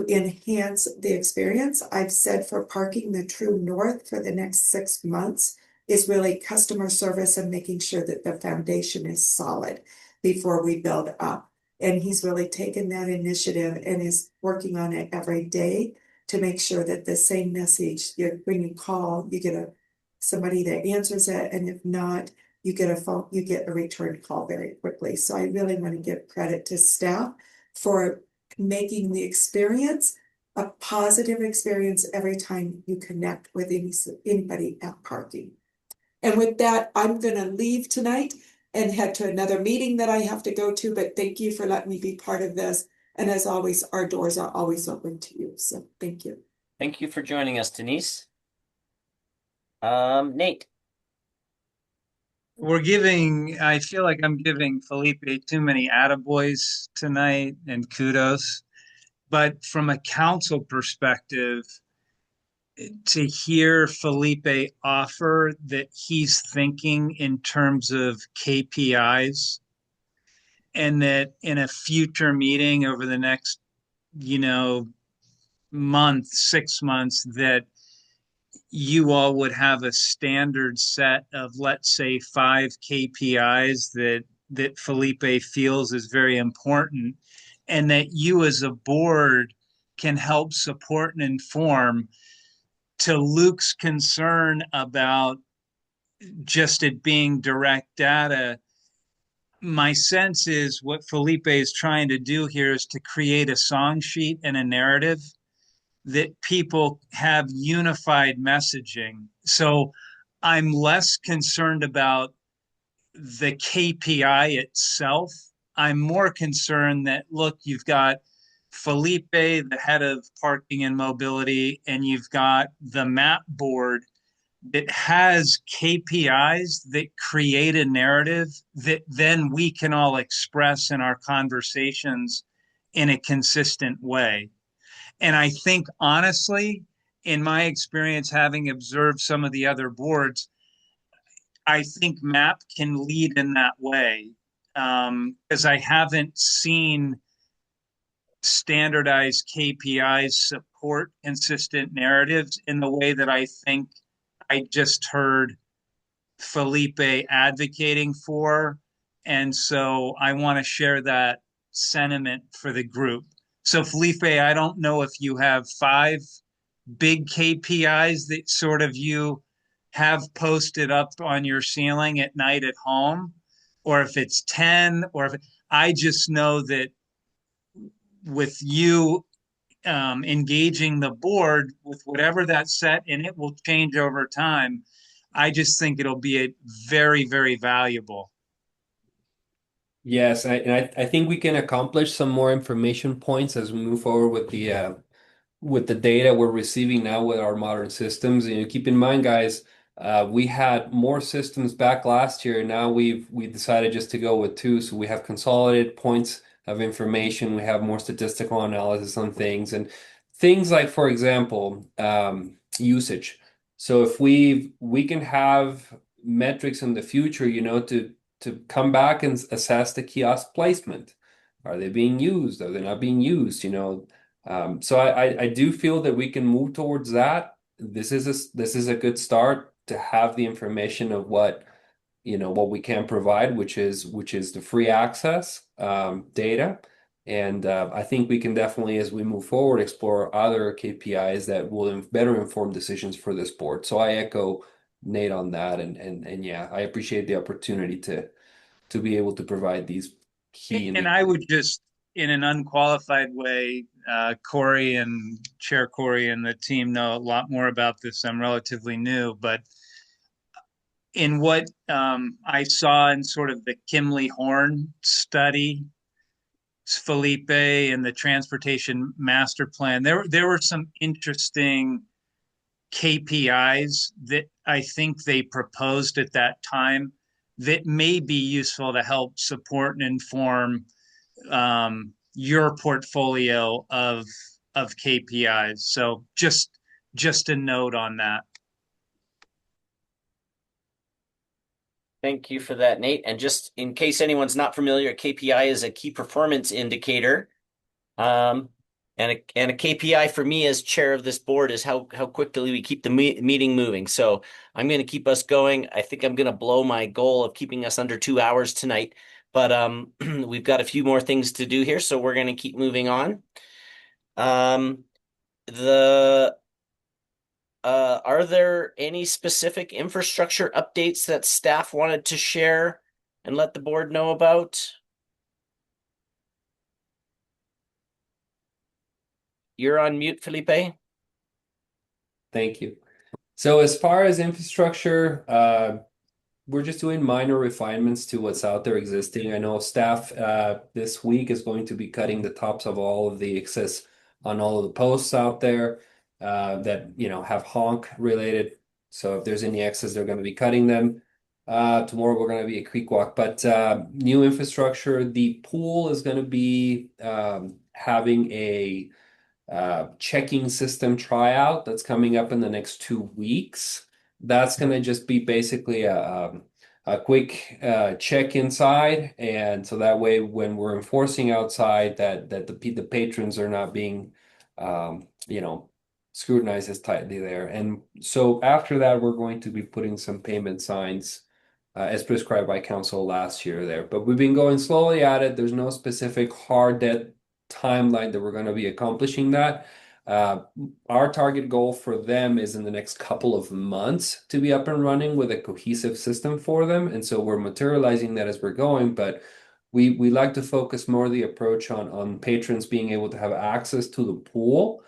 enhance the experience. I've said for parking, the true north for the next 6 months is really customer service and making sure that the foundation is solid before we build up. And he's really taken that initiative and is working on it every day to make sure that the same message, when you call, you get somebody that answers it, and if not, you get a return call very quickly. So I really want to give credit to staff for making the experience a positive experience every time you connect with anybody at parking. And with that, I'm going to leave tonight and head to another meeting that I have to go to, but thank you for letting me be part of this. And as always, our doors are always open to you. So thank you. Thank you for joining us, Denise. Nate. I feel like I'm giving Felipe too many attaboys tonight and kudos. But from a council perspective, to hear Felipe offer that he's thinking in terms of KPIs, and that in a future meeting over the next, month, 6 months, that you all would have a standard set of, let's say, 5 KPIs that Felipe feels is very important, and that you as a board can help support and inform. To Luke's concern about just it being direct data, my sense is what Felipe is trying to do here is to create a song sheet and a narrative that people have unified messaging. So I'm less concerned about the KPI itself. I'm more concerned that, look, you've got Felipe, the head of parking and mobility, and you've got the map board that has KPIs that create a narrative that then we can all express in our conversations in a consistent way. And I think, honestly, in my experience, having observed some of the other boards, I think MAP can lead in that way, because I haven't seen standardized KPIs support consistent narratives in the way that I think I just heard Felipe advocating for. And so I want to share that sentiment for the group. So Felipe, I don't know if you have 5 big KPIs that sort of you have posted up on your ceiling at night at home, or if it's 10, or if I just know that with you engaging the board with whatever that's set, and it will change over time. I just think it'll be very, very valuable. Yes, I think we can accomplish some more information points as we move forward with the data we're receiving now with our modern systems. Keep in mind, guys, we had more systems back last year. Now we decided just to go with 2, so we have consolidated points of information. We have more statistical analysis on things, and things like, for example, usage. So if we can have metrics in the future, to come back and assess the kiosk placement. Are they being used? Are they not being used? So I do feel that we can move towards that. This is a good start to have the information of what what we can provide, which is the free access data. And I think we can definitely, as we move forward, explore other KPIs that will better inform decisions for this board. So I echo Nate on that, and yeah, I appreciate the opportunity to be able to provide these key And I would just, in an unqualified way, Corey and Chair Corey and the team know a lot more about this. I'm relatively new, but in what I saw in sort of the Kimley Horn study, Felipe, and the Transportation Master Plan, there were some interesting KPIs that I think they proposed at that time that may be useful to help support and inform your portfolio of KPIs. So just a note on that. Thank you for that, Nate. And just in case anyone's not familiar, a KPI is a key performance indicator. And a KPI for me as chair of this board is how quickly we keep the meeting moving. So I'm going to keep us going. I think I'm going to blow my goal of keeping us under 2 hours tonight. But we've got a few more things to do here, so we're going to keep moving on. Are there any specific infrastructure updates that staff wanted to share and let the board know about? You're on mute, Felipe. Thank you. So as far as infrastructure, we're just doing minor refinements to what's out there existing. I know staff this week is going to be cutting the tops of all of the excess on all of the posts out there that have honk related. So if there's any excess, they're going to be cutting them. Tomorrow we're going to be at Creek Walk, but new infrastructure. The pool is going to be having a checking system tryout that's coming up in the next 2 weeks. That's going to just be basically a quick check inside, and so that way when we're enforcing outside that the patrons are not being scrutinized as tightly there. And so after that, we're going to be putting some payment signs as prescribed by council last year there. But we've been going slowly at it. There's no specific hard timeline that we're going to be accomplishing that. Our target goal for them is in the next couple of months to be up and running with a cohesive system for them. And so we're materializing that as we're going, but we like to focus more the approach on patrons being able to have access to the pool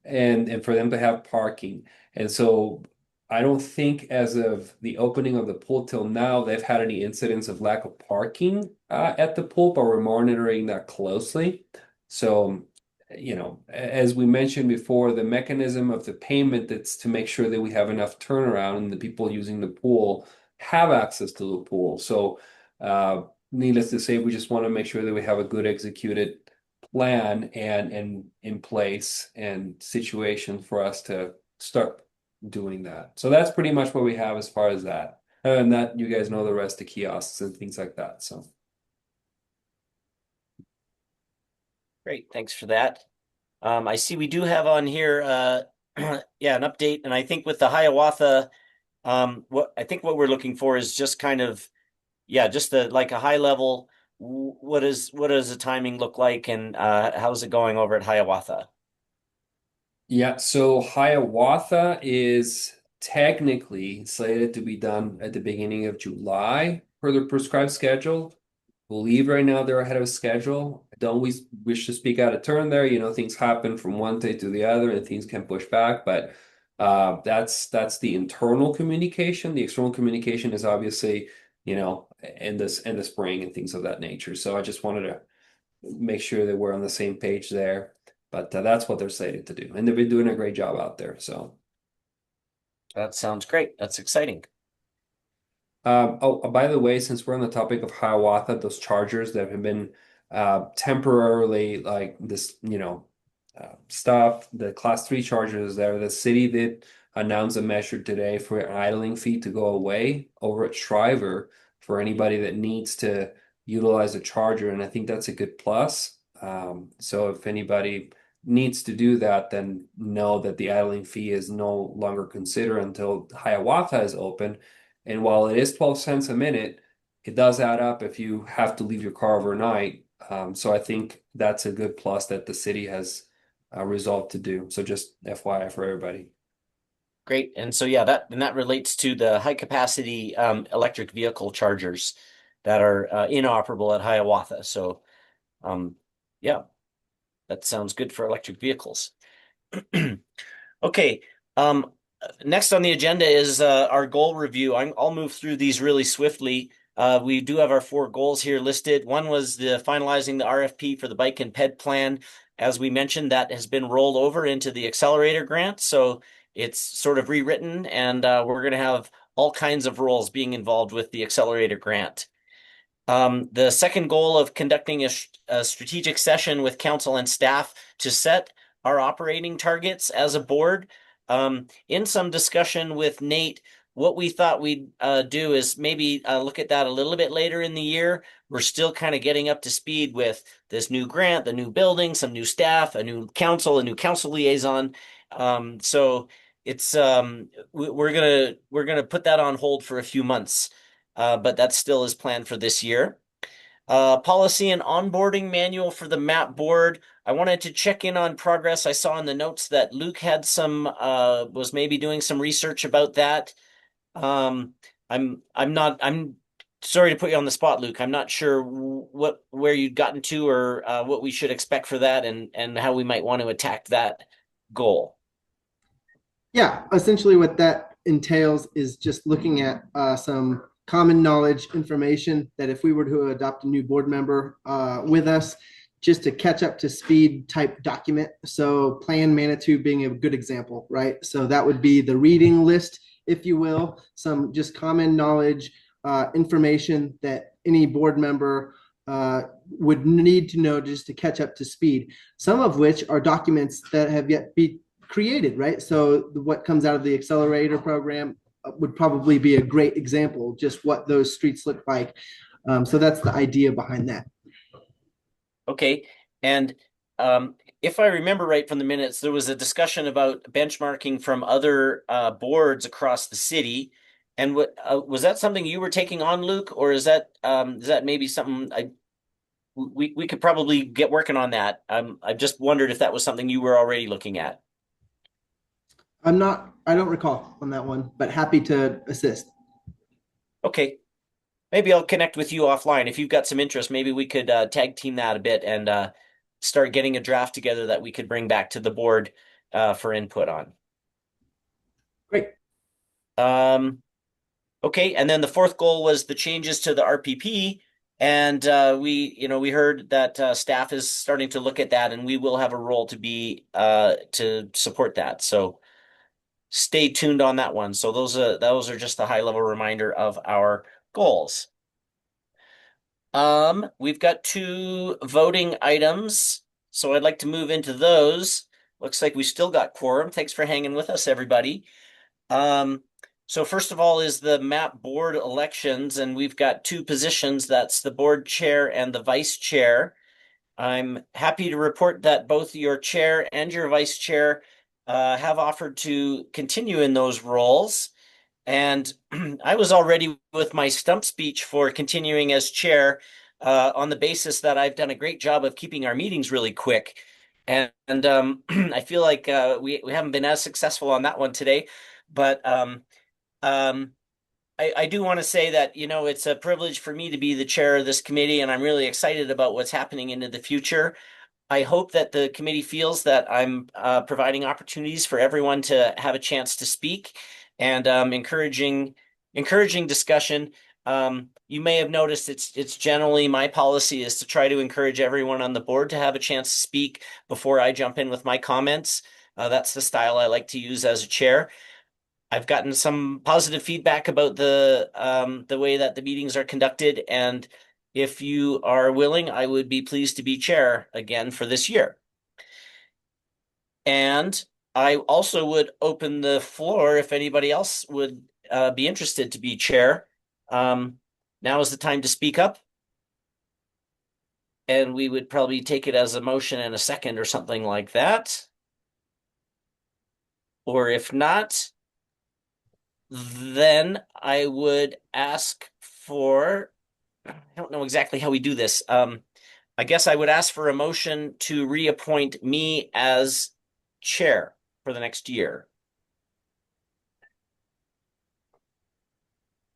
and for them to have parking. And so I don't think as of the opening of the pool till now, they've had any incidents of lack of parking at the pool, but we're monitoring that closely. So, as we mentioned before, the mechanism of the payment, that's to make sure that we have enough turnaround and the people using the pool have access to the pool. So, needless to say, we just want to make sure that we have a good executed plan and in place and situation for us to start doing that. So that's pretty much what we have as far as that. And that, you guys know the rest of kiosks and things like that. So. Great, thanks for that. I see we do have on here, an update, and I think with the Hiawatha, what we're looking for is just kind of, just a high level. What does the timing look like, and how's it going over at Hiawatha? Yeah, so Hiawatha is technically slated to be done at the beginning of July per the prescribed schedule. Believe right now they're ahead of schedule. I don't wish to speak out of turn there. Things happen from one day to the other and things can push back, but that's the internal communication. The external communication is obviously, in the spring and things of that nature. So I just wanted to make sure that we're on the same page there. But that's what they're slated to do. And they've been doing a great job out there. So that sounds great. That's exciting. By the way, since we're on the topic of Hiawatha, those chargers that have been temporarily like this, stuff, the class 3 chargers there, the city did announce a measure today for an idling fee to go away over at Shriver for anybody that needs to utilize a charger. And I think that's a good plus. So if anybody needs to do that, then know that the idling fee is no longer considered until Hiawatha is open. And while it is 12 cents a minute, it does add up if you have to leave your car overnight. So I think that's a good plus that the city has resolved to do. So just FYI for everybody. Great. And so, yeah, that relates to the high capacity electric vehicle chargers that are inoperable at Hiawatha. So, yeah, that sounds good for electric vehicles. Okay. Next on the agenda is our goal review. I'll move through these really swiftly. We do have our 4 goals here listed. One was the finalizing the RFP for the bike and ped plan. As we mentioned, that has been rolled over into the accelerator grant. So it's sort of rewritten, and we're going to have all kinds of roles being involved with the accelerator grant. The second goal of conducting a strategic session with council and staff to set our operating targets as a board. In some discussion with Nate, what we thought we'd do is maybe look at that a little bit later in the year. We're still kind of getting up to speed with this new grant, the new building, some new staff, a new council liaison. So it's we're gonna put that on hold for a few months, but that still is planned for this year. Policy and onboarding manual for the MAP board. I wanted to check in on progress. I saw in the notes that Luke had was maybe doing some research about that. I'm sorry to put you on the spot, Luke. I'm not sure where you'd gotten to or what we should expect for that and how we might want to attack that goal. Yeah, essentially what that entails is just looking at some common knowledge information that if we were to adopt a new board member with us, just to catch up to speed type document. So Plan Manitou being a good example, right? So that would be the reading list, if you will, some just common knowledge information that any board member would need to know just to catch up to speed. Some of which are documents that have yet be created, right? So what comes out of the accelerator program would probably be a great example, just what those streets look like. So that's the idea behind that. Okay. And if I remember right from the minutes, there was a discussion about benchmarking from other boards across the city. And was that something you were taking on, Luke, or is that maybe something we could probably get working on that? I just wondered if that was something you were already looking at. I don't recall on that one, but happy to assist. Okay. Maybe I'll connect with you offline. If you've got some interest, maybe we could tag team that a bit and start getting a draft together that we could bring back to the board for input on. Great. Okay, and then the 4th goal was the changes to the RPP, and we heard that staff is starting to look at that, and we will have a role to support that. So stay tuned on that one. So those are just a high level reminder of our goals. We've got 2 voting items, so I'd like to move into those. Looks like we still got quorum. Thanks for hanging with us, everybody. So first of all is the MAP board elections, and we've got 2 positions. That's the board chair and the vice chair. I'm happy to report that both your chair and your vice chair have offered to continue in those roles. And I was already with my stump speech for continuing as chair on the basis that I've done a great job of keeping our meetings really quick. And I feel like we haven't been as successful on that one today. But I do want to say that, it's a privilege for me to be the chair of this committee, and I'm really excited about what's happening into the future. I hope that the committee feels that I'm providing opportunities for everyone to have a chance to speak and encouraging discussion. You may have noticed it's generally my policy is to try to encourage everyone on the board to have a chance to speak before I jump in with my comments. That's the style I like to use as a chair. I've gotten some positive feedback about the way that the meetings are conducted, and if you are willing, I would be pleased to be chair again for this year. And I also would open the floor if anybody else would be interested to be chair. Now is the time to speak up. and we would probably take it as a motion and a second or something like that. Or if not, then I would ask for, I don't know exactly how we do this. I guess I would ask for a motion to reappoint me as chair for the next year.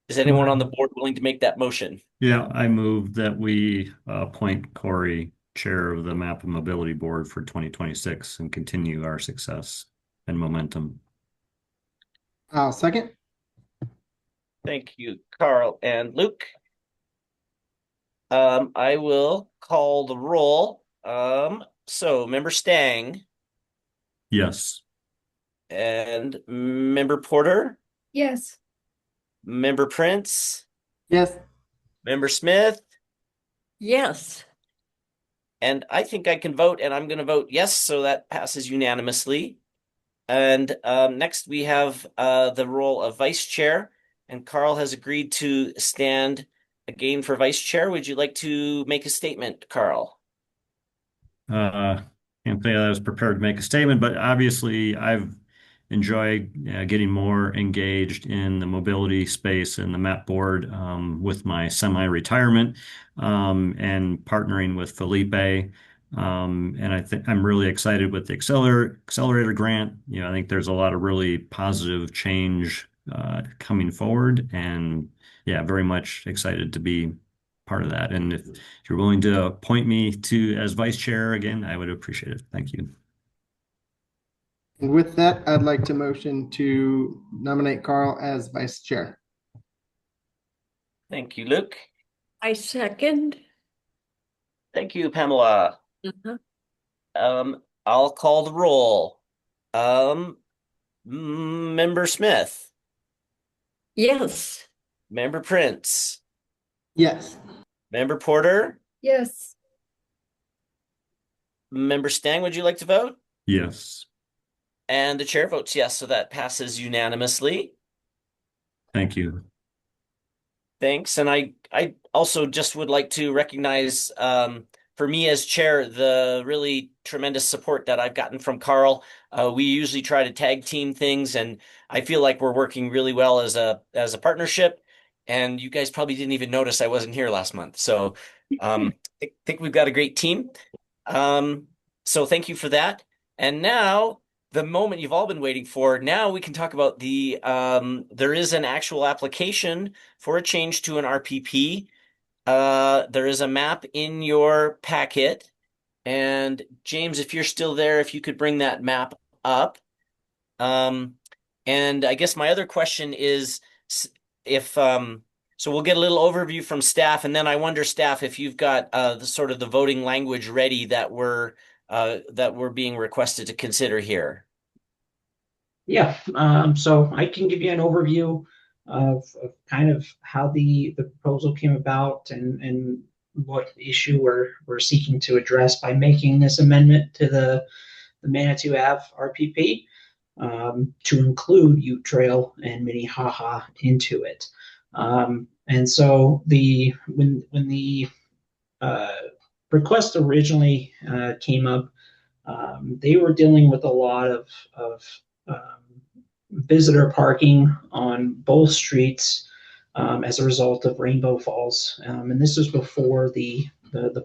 Is anyone on the board willing to make that motion? Yeah, I move that we appoint Corey chair of the Map and Mobility Board for 2026 and continue our success and momentum. I'll second. Thank you, Carl and Luke. I will call the roll. So Member Stang Yes. and Member Porter, Yes. Member Prince, Yes. Member Smith, Yes. and I think I can vote, and I'm going to vote yes, so that passes unanimously. And next we have the role of vice chair, and Carl has agreed to stand again for vice chair. Would you like to make a statement, Carl? Can't say I was prepared to make a statement, but obviously I've enjoyed getting more engaged in the mobility space and the map board with my semi-retirement and partnering with Felipe. And I think I'm really excited with the accelerator grant. I think there's a lot of really positive change coming forward, and yeah, very much excited to be part of that. And if you're willing to appoint me as vice chair again, I would appreciate it. Thank you. And with that, I'd like to motion to nominate Carl as vice chair. Thank you, Luke. I second. Thank you, Pamela. I'll call the roll. Member Smith, Yes. Member Prince, Yes. Member Porter, Yes. Member Stang, would you like to vote? Yes. And the chair votes yes, so that passes unanimously. Thank you. Thanks. And I also just would like to recognize for me as chair, the really tremendous support that I've gotten from Carl. We usually try to tag team things, and I feel like we're working really well as a partnership. And you guys probably didn't even notice I wasn't here last month. So I think we've got a great team. So thank you for that. And now the moment you've all been waiting for, now we can talk about there is an actual application for a change to an RPP. There is a map in your packet. And James, if you're still there, if you could bring that map up. And I guess my other question is so we'll get a little overview from staff, and then I wonder, staff, if you've got the voting language ready that we're being requested to consider here. Yeah, so I can give you an overview of kind of how the proposal came about and what issue we're seeking to address by making this amendment to the Manitou Ave RPP to include Ute Trail and Minnehaha into it. And so when the request originally came up, they were dealing with a lot of visitor parking on both streets as a result of Rainbow Falls. And this was before the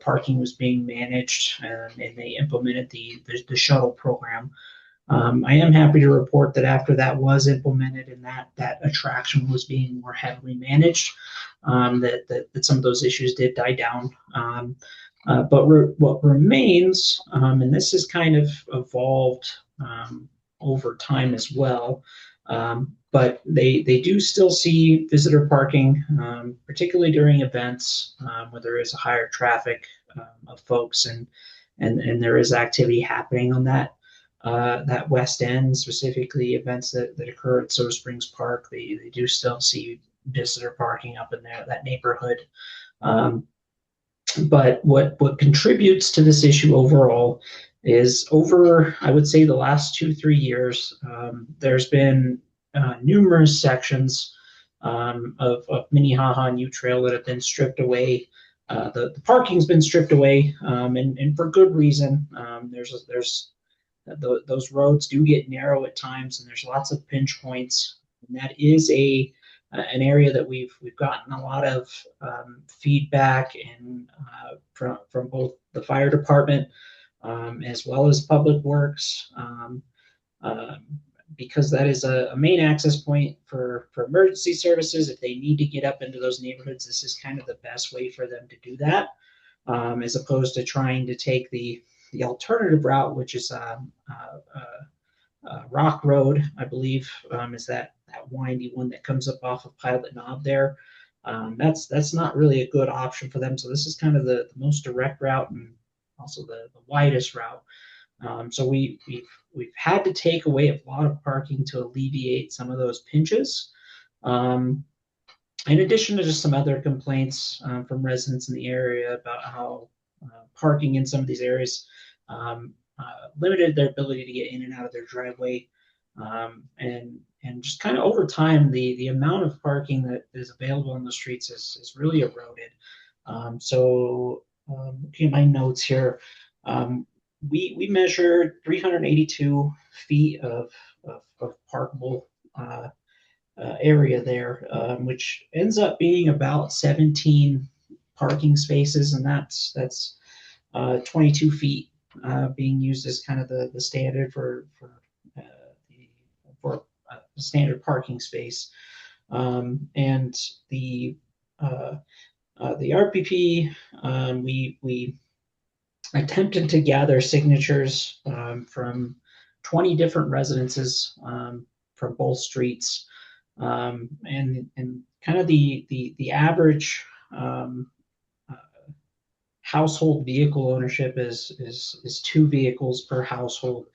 parking was being managed and they implemented the shuttle program. I am happy to report that after that was implemented and that attraction was being more heavily managed, that some of those issues did die down. But what remains, and this has kind of evolved over time as well, but they do still see visitor parking, particularly during events where there is a higher traffic of folks and there is activity happening on that west end, specifically events that occur at Soda Springs Park. They do still see visitor parking up in that neighborhood. But what contributes to this issue overall is over, I would say, the last 2-3 years, there's been numerous sections of Minnehaha and Ute Trail that have been stripped away the parking's been stripped away, and for good reason. Those roads do get narrow at times, and there's lots of pinch points. And that is an area that we've gotten a lot of feedback and from both the fire department as well as Public Works, because that is a main access point for emergency services. If they need to get up into those neighborhoods, this is kind of the best way for them to do that, as opposed to trying to take the alternative route, which is Rock Road, I believe, is that windy one that comes up off of Pilot Knob there. That's not really a good option for them. So this is kind of the most direct route and also the widest route. So we've had to take away a lot of parking to alleviate some of those pinches. In addition to just some other complaints from residents in the area about how parking in some of these areas limited their ability to get in and out of their driveway, and just kind of over time, the amount of parking that is available on the streets is really eroded. So looking at my notes here, we measured 382 feet of parkable area there, which ends up being about 17 parking spaces, and that's 22 feet being used as kind of the standard for a standard parking space. And the RPP, we attempted to gather signatures from 20 different residences from both streets, and kind of the average household vehicle ownership is 2 vehicles per household.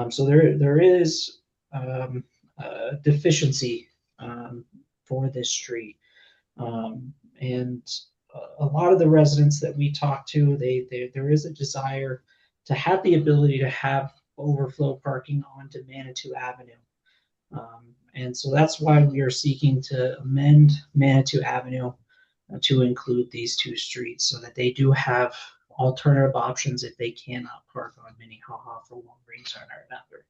So there is a deficiency for this street, and a lot of the residents that we talk to, there is a desire to have the ability to have overflow parking onto Manitou Avenue. And so that's why we are seeking to amend Manitou Avenue to include these 2 streets, so that they do have alternative options if they cannot park on Minnehaha for one reason or another.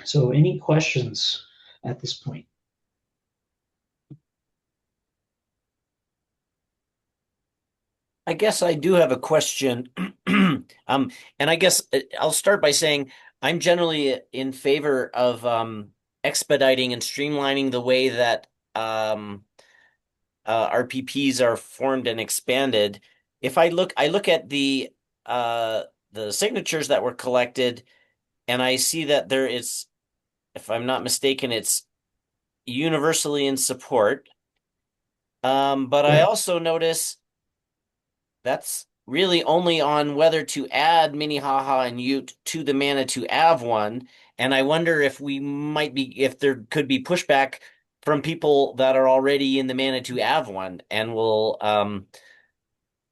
So any questions at this point? I guess I do have a question. And I guess I'll start by saying I'm generally in favor of expediting and streamlining the way that RPPs are formed and expanded. If I look at the signatures that were collected, and I see that there is, if I'm not mistaken, it's universally in support. But I also notice that's really only on whether to add Minnehaha and Ute to the Manitou Ave one. And I wonder if if there could be pushback from people that are already in the Manitou Ave one and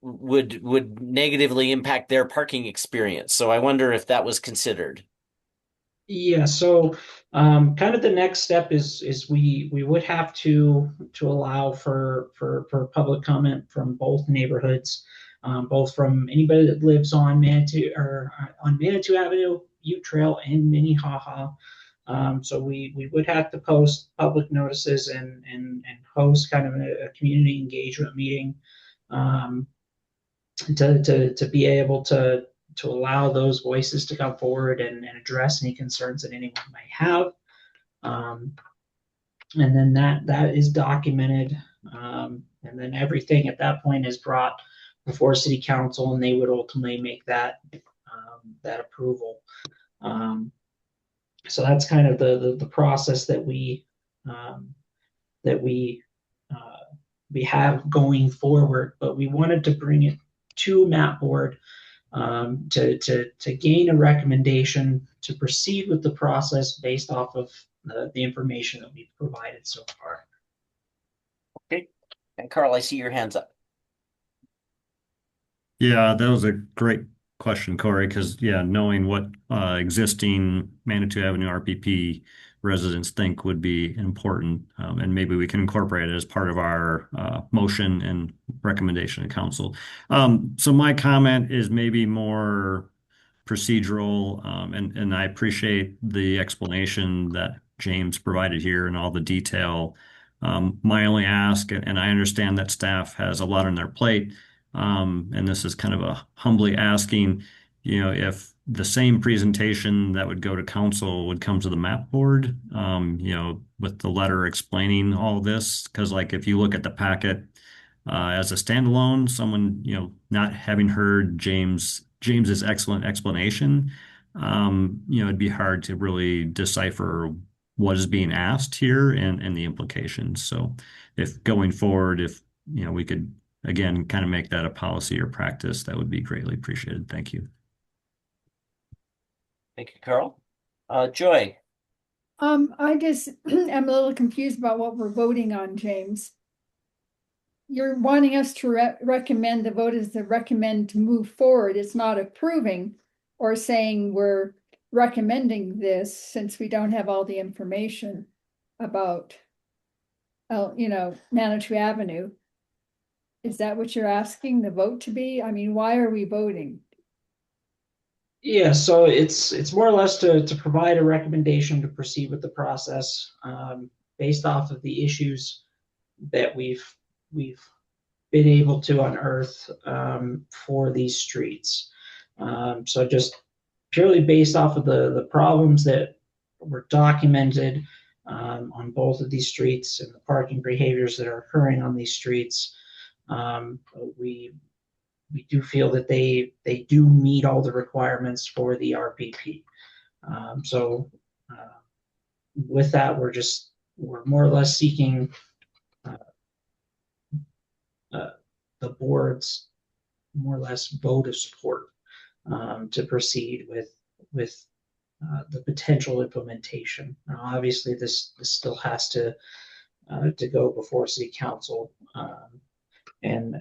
would negatively impact their parking experience. So I wonder if that was considered. Yeah, so kind of the next step is we would have to allow for public comment from both neighborhoods, both from anybody that lives on Manitou Avenue, Ute Trail, and Minnehaha. So we would have to post public notices and host kind of a community engagement meeting to be able to allow those voices to come forward and address any concerns that anyone might have. And then that is documented. And then everything at that point is brought before City Council, and they would ultimately make that approval. So that's kind of the process that we have going forward. But we wanted to bring it to Map Board to gain a recommendation to proceed with the process based off of the information that we've provided so far. Okay. And Carl, I see your hands up. Yeah, that was a great question, Corey, because knowing what existing Manitou Avenue RPP residents think would be important, and maybe we can incorporate it as part of our motion and recommendation to council. So my comment is maybe more procedural, and I appreciate the explanation that James provided here and all the detail. My only ask, and I understand that staff has a lot on their plate, and this is kind of a humbly asking, if the same presentation that would go to council would come to the map board, with the letter explaining all this. Because like if you look at the packet as a standalone, someone, not having heard James's excellent explanation, it'd be hard to really decipher what is being asked here and the implications. So if going forward, if we could again kind of make that a policy or practice, that would be greatly appreciated. Thank you. Thank you, Carl. Joy. I just am a little confused about what we're voting on, James. You're wanting us to recommend, the vote is to recommend to move forward. It's not approving or saying we're recommending this since we don't have all the information about, Manitou Avenue. Is that what you're asking the vote to be? I mean, why are we voting? Yeah, so it's more or less to provide a recommendation to proceed with the process based off of the issues that we've been able to unearth for these streets. So just purely based off of the problems that were documented on both of these streets and the parking behaviors that are occurring on these streets, we do feel that they do meet all the requirements for the RPP. So with that, we're more or less seeking the board's more or less vote of support to proceed with the potential implementation. Now, obviously, this still has to go before City Council, and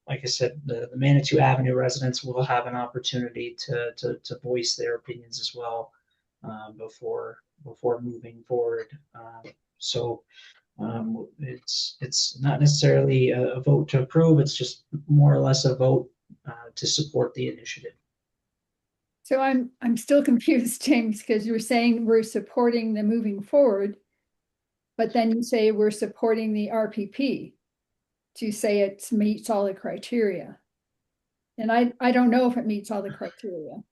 like I said, the Manitou Avenue residents will have an opportunity to voice their opinions as well before moving forward. So it's not necessarily a vote to approve. It's just more or less a vote to support the initiative. So I'm still confused, James, because you're saying we're supporting the moving forward, but then you say we're supporting the RPP to say it meets all the criteria. And I don't know if it meets all the criteria.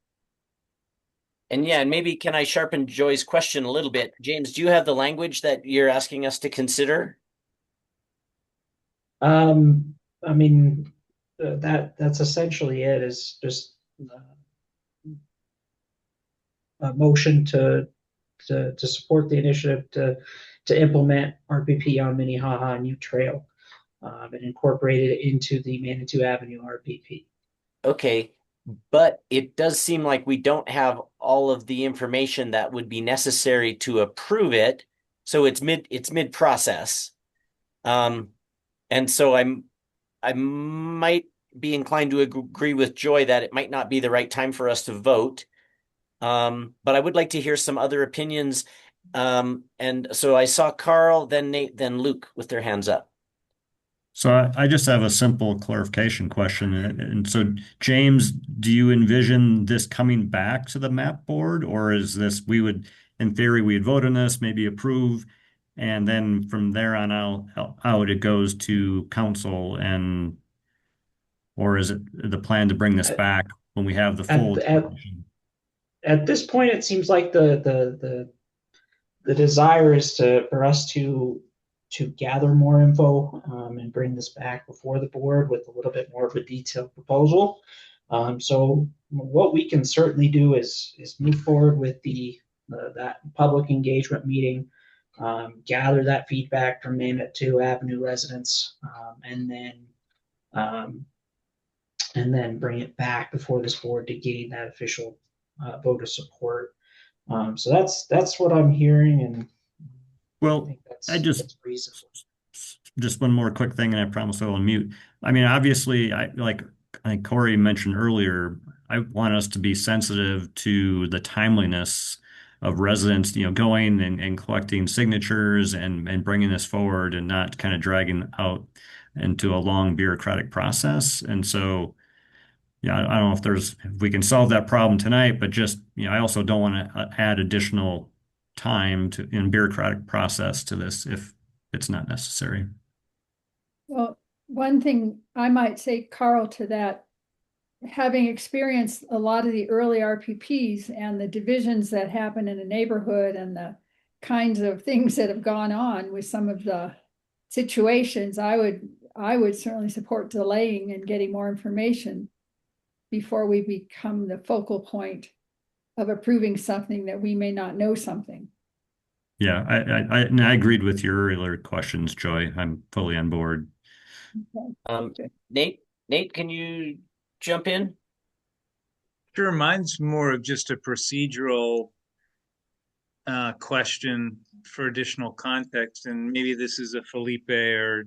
And yeah, and maybe can I sharpen Joy's question a little bit? James, do you have the language that you're asking us to consider? I mean, that's essentially it, is just a motion to support the initiative to implement RPP on Minnehaha New Trail and incorporate it into the Manitou Avenue RPP. Okay, but it does seem like we don't have all of the information that would be necessary to approve it. So it's mid process. And so I might be inclined to agree with Joy that it might not be the right time for us to vote. But I would like to hear some other opinions. And so I saw Carl, then Nate, then Luke with their hands up. So I just have a simple clarification question. And so, James, do you envision this coming back to the map board, or is this, in theory, we'd vote on this, maybe approve, and then from there on out it goes to council, or is it the plan to bring this back when we have the full? At this point, it seems like the desire is for us to gather more info and bring this back before the board with a little bit more of a detailed proposal. So what we can certainly do is move forward with that public engagement meeting, gather that feedback from Manitou Avenue residents, and then bring it back before this board to gain that official vote of support. So that's what I'm hearing, and well, I just one more quick thing, and I promise I will mute. I mean, obviously, like Corey mentioned earlier, I want us to be sensitive to the timeliness of residents, going and collecting signatures and bringing this forward and not kind of dragging out into a long bureaucratic process. And so, yeah, I don't know if we can solve that problem tonight, but just, I also don't want to add additional time in bureaucratic process to this if it's not necessary. Well, one thing I might say, Carl, to that, having experienced a lot of the early RPPs and the divisions that happen in a neighborhood and the kinds of things that have gone on with some of the situations, I would certainly support delaying and getting more information before we become the focal point of approving something that we may not know something. Yeah, and I agreed with your earlier questions, Joy. I'm fully on board. Nate, can you jump in? Sure, mine's more of just a procedural question for additional context, and maybe this is a Felipe or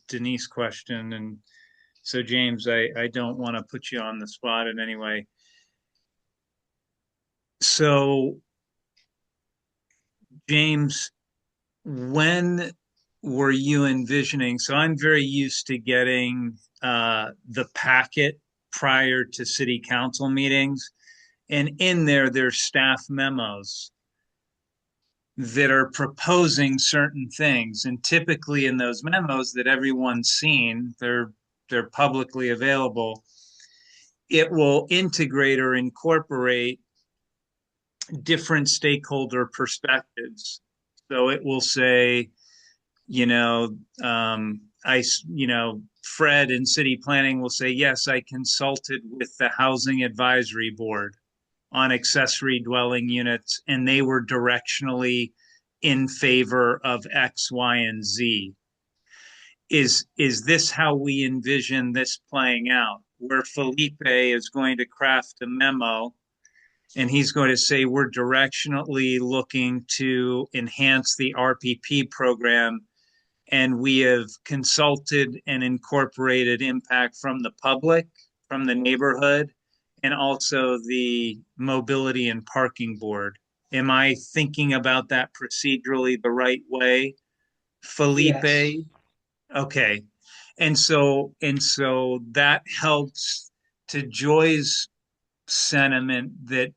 Denise question. And so, James, I don't want to put you on the spot in any way. So, James, when were you envisioning? So I'm very used to getting the packet prior to city council meetings. And in there's staff memos that are proposing certain things. And typically in those memos that everyone's seen, they're publicly available, it will integrate or incorporate different stakeholder perspectives. So it will say, Fred in city planning will say, yes, I consulted with the Housing Advisory Board on accessory dwelling units, and they were directionally in favor of X, Y, and Z. Is this how we envision this playing out? Where Felipe is going to craft a memo and he's going to say, we're directionally looking to enhance the RPP program, and we have consulted and incorporated impact from the public, from the neighborhood, and also the Mobility and Parking Board. Am I thinking about that procedurally the right way, Felipe? Yes. Okay. And so that helps to Joy's sentiment that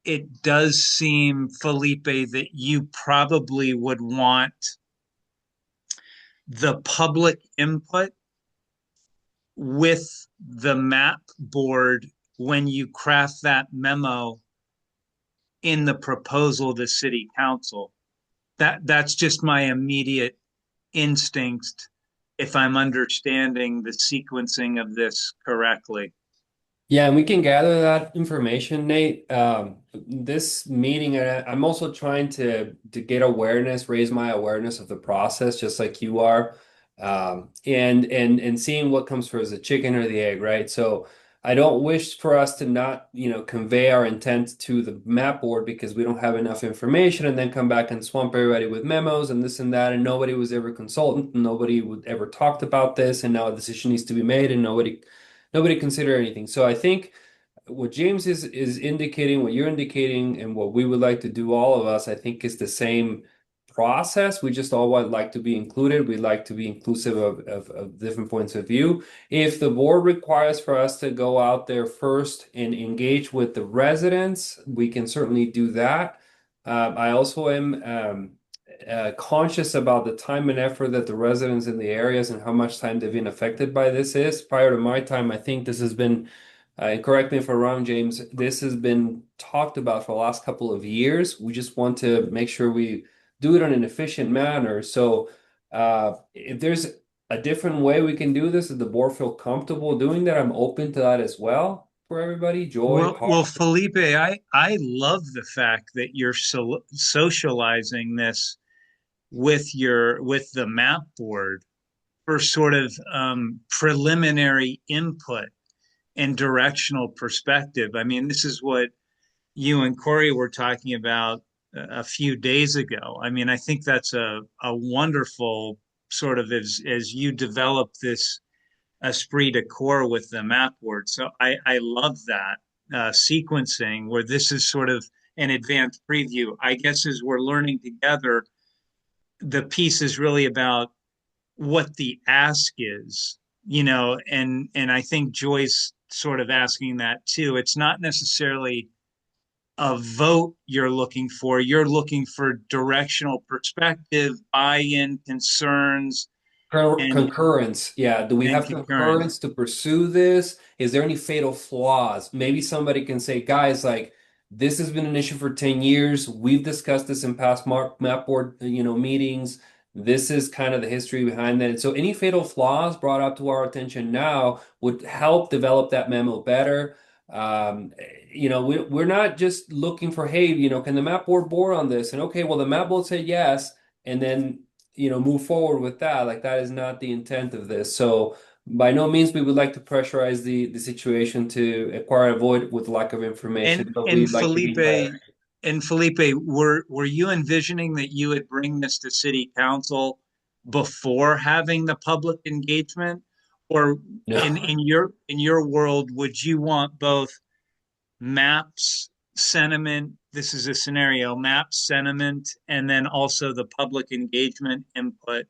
it does seem, Felipe, that you probably would want the public input with the map board when you craft that memo in the proposal to city council. That's just my immediate instinct, if I'm understanding the sequencing of this correctly. Yeah, and we can gather that information, Nate. This meeting, I'm also trying to get awareness, raise my awareness of the process, just like you are, and seeing what comes first, the chicken or the egg, right? So I don't wish for us to not, convey our intent to the map board because we don't have enough information, and then come back and swamp everybody with memos and this and that, and nobody was ever consultant, and nobody would ever talked about this, and now a decision needs to be made, and nobody consider anything. So I think what James is indicating, what you're indicating, and what we would like to do, all of us, I think, is the same process. We just all would like to be included. We'd like to be inclusive of different points of view. If the board requires for us to go out there first and engage with the residents, we can certainly do that. I also am conscious about the time and effort that the residents in the areas and how much time they've been affected by this is. Prior to my time, I think this has been, correct me if I'm wrong, James, this has been talked about for the last couple of years. We just want to make sure we do it in an efficient manner. So if there's a different way we can do this, if the board feel comfortable doing that, I'm open to that as well. For everybody, Joy. Well, Felipe, I love the fact that you're socializing this with the map board for sort of preliminary input and directional perspective. I mean, this is what you and Corey were talking about a few days ago. I mean, I think that's a wonderful sort of, as you develop this esprit de corps with the map board. So I love that sequencing where this is sort of an advanced preview. I guess as we're learning together, the piece is really about what the ask is, and I think Joyce sort of asking that too. It's not necessarily a vote you're looking for. You're looking for directional perspective, buy-in, concerns, and Concurrence. Yeah. Do we have concurrence to pursue this? Is there any fatal flaws? Maybe somebody can say, guys, like this has been an issue for 10 years. We've discussed this in past map board, meetings. This is kind of the history behind that. And so any fatal flaws brought up to our attention now would help develop that memo better. We're not just looking for, hey, can the map board on this? And okay, well, the map board said yes, and then move forward with that. Like that is not the intent of this. So by no means we would like to pressurize the situation to acquire a void with lack of information. But and we'd like to be better. Felipe, were you envisioning that you would bring this to city council before having the public engagement? Or No. in your world, would you want both maps, sentiment, this is a scenario, maps, sentiment, and then also the public engagement input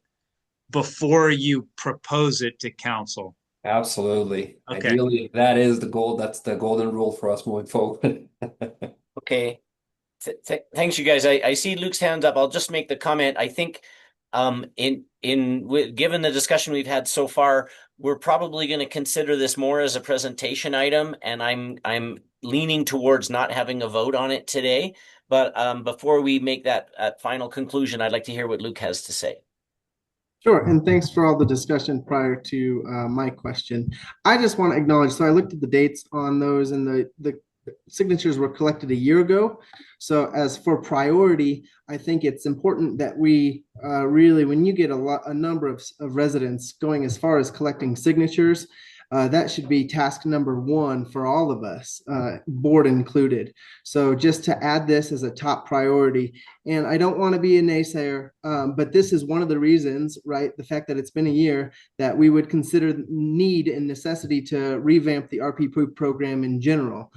before you propose it to council? Absolutely. Okay. Ideally, that is the goal. That's the golden rule for us moving forward. Okay. Thanks, you guys. I see Luke's hands up. I'll just make the comment. I think given the discussion we've had so far, we're probably going to consider this more as a presentation item, and I'm leaning towards not having a vote on it today. But before we make that final conclusion, I'd like to hear what Luke has to say. Sure, and thanks for all the discussion prior to my question. I just want to acknowledge, so I looked at the dates on those, and the signatures were collected a year ago. So as for priority, I think it's important that we really, when you get a number of residents going as far as collecting signatures, that should be task number one for all of us, board included. So just to add this as a top priority, and I don't want to be a naysayer, but this is one of the reasons, right? The fact that it's been a year, that we would consider need and necessity to revamp the RP program in general.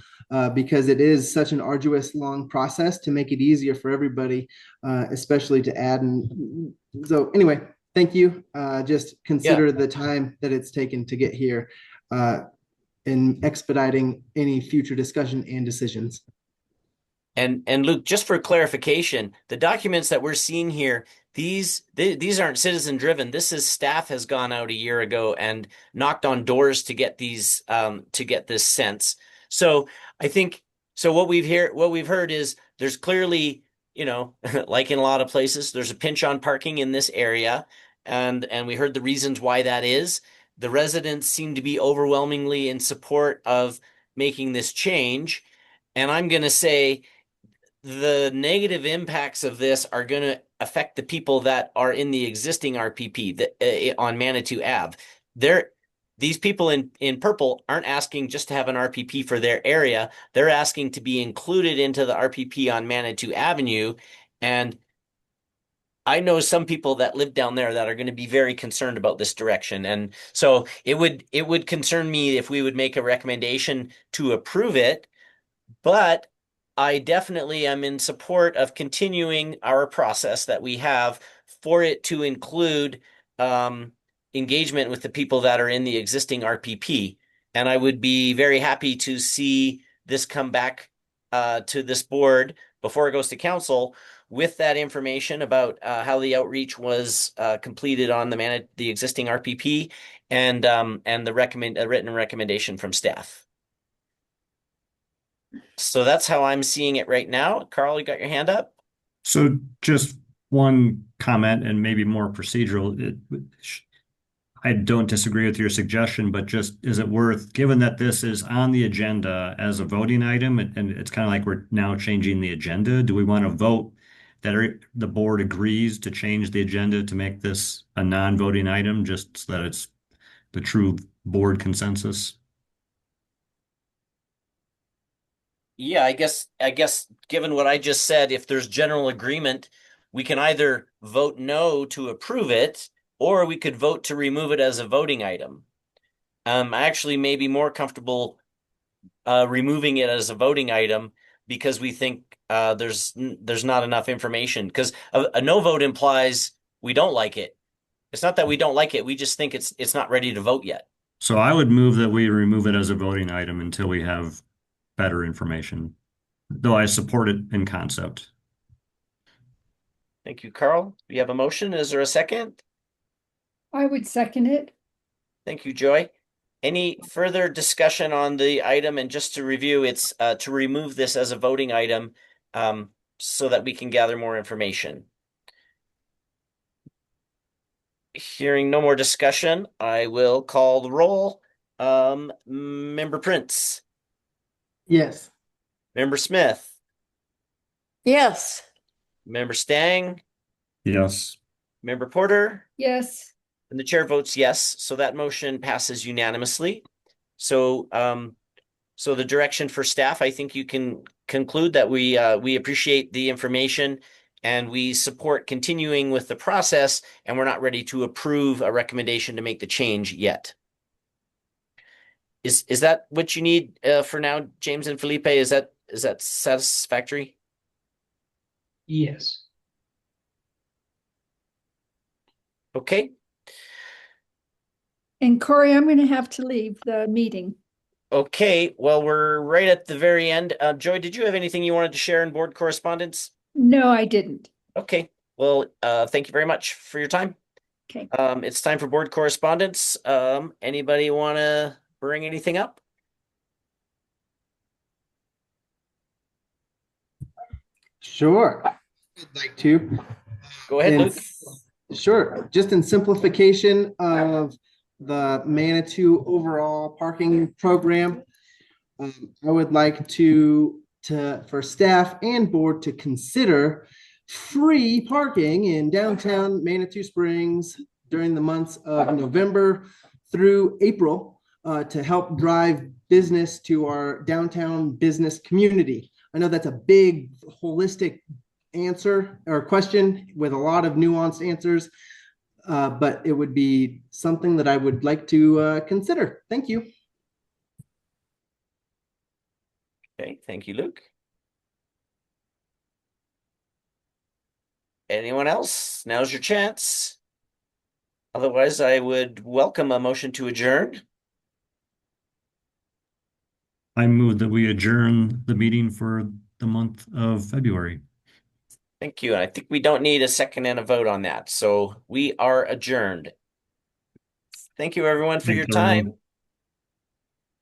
Because it is such an arduous, long process to make it easier for everybody, especially to add. And so anyway, thank you. Just consider the time that it's taken to get here in expediting any future discussion and decisions. And Luke, just for clarification, the documents that we're seeing here, these aren't citizen driven. This is staff has gone out a year ago and knocked on doors to get these to get this sense. So I think what we've heard is there's clearly, like in a lot of places, there's a pinch on parking in this area, and we heard the reasons why that is. The residents seem to be overwhelmingly in support of making this change, and I'm going to say the negative impacts of this are going to affect the people that are in the existing RPP on Manitou Ave. These people in purple aren't asking just to have an RPP for their area. They're asking to be included into the RPP on Manitou Avenue. And I know some people that live down there that are going to be very concerned about this direction. And so it would concern me if we would make a recommendation to approve it. But I definitely am in support of continuing our process that we have for it to include engagement with the people that are in the existing RPP. And I would be very happy to see this come back to this board before it goes to council with that information about how the outreach was completed on the existing RPP and the written recommendation from staff. So that's how I'm seeing it right now. Carl, you got your hand up? So just one comment and maybe more procedural. I don't disagree with your suggestion, but just is it worth, given that this is on the agenda as a voting item, and it's kind of like we're now changing the agenda, do we want to vote that the board agrees to change the agenda to make this a non-voting item, just so that it's the true board consensus? Yeah, I guess given what I just said, if there's general agreement, we can either vote no to approve it, or we could vote to remove it as a voting item. I actually may be more comfortable removing it as a voting item, because we think there's not enough information. Because a no vote implies we don't like it. It's not that we don't like it. We just think it's not ready to vote yet. So I would move that we remove it as a voting item until we have better information, though I support it in concept. Thank you, Carl. We have a motion. Is there a second? I would second it. Thank you, Joy. Any further discussion on the item? And just to review, it's to remove this as a voting item so that we can gather more information. Hearing no more discussion, I will call the roll. Member Prince. Yes. Member Smith. Yes. Member Stang. Yes. Member Porter. Yes. And the chair votes yes, so that motion passes unanimously. So, so the direction for staff, I think you can conclude that we appreciate the information and we support continuing with the process, and we're not ready to approve a recommendation to make the change yet. Is that what you need for now, James and Felipe? Is that satisfactory? Yes. Okay. And Corey, I'm going to have to leave the meeting. Okay, well, we're right at the very end. Joy, did you have anything you wanted to share in board correspondence? No, I didn't. Okay, well, thank you very much for your time. Okay. It's time for board correspondence. Anybody want to bring anything up? Sure. I'd like to. Go ahead, Luke. Sure. Just in simplification of the Manitou overall parking program, I would like for staff and board to consider free parking in downtown Manitou Springs during the months of November through April to help drive business to our downtown business community. I know that's a big holistic answer or question with a lot of nuanced answers, but it would be something that I would like to consider. Thank you. Okay, thank you, Luke. Anyone else? Now's your chance. Otherwise, I would welcome a motion to adjourn. I move that we adjourn the meeting for the month of February. Thank you. And I think we don't need a second and a vote on that. So we are adjourned. Thank you, everyone, for your time.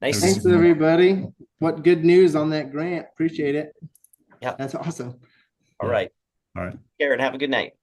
Nice. Thanks, everybody. What good news on that grant. Appreciate it. Yeah. That's awesome. All right. All right. Karen, have a good night.